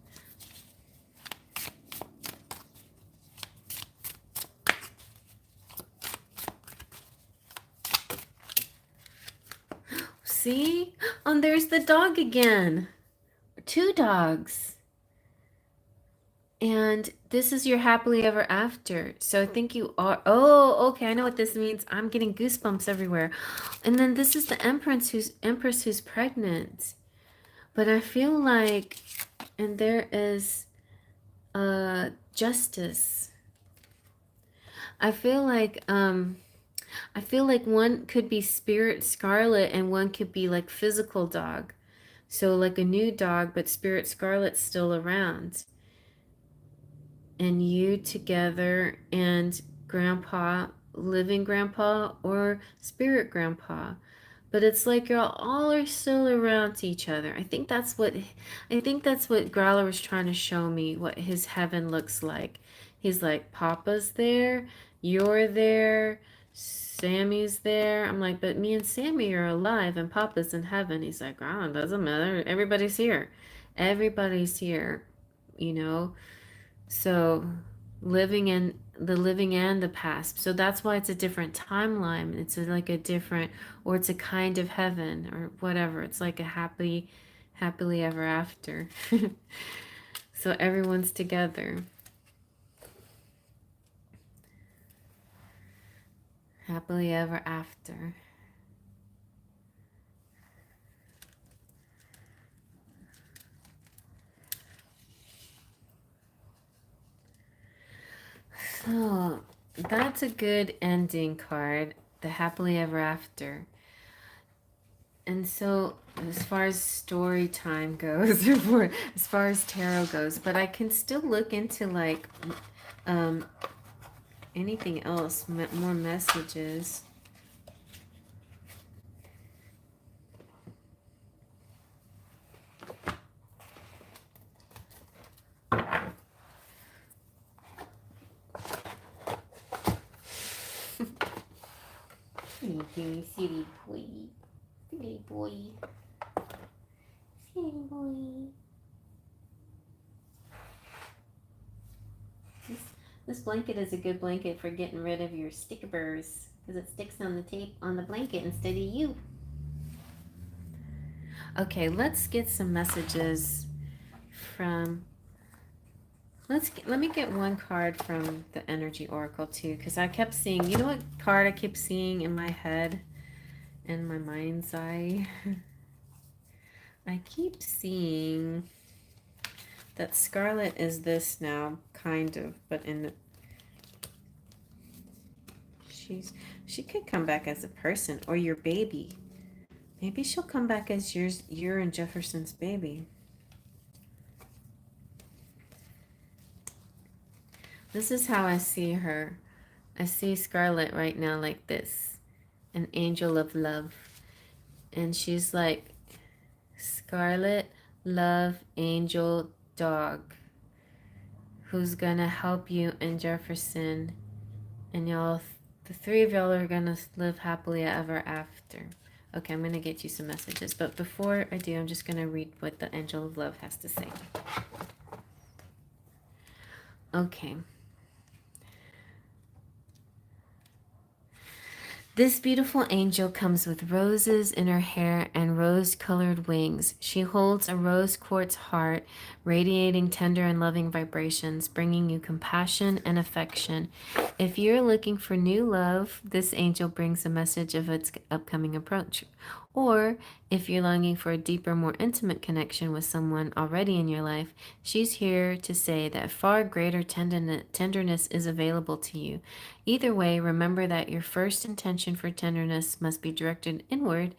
See? Oh, there's the dog again. 2 dogs. And this is your happily ever after. So I think you are. Oh, okay. I know what this means. I'm getting goosebumps everywhere. And then this is the Empress who's pregnant. But I feel like, and there is justice. I feel like one could be Spirit Scarlet and one could be like physical dog. So like a new dog, but Spirit Scarlet's still around. And you together and Grandpa, living Grandpa or Spirit Grandpa. But it's like y'all all are still around each other. I think that's what Growler was trying to show me, what his heaven looks like. He's like, Papa's there, you're there, Sammy's there. I'm like, but me and Sammy are alive and Papa's in heaven. He's like, oh, it doesn't matter. Everybody's here. Everybody's here, you know? So living in the living and the past. So that's why it's a different timeline. Like a different, or it's a kind of heaven or whatever. It's like a happily ever after. So everyone's together. Happily ever after. So that's a good ending card. The happily ever after. And so, as far as story time goes, or as far as tarot goes, but I can still look into like um, anything else, more messages. Silly boy, silly boy, silly boy. This blanket is a good blanket for getting rid of your stickers because it sticks on the tape on the blanket instead of you. Okay, let's get some messages from. Let me get one card from the Energy Oracle too, because I kept seeing. You know what card I kept seeing in my head, in my mind's eye? I keep seeing that Scarlet is this now, kind of, but in the she could come back as a person or your baby. Maybe she'll come back as you're and Jefferson's baby. This is how I see her. I see Scarlet right now like this, an angel of love. And she's like, Scarlet, love, angel, dog, who's gonna help you and Jefferson. And y'all, the 3 of y'all are gonna live happily ever after. Okay, I'm gonna get you some messages. But before I do, I'm just gonna read what the angel of love has to say. Okay. This beautiful angel comes with roses in her hair and rose-colored wings. She holds a rose quartz heart, radiating tender and loving vibrations, bringing you compassion and affection. If you're looking for new love, this angel brings a message of its upcoming approach. Or if you're longing for a deeper, more intimate connection with someone already in your life, she's here to say that far greater tenderness is available to you. Either way, remember that your first intention for tenderness must be directed inward,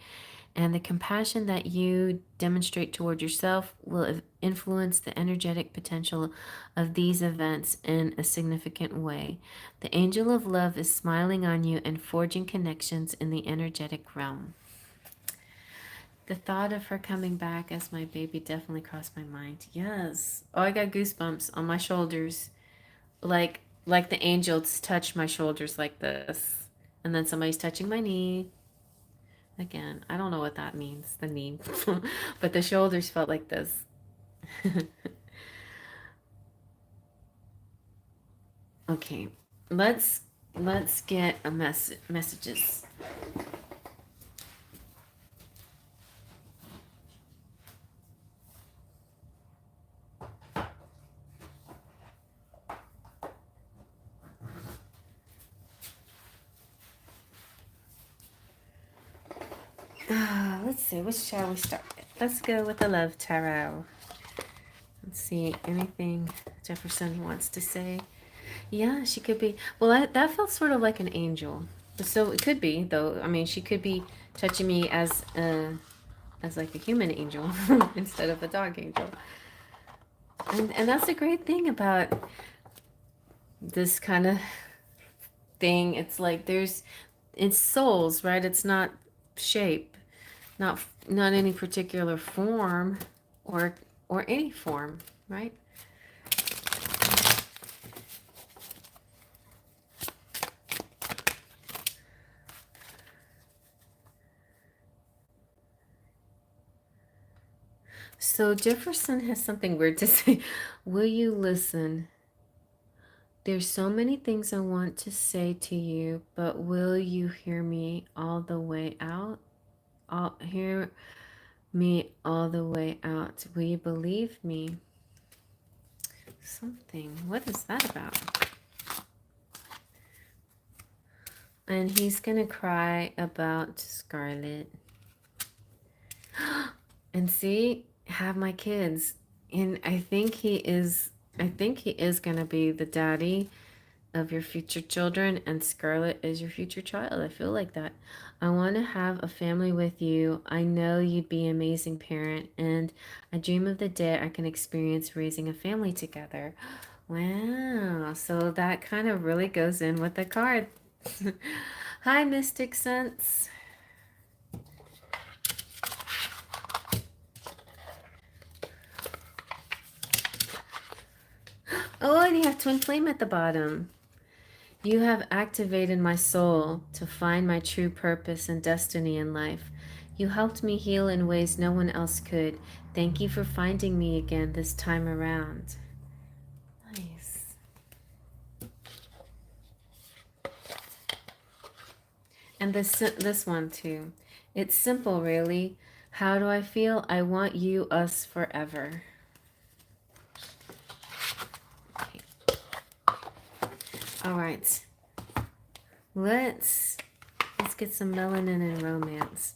and the compassion that you demonstrate toward yourself will influence the energetic potential of these events in a significant way. The angel of love is smiling on you and forging connections in the energetic realm. The thought of her coming back as my baby definitely crossed my mind. Yes. Oh, I got goosebumps on my shoulders. Like the angels touch my shoulders like this. And then somebody's touching my knee. Again, I don't know what that means, the knee. But the shoulders felt like this. Okay. Let's get a messages. Let's see, which shall we start with? Let's go with the love tarot. Let's see, anything Jefferson wants to say. Yeah, she could be. Well, that felt sort of like an angel. So it could be, though. I mean, she could be touching me as like a human angel instead of a dog angel. And that's a great thing about this kind of thing. It's like it's souls, right? It's not shape, not any particular form or any form, right? So Jefferson has something weird to say. Will you listen? There's so many things I want to say to you, but will you hear me all the way out? Hear me all the way out. Will you believe me? Something. What is that about? And he's gonna cry about Scarlet. And see, have my kids. And I think he is gonna be the daddy of your future children, and Scarlet is your future child. I feel like that. I want to have a family with you. I know you'd be an amazing parent, and I dream of the day I can experience raising a family together. Wow. So that kind of really goes in with the card. Hi, Mystic Sense. Oh, and you have Twin Flame at the bottom. You have activated my soul to find my true purpose and destiny in life. You helped me heal in ways no one else could. Thank you for finding me again this time around. Nice. And this one too. It's simple, really. How do I feel? I want you, us, forever. Okay. All right. Let's get some melanin and romance.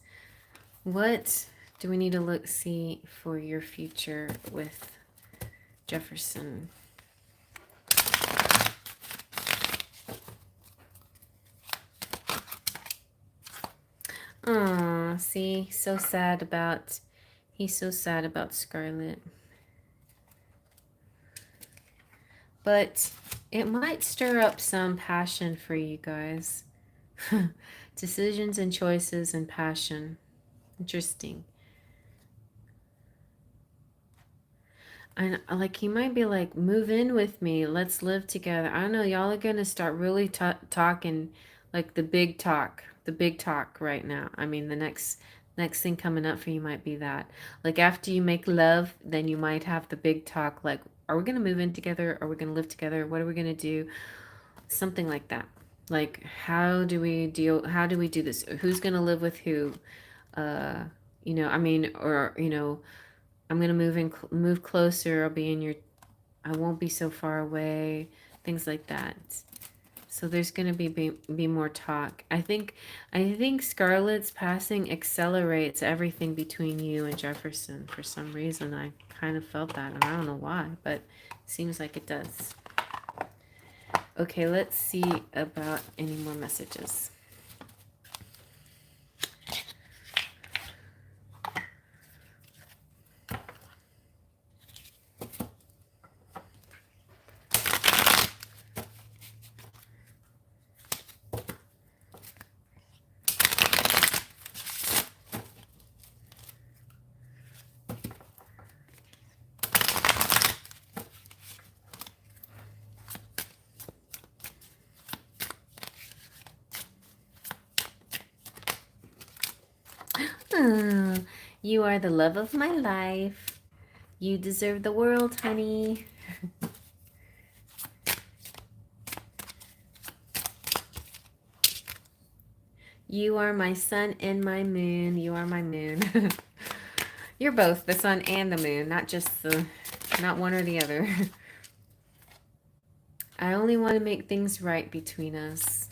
What do we need to see for your future with Jefferson? Aw, see, he's so sad about Scarlet. But it might stir up some passion for you guys. Decisions and choices and passion. Interesting. And like he might be like, move in with me. Let's live together. I don't know. Y'all are gonna start really talking like the big talk right now. I mean, the next thing coming up for you might be that. Like after you make love, then you might have the big talk. Like, are we gonna move in together? Are we gonna live together? What are we gonna do? Something like that. Like, how do we do this? Who's gonna live with who? I mean, or I'm gonna move closer. I won't be so far away. Things like that. So there's gonna be more talk. I think Scarlett's passing accelerates everything between you and Jefferson. For some reason, I kind of felt that, and I don't know why, but it seems like it does. Okay, let's see about any more messages. Oh, you are the love of my life. You deserve the world, honey. You are my sun and my moon. You are my moon. You're both the sun and the moon, not one or the other. I only want to make things right between us.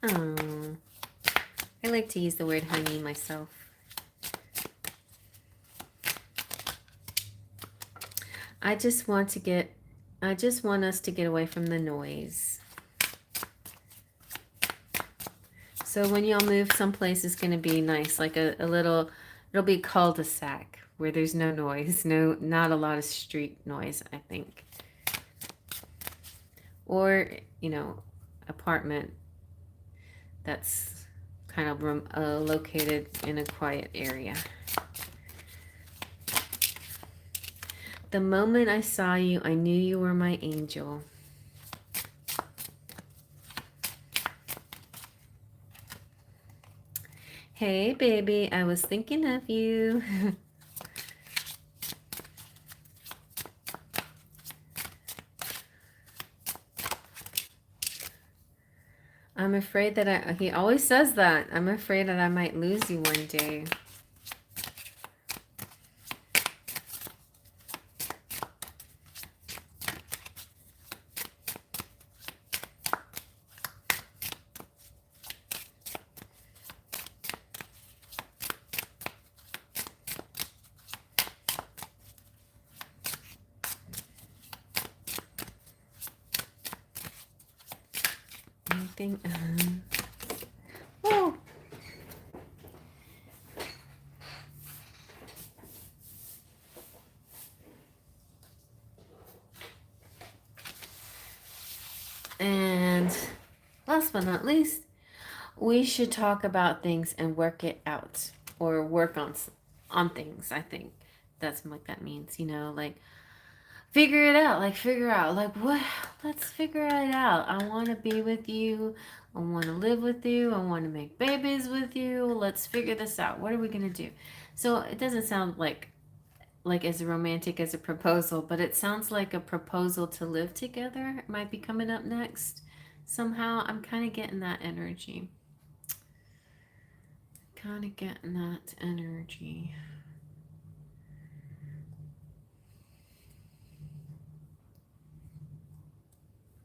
Oh, I like to use the word honey myself. I just want us to get away from the noise. So when y'all move someplace, it's going to be nice, like a little, it'll be cul-de-sac where there's no noise, not a lot of street noise, I think. Or, apartment that's kind of located in a quiet area. The moment I saw you, I knew you were my angel. Hey, baby, I was thinking of you. I'm afraid that he always says that. I'm afraid that I might lose you one day. Anything? Oh. And last but not least, we should talk about things and work it out, or work on things. I think that's what that means. Like figure it out. Like figure out like what. Let's figure it out. I want to be with you. I want to live with you. I want to make babies with you. Let's figure this out. What are we gonna do? So it doesn't sound like as romantic as a proposal, but it sounds like a proposal to live together might be coming up next. Somehow I'm kind of getting that energy.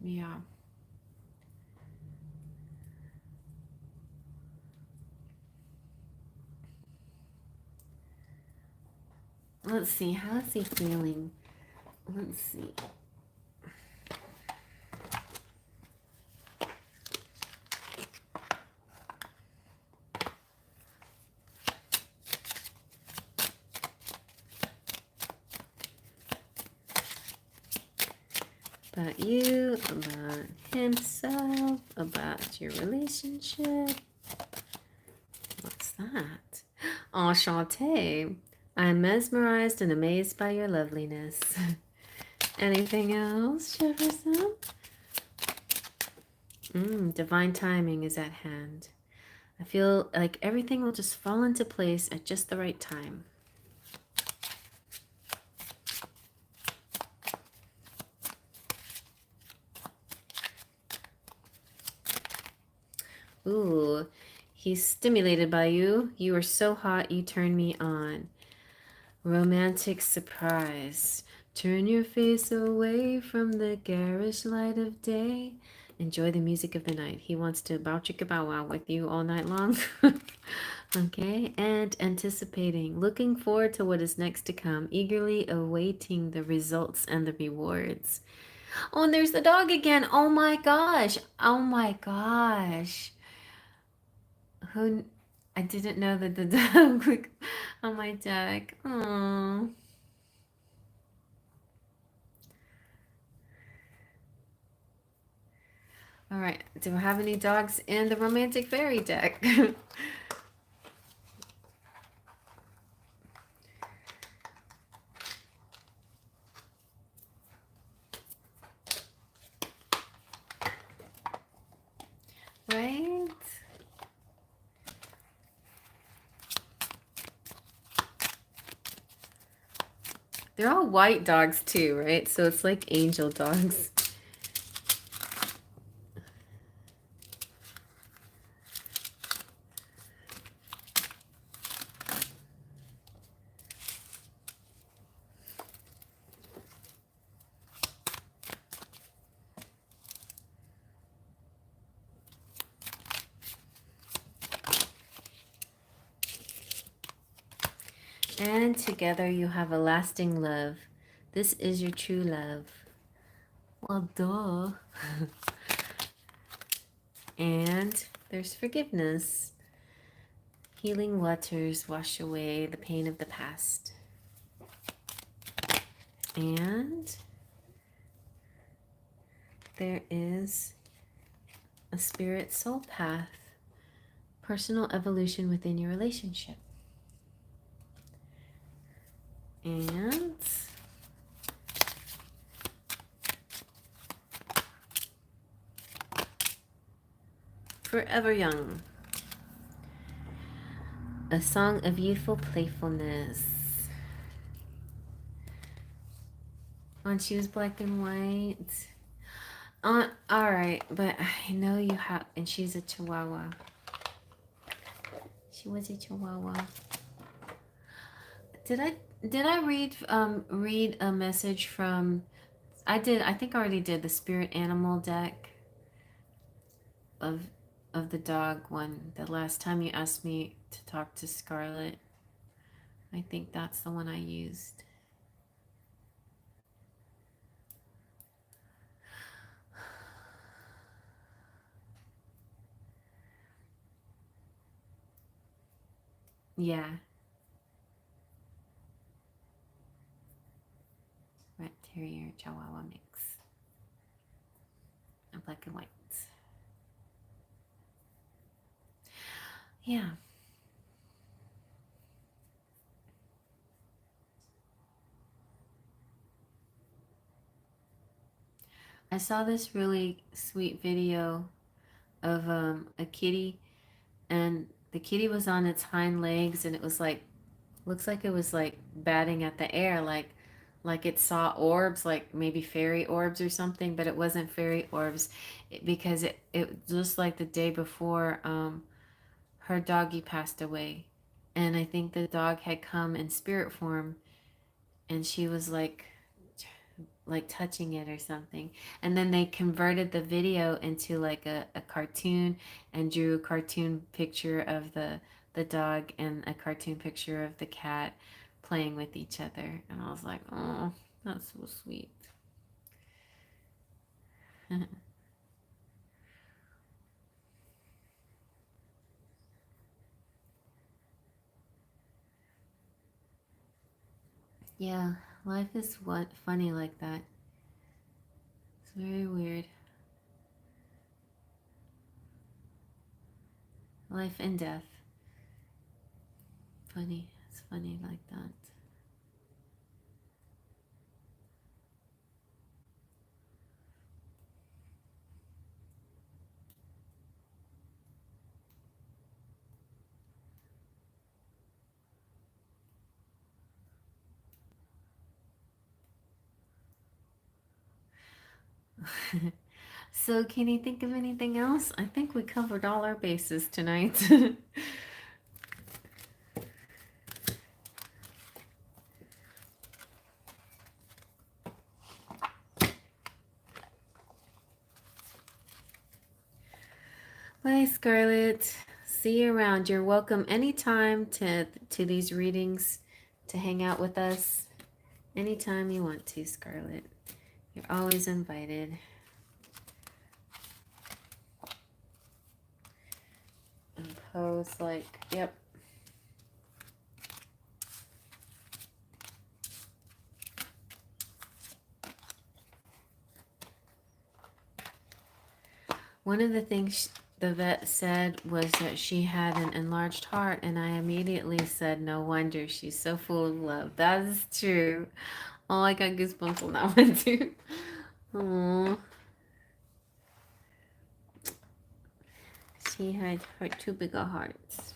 Yeah. Let's see. How's he feeling? Let's see. About you, about himself, about your relationship. What's that? Enchanté. I'm mesmerized and amazed by your loveliness. Anything else, Jefferson? Divine timing is at hand. I feel like everything will just fall into place at just the right time. Ooh, he's stimulated by you. You are so hot, you turn me on. Romantic surprise. Turn your face away from the garish light of day. Enjoy the music of the night. He wants to bow chicka bow wow with you all night long. Okay, and anticipating, looking forward to what is next to come, eagerly awaiting the results and the rewards. Oh, and there's the dog again. Oh my gosh. Oh my gosh. Who? I didn't know that the dog was on my deck. Oh. All right. Do I have any dogs in the romantic fairy deck? Right? They're all white dogs too, right? So it's like angel dogs. And together you have a lasting love. This is your true love. Well, duh. And there's forgiveness. Healing waters wash away the pain of the past. And there is a spirit soul path. Personal evolution within your relationship. And forever young. A song of youthful playfulness. Aren't you black and white? Alright, but I know you have, and she's a chihuahua. She was a chihuahua. Did I read a message from, I think I already did the spirit animal deck of the dog one, the last time you asked me to talk to Scarlett. I think that's the one I used. Yeah. Rat Terrier Chihuahua mix. A black and white. Yeah. I saw this really sweet video of a kitty, and the kitty was on its hind legs, and it was like, looks like it was like batting at the air, like it saw orbs, like maybe fairy orbs or something, but it wasn't fairy orbs, because it just like the day before her doggy passed away, and I think the dog had come in spirit form, and she was like touching it or something, and then they converted the video into like a cartoon and drew a cartoon picture of the dog and a cartoon picture of the cat playing with each other, and I was like, oh, that's so sweet. Yeah, life is what funny like that. It's very weird. Life and death. Funny. It's funny like that. So, can you think of anything else? I think we covered all our bases tonight. Bye, Scarlett. See you around. You're welcome anytime to these readings, to hang out with us anytime you want to, Scarlett. You're always invited. And pose like, yep. One of the things the vet said was that she had an enlarged heart, and I immediately said, no wonder, she's so full of love. That is true. Oh, I got goosebumps on that one too. Aww. She had her two bigger hearts.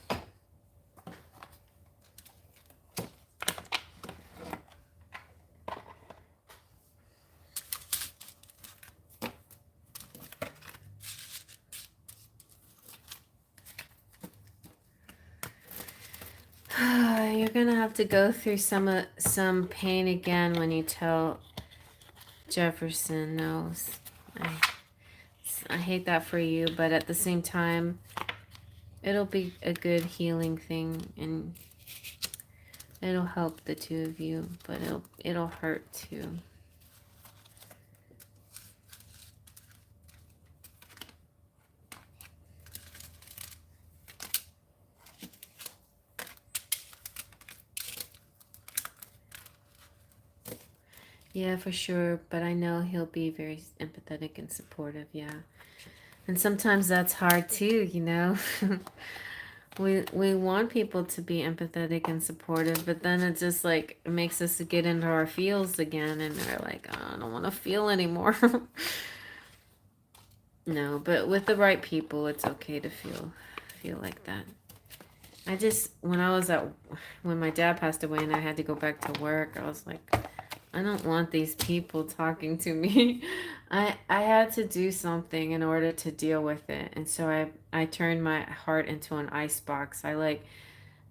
You're gonna have to go through some pain again when you tell Jefferson no. I, I hate that for you, but at the same time, it'll be a good healing thing, and it'll help the two of you, but it'll hurt too. Yeah, for sure, but I know he'll be very empathetic and supportive, yeah. And sometimes that's hard too, you know. We want people to be empathetic and supportive, but then it just like it makes us get into our feels again, and we're like, oh, I don't want to feel anymore. No, but with the right people, it's okay to feel like that. I just when my dad passed away and I had to go back to work, I was like, I don't want these people talking to me. I had to do something in order to deal with it. And so I turned my heart into an ice box. I like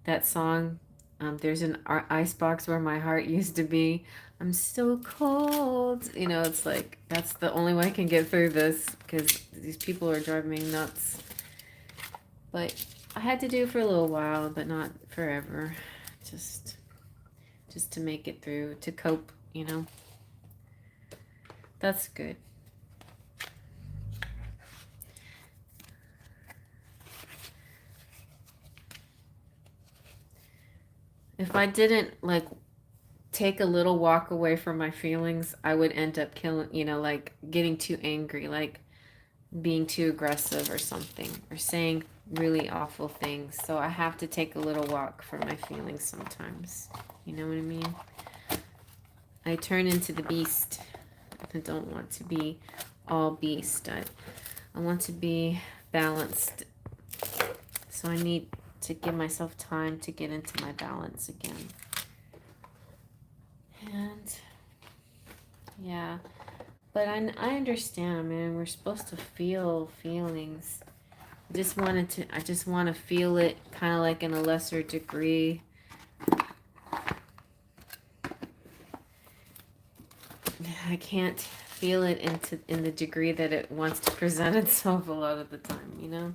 that song. There's an ice box where my heart used to be. I'm so cold. You know, it's like that's the only way I can get through this because these people are driving me nuts. But I had to do it for a little while, but not forever. Just to make it through, to cope, you know. That's good. If I didn't like take a little walk away from my feelings, I would end up killing, you know, like getting too angry, like being too aggressive or something, or saying really awful things. So I have to take a little walk from my feelings sometimes. You know what I mean? I turn into the beast. I don't want to be all beast. I want to be balanced. So I need to give myself time to get into my balance again. And yeah, but I understand. I mean, we're supposed to feel feelings. I just want to feel it kind of like in a lesser degree. I can't feel it in the degree that it wants to present itself a lot of the time, you know?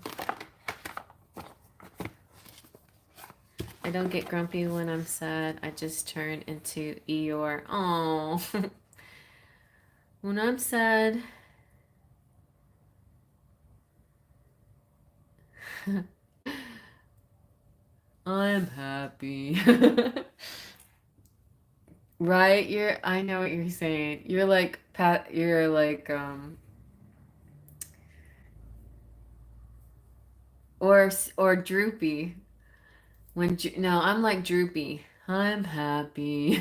I don't get grumpy when I'm sad. I just turn into Eeyore. Oh. When I'm sad, I'm happy. Right? I know what you're saying. You're like or droopy. No, I'm like droopy. I'm happy.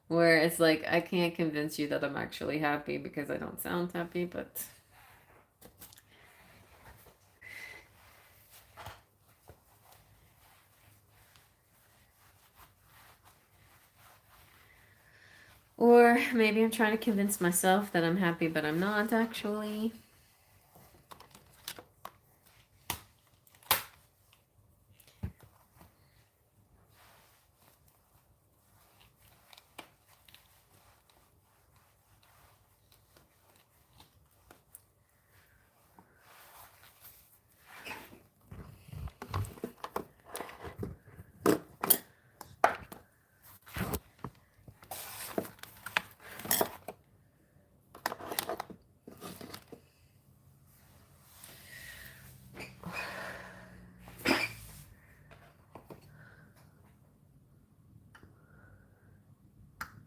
Where it's like I can't convince you that I'm actually happy because I don't sound happy, but or maybe I'm trying to convince myself that I'm happy, but I'm not actually.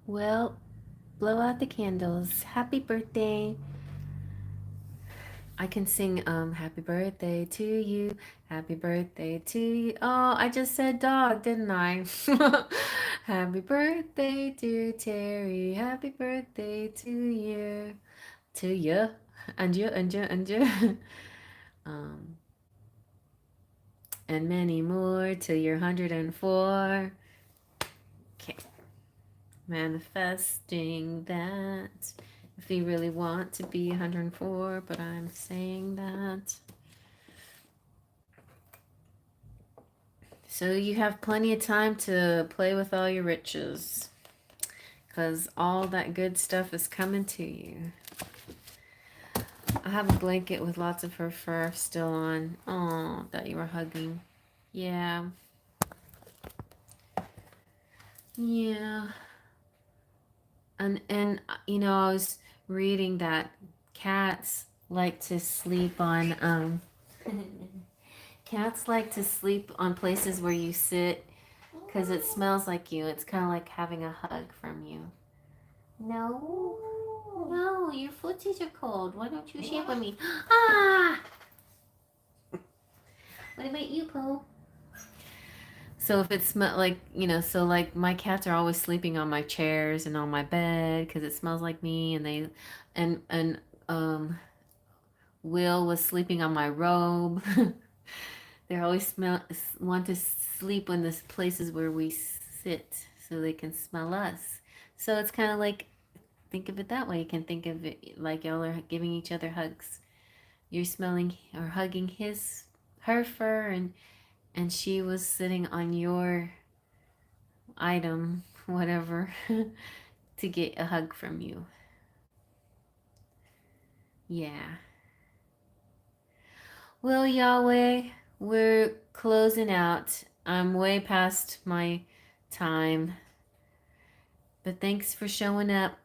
Well, blow out the candles. Happy birthday. I can sing happy birthday to you. Happy birthday to you. Oh, I just said dog, didn't I? Happy birthday, dear Terry. Happy birthday to you. To you. And you, and you, and you. Um, and many more till you're 104. Okay. Manifesting that. If you really want to be 104, but I'm saying that. So you have plenty of time to play with all your riches. Because all that good stuff is coming to you. I have a blanket with lots of her fur still on. Oh, that you were hugging. Yeah. Yeah. And you know, I was reading that cats like to sleep on cats like to sleep on places where you sit because it smells like you. It's kind of like having a hug from you. No. No, your footies are cold. Why don't you share with me? Ah! What about you, Poe? So if it smell like, you know, so like my cats are always sleeping on my chairs and on my bed because it smells like me, and um Will was sleeping on my robe. They always want to sleep in the places where we sit so they can smell us. So it's kind of like, think of it that way. You can think of it like y'all are giving each other hugs. You're smelling or hugging her fur, and she was sitting on your item, whatever, to get a hug from you. Yeah. Well, Yahweh, we're closing out. I'm way past my time. But thanks for showing up.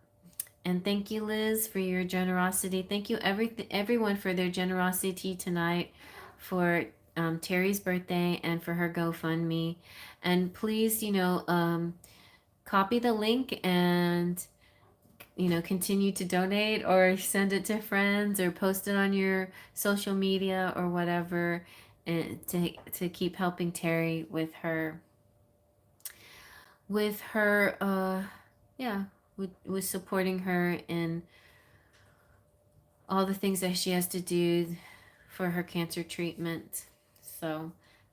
And thank you, Liz, for your generosity. Thank you, everyone, for their generosity tonight for Terry's birthday and for her GoFundMe. And please, copy the link and continue to donate or send it to friends or post it on your social media or whatever, and to keep helping Terry with her yeah, with supporting her in all the things that she has to do for her cancer treatment. So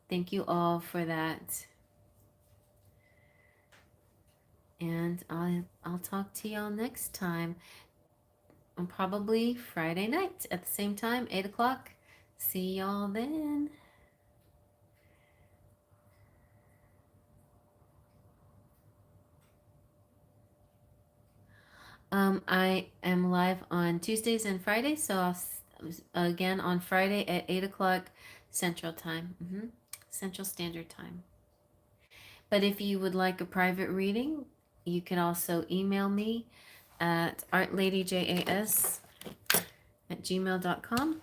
thank you all for that, and I'll talk to y'all next time. On probably Friday night at the same time, 8 o'clock. See y'all then. I am live on Tuesdays and Fridays, so again on Friday at 8 o'clock Central Time, Central Standard Time. But if you would like a private reading, you can also email me at artladyjas@gmail.com,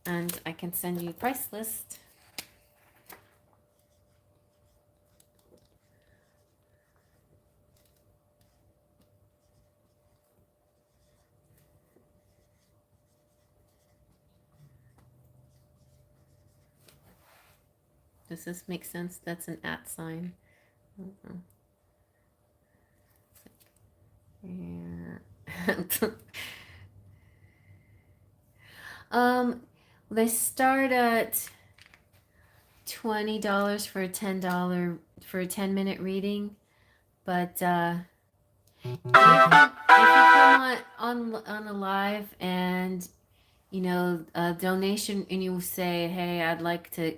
and I can send you a price list. Does this make sense? That's an @ sign. Yeah. They start at $20 for a for a 10-minute reading, but if you come on a live and a donation, and you say, hey,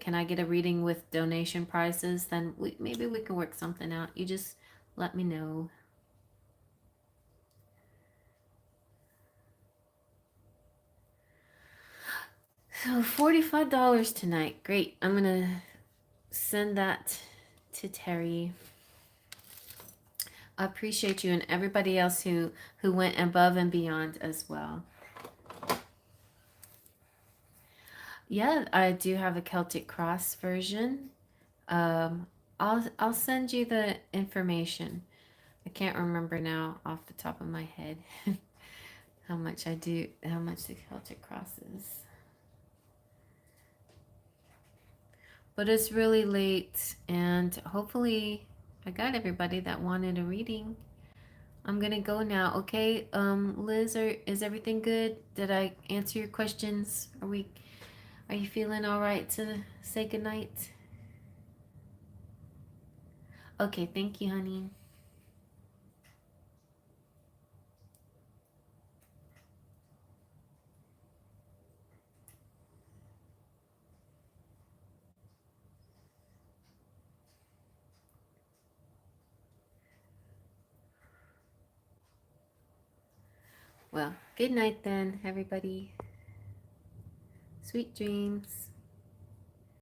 can I get a reading with donation prices, then maybe we can work something out. You just let me know. So $45 tonight. Great. I'm gonna send that to Terry. I appreciate you and everybody else who went above and beyond as well. Yeah, I do have a Celtic Cross version. I'll send you the information. I can't remember now off the top of my head how much the Celtic Cross is. But it's really late, and hopefully I got everybody that wanted a reading. I'm gonna go now, okay? Liz, is everything good? Did I answer your questions? Are you feeling all right to say goodnight? Okay, thank you, honey. Well, good night then, everybody. Sweet dreams.